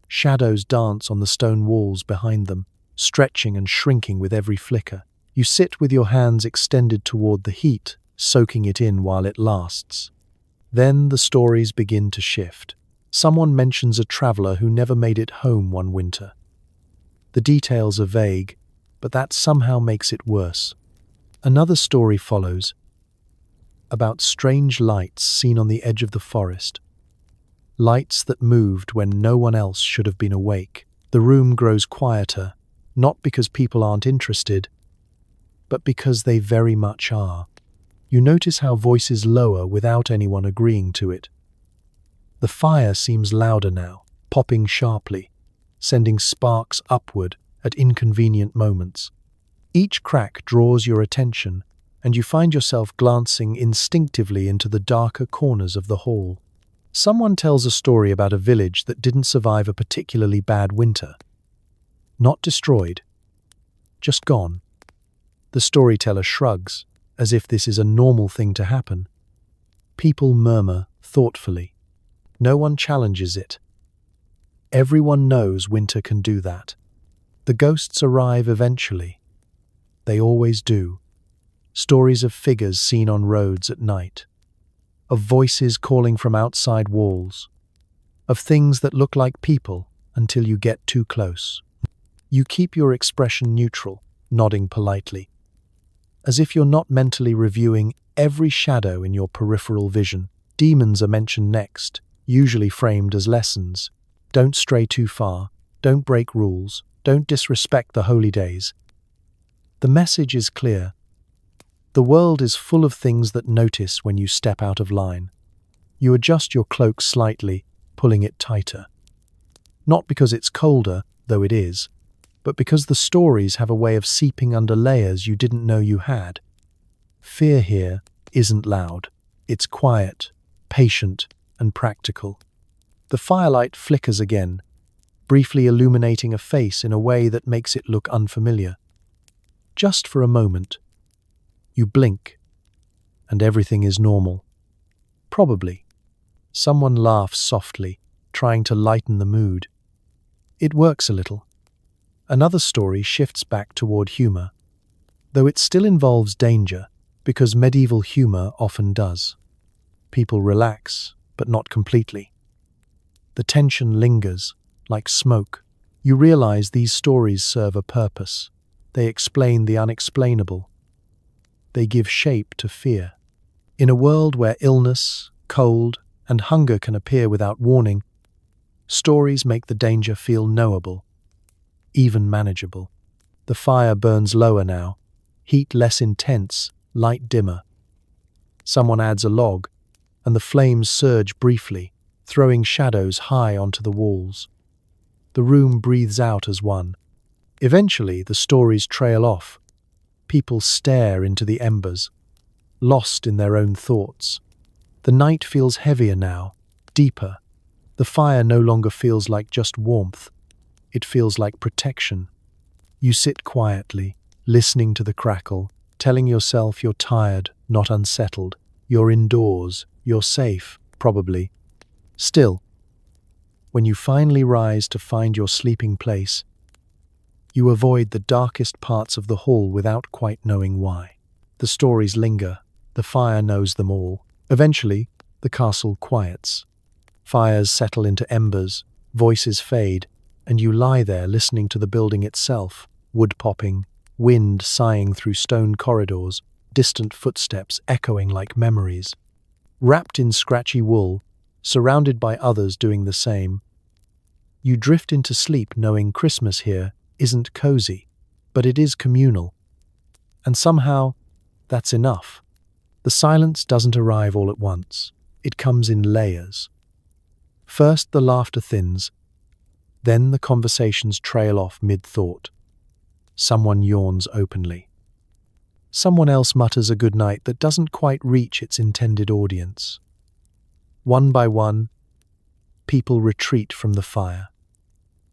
Shadows dance on the stone walls behind them, stretching and shrinking with every flicker. You sit with your hands extended toward the heat, soaking it in while it lasts. Then the stories begin to shift. Someone mentions a traveler who never made it home one winter. The details are vague, but that somehow makes it worse. Another story follows, about strange lights seen on the edge of the forest. Lights that moved when no one else should have been awake. The room grows quieter, not because people aren't interested, but because they very much are. You notice how voices lower without anyone agreeing to it. The fire seems louder now, popping sharply, sending sparks upward at inconvenient moments. Each crack draws your attention, and you find yourself glancing instinctively into the darker corners of the hall. Someone tells a story about a village that didn't survive a particularly bad winter. Not destroyed, just gone. The storyteller shrugs, as if this is a normal thing to happen. People murmur thoughtfully. No one challenges it. Everyone knows winter can do that. The ghosts arrive eventually. They always do. Stories of figures seen on roads at night, of voices calling from outside walls, of things that look like people until you get too close. You keep your expression neutral, nodding politely, as if you're not mentally reviewing every shadow in your peripheral vision. Demons are mentioned next, usually framed as lessons. Don't stray too far, don't break rules, don't disrespect the holy days. The message is clear. The world is full of things that notice when you step out of line. You adjust your cloak slightly, pulling it tighter. Not because it's colder, though it is, but because the stories have a way of seeping under layers you didn't know you had. Fear here isn't loud. It's quiet, patient, and practical. The firelight flickers again, briefly illuminating a face in a way that makes it look unfamiliar. Just for a moment, you blink, and everything is normal. Probably. Someone laughs softly, trying to lighten the mood. It works a little. Another story shifts back toward humor, though it still involves danger, because medieval humor often does. People relax, but not completely. The tension lingers, like smoke. You realize these stories serve a purpose. They explain the unexplainable. They give shape to fear. In a world where illness, cold, and hunger can appear without warning, stories make the danger feel knowable, even manageable. The fire burns lower now, heat less intense, light dimmer. Someone adds a log, and the flames surge briefly, throwing shadows high onto the walls. The room breathes out as one. Eventually, the stories trail off. People stare into the embers, lost in their own thoughts. The night feels heavier now, deeper. The fire no longer feels like just warmth. It feels like protection. You sit quietly, listening to the crackle, telling yourself you're tired, not unsettled. You're indoors, you're safe, probably. Still, when you finally rise to find your sleeping place, you avoid the darkest parts of the hall without quite knowing why. The stories linger, the fire knows them all. Eventually, the castle quiets. Fires settle into embers, voices fade, and you lie there listening to the building itself, wood popping, wind sighing through stone corridors, distant footsteps echoing like memories. Wrapped in scratchy wool, surrounded by others doing the same, you drift into sleep knowing Christmas here isn't cozy, but it is communal. And somehow, that's enough. The silence doesn't arrive all at once. It comes in layers. First, the laughter thins. Then the conversations trail off mid-thought. Someone yawns openly. Someone else mutters a goodnight that doesn't quite reach its intended audience. One by one, people retreat from the fire,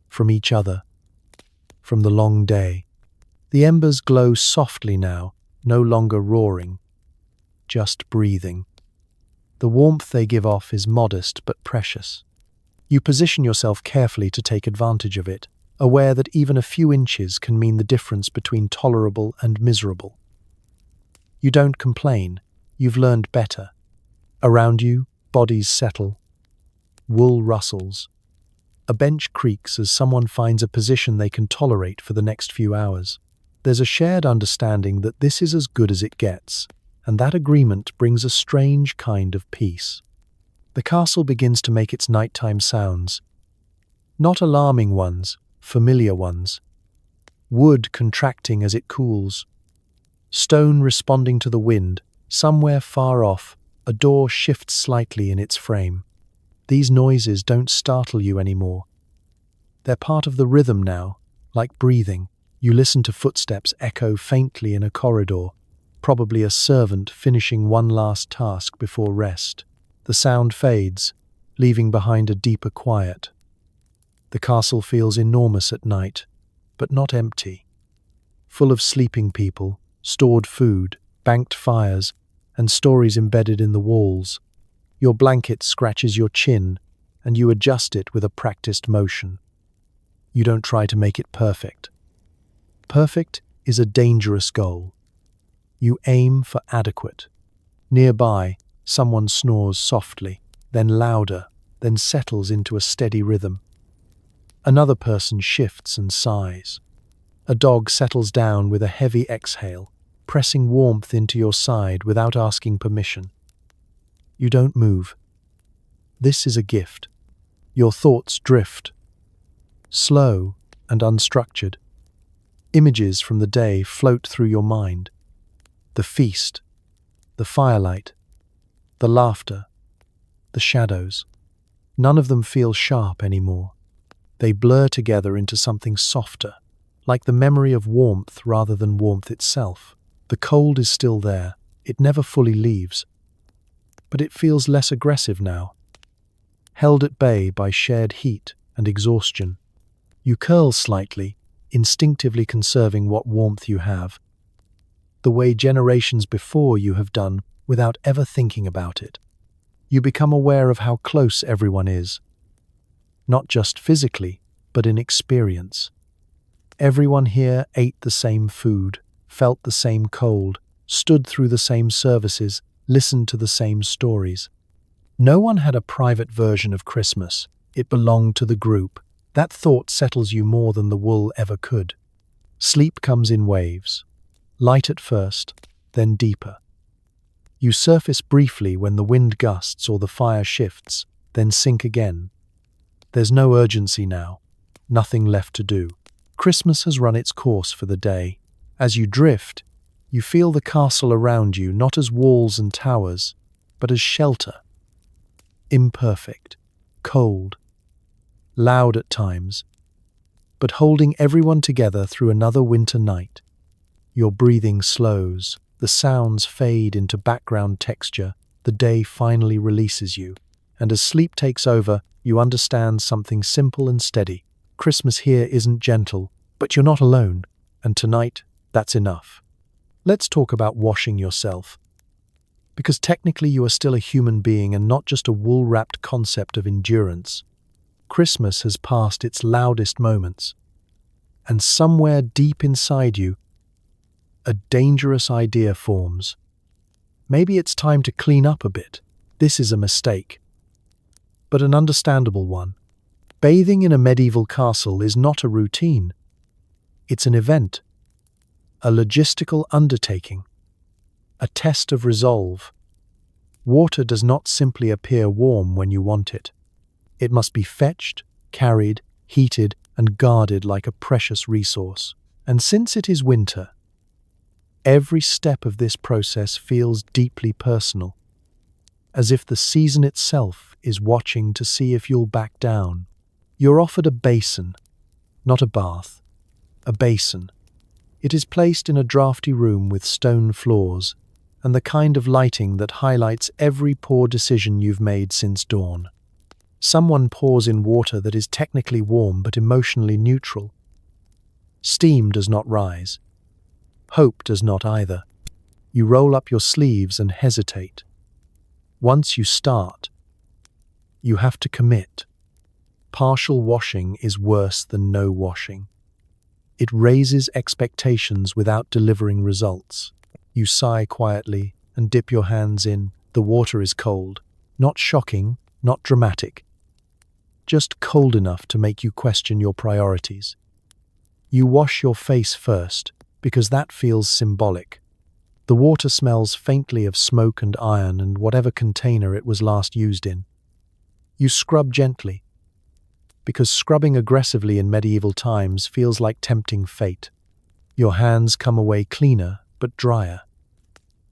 from each other, from the long day. The embers glow softly now, no longer roaring, just breathing. The warmth they give off is modest but precious. You position yourself carefully to take advantage of it, aware that even a few inches can mean the difference between tolerable and miserable. You don't complain, you've learned better. Around you, bodies settle. Wool rustles. A bench creaks as someone finds a position they can tolerate for the next few hours. There's a shared understanding that this is as good as it gets, and that agreement brings a strange kind of peace. The castle begins to make its nighttime sounds. Not alarming ones, familiar ones. Wood contracting as it cools. Stone responding to the wind. Somewhere far off, a door shifts slightly in its frame. These noises don't startle you anymore. They're part of the rhythm now, like breathing. You listen to footsteps echo faintly in a corridor, probably a servant finishing one last task before rest. The sound fades, leaving behind a deeper quiet. The castle feels enormous at night, but not empty. Full of sleeping people, stored food, banked fires, and stories embedded in the walls. Your blanket scratches your chin, and you adjust it with a practiced motion. You don't try to make it perfect. Perfect is a dangerous goal. You aim for adequate. Nearby, someone snores softly, then louder, then settles into a steady rhythm. Another person shifts and sighs. A dog settles down with a heavy exhale, pressing warmth into your side without asking permission. You don't move. This is a gift. Your thoughts drift, slow and unstructured. Images from the day float through your mind. The feast, the firelight, the laughter, the shadows. None of them feel sharp anymore. They blur together into something softer, like the memory of warmth rather than warmth itself. The cold is still there. It never fully leaves. But it feels less aggressive now, held at bay by shared heat and exhaustion. You curl slightly, instinctively conserving what warmth you have, the way generations before you have done without ever thinking about it. You become aware of how close everyone is, not just physically, but in experience. Everyone here ate the same food, felt the same cold, stood through the same services, listened to the same stories. No one had a private version of Christmas. It belonged to the group. That thought settles you more than the wool ever could. Sleep comes in waves. Light at first, then deeper. You surface briefly when the wind gusts or the fire shifts, then sink again. There's no urgency now. Nothing left to do. Christmas has run its course for the day. As you drift, you feel the castle around you not as walls and towers, but as shelter. Imperfect, cold, loud at times, but holding everyone together through another winter night. Your breathing slows, the sounds fade into background texture, the day finally releases you, and as sleep takes over, you understand something simple and steady. Christmas here isn't gentle, but you're not alone, and tonight, that's enough. Let's talk about washing yourself. Because technically you are still a human being and not just a wool-wrapped concept of endurance. Christmas has passed its loudest moments, and somewhere deep inside you, a dangerous idea forms. Maybe it's time to clean up a bit. This is a mistake, but an understandable one. Bathing in a medieval castle is not a routine. It's an event, a logistical undertaking, a test of resolve. Water does not simply appear warm when you want it. It must be fetched, carried, heated, and guarded like a precious resource. And since it is winter, every step of this process feels deeply personal, as if the season itself is watching to see if you'll back down. You're offered a basin, not a bath, a basin. It is placed in a drafty room with stone floors and the kind of lighting that highlights every poor decision you've made since dawn. Someone pours in water that is technically warm but emotionally neutral. Steam does not rise. Hope does not either. You roll up your sleeves and hesitate. Once you start, you have to commit. Partial washing is worse than no washing. It raises expectations without delivering results. You sigh quietly and dip your hands in. The water is cold. Not shocking, not dramatic. Just cold enough to make you question your priorities. You wash your face first, because that feels symbolic. The water smells faintly of smoke and iron and whatever container it was last used in. You scrub gently, because scrubbing aggressively in medieval times feels like tempting fate. Your hands come away cleaner, but drier.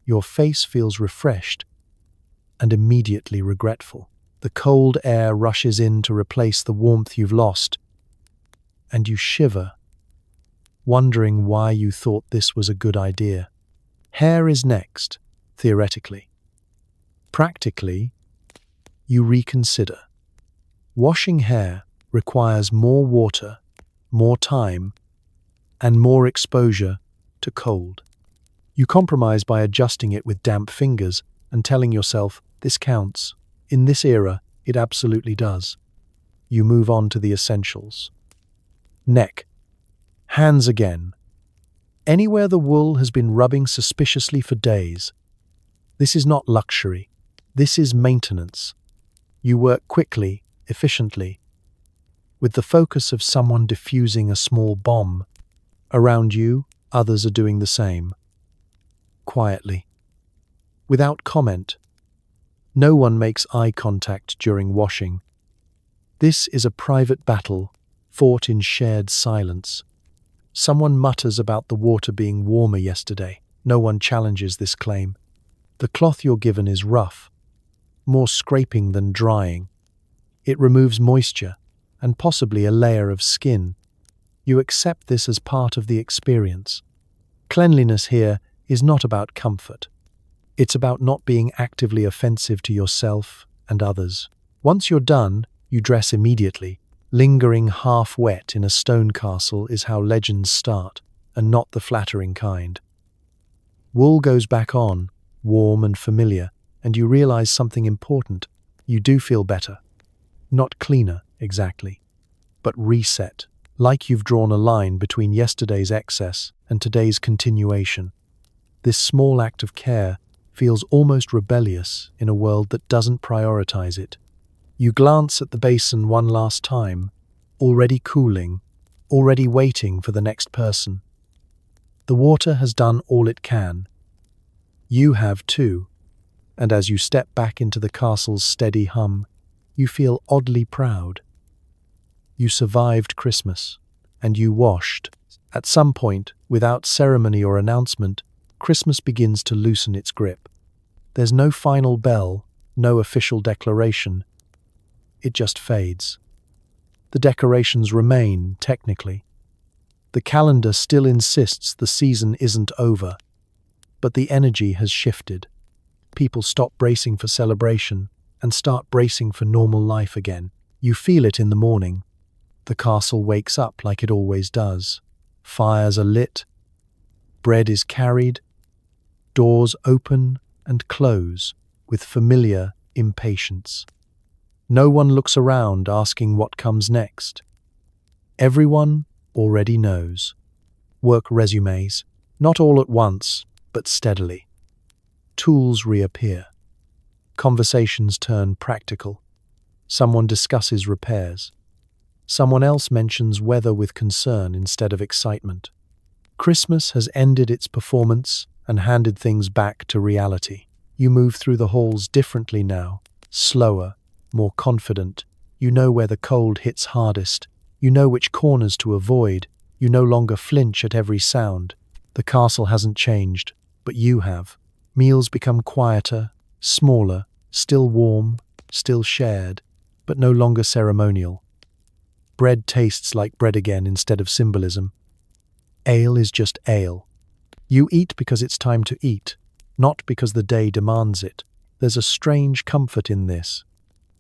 Your face feels refreshed and immediately regretful. The cold air rushes in to replace the warmth you've lost, and you shiver, wondering why you thought this was a good idea. Hair is next, theoretically. Practically, you reconsider. Washing hair requires more water, more time, and more exposure to cold. You compromise by adjusting it with damp fingers and telling yourself, this counts. In this era, it absolutely does. You move on to the essentials. Neck. Hands again. Anywhere the wool has been rubbing suspiciously for days. This is not luxury. This is maintenance. You work quickly, efficiently, with the focus of someone diffusing a small bomb. Around you, others are doing the same. Quietly. Without comment. No one makes eye contact during washing. This is a private battle, fought in shared silence. Someone mutters about the water being warmer yesterday. No one challenges this claim. The cloth you're given is rough, more scraping than drying. It removes moisture and possibly a layer of skin. You accept this as part of the experience. Cleanliness here is not about comfort. It's about not being actively offensive to yourself and others. Once you're done, you dress immediately. Lingering half wet in a stone castle is how legends start, and not the flattering kind. Wool goes back on, warm and familiar, and you realize something important. You do feel better. Not cleaner, exactly, but reset, like you've drawn a line between yesterday's excess and today's continuation. This small act of care feels almost rebellious in a world that doesn't prioritize it. You glance at the basin one last time, already cooling, already waiting for the next person. The water has done all it can. You have too, and as you step back into the castle's steady hum, you feel oddly proud. You survived Christmas, and you washed. At some point, without ceremony or announcement, Christmas begins to loosen its grip. There's no final bell, no official declaration. It just fades. The decorations remain, technically. The calendar still insists the season isn't over, but the energy has shifted. People stop bracing for celebration and start bracing for normal life again. You feel it in the morning. The castle wakes up like it always does. Fires are lit, bread is carried, doors open and close with familiar impatience. No one looks around asking what comes next. Everyone already knows. Work resumes, not all at once, but steadily. Tools reappear. Conversations turn practical. Someone discusses repairs. Someone else mentions weather with concern instead of excitement. Christmas has ended its performance and handed things back to reality. You move through the halls differently now, slower, more confident. You know where the cold hits hardest. You know which corners to avoid. You no longer flinch at every sound. The castle hasn't changed, but you have. Meals become quieter, smaller, still warm, still shared, but no longer ceremonial. Bread tastes like bread again instead of symbolism. Ale is just ale. You eat because it's time to eat, not because the day demands it. There's a strange comfort in this.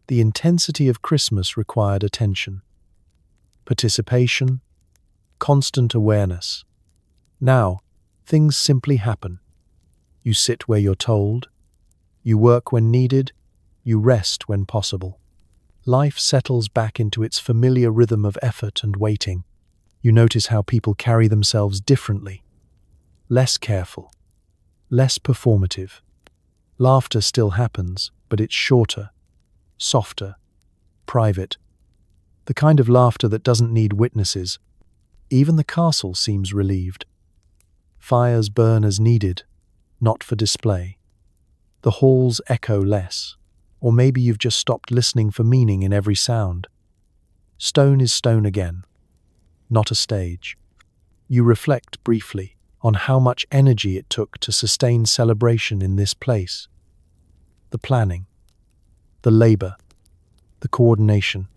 The intensity of Christmas required attention, participation, constant awareness. Now, things simply happen. You sit where you're told, you work when needed, you rest when possible. Life settles back into its familiar rhythm of effort and waiting. You notice how people carry themselves differently. Less careful, less performative. Laughter still happens, but it's shorter, softer, private. The kind of laughter that doesn't need witnesses. Even the castle seems relieved. Fires burn as needed, not for display. The halls echo less, or maybe you've just stopped listening for meaning in every sound. Stone is stone again, not a stage. You reflect briefly on how much energy it took to sustain celebration in this place. The planning, the labor, the coordination.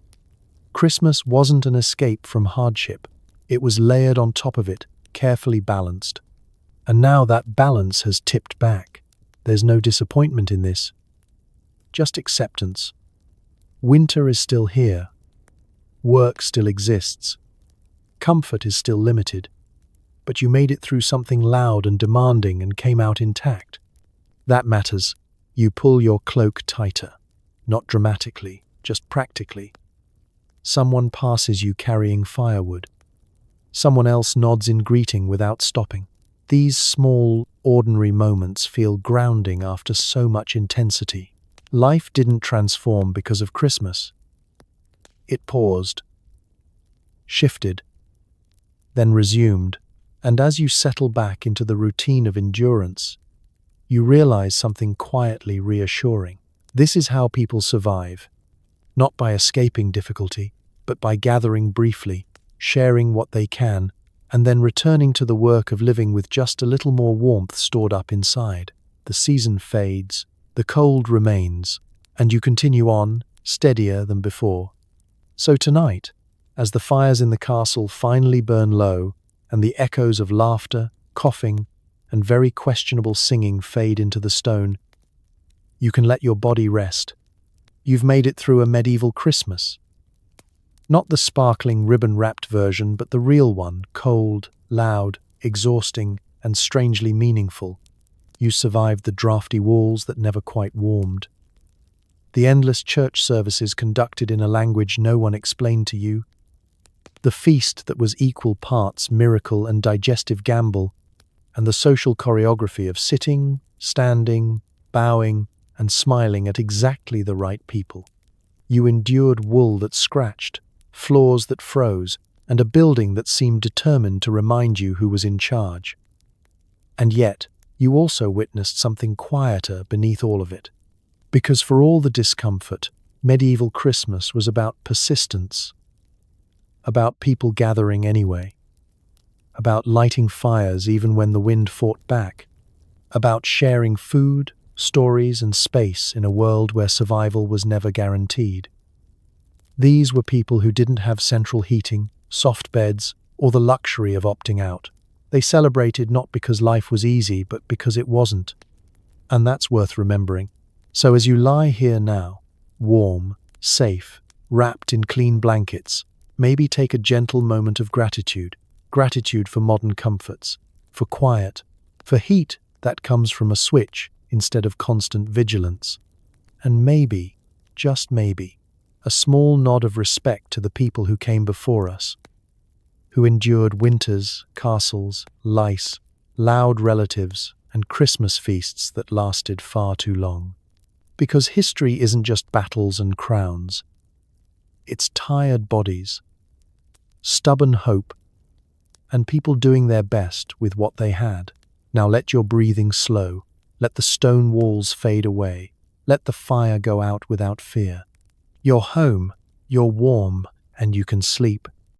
Christmas wasn't an escape from hardship. It was layered on top of it, carefully balanced. And now that balance has tipped back. There's no disappointment in this, just acceptance. Winter is still here. Work still exists. Comfort is still limited. But you made it through something loud and demanding and came out intact. That matters. You pull your cloak tighter, not dramatically, just practically. Someone passes you carrying firewood. Someone else nods in greeting without stopping. These small, ordinary moments feel grounding after so much intensity. Life didn't transform because of Christmas. It paused, shifted, then resumed, and as you settle back into the routine of endurance, you realize something quietly reassuring. This is how people survive, not by escaping difficulty, but by gathering briefly, sharing what they can, and then returning to the work of living with just a little more warmth stored up inside. The season fades, the cold remains, and you continue on, steadier than before. So tonight, as the fires in the castle finally burn low, and the echoes of laughter, coughing, and very questionable singing fade into the stone, you can let your body rest. You've made it through a medieval Christmas. Not the sparkling ribbon-wrapped version, but the real one, cold, loud, exhausting, and strangely meaningful. You survived the drafty walls that never quite warmed, the endless church services conducted in a language no one explained to you, the feast that was equal parts miracle and digestive gamble, and the social choreography of sitting, standing, bowing, and smiling at exactly the right people. You endured wool that scratched, floors that froze, and a building that seemed determined to remind you who was in charge. And yet, you also witnessed something quieter beneath all of it. Because for all the discomfort, medieval Christmas was about persistence, about people gathering anyway, about lighting fires even when the wind fought back, about sharing food, stories, and space in a world where survival was never guaranteed. These were people who didn't have central heating, soft beds, or the luxury of opting out. They celebrated not because life was easy, but because it wasn't. And that's worth remembering. So as you lie here now, warm, safe, wrapped in clean blankets, maybe take a gentle moment of gratitude. Gratitude for modern comforts, for quiet, for heat that comes from a switch instead of constant vigilance. And maybe, just maybe, a small nod of respect to the people who came before us, who endured winters, castles, lice, loud relatives, and Christmas feasts that lasted far too long. Because history isn't just battles and crowns. It's tired bodies, stubborn hope, and people doing their best with what they had. Now let your breathing slow. Let the stone walls fade away. Let the fire go out without fear. You're home, you're warm, and you can sleep.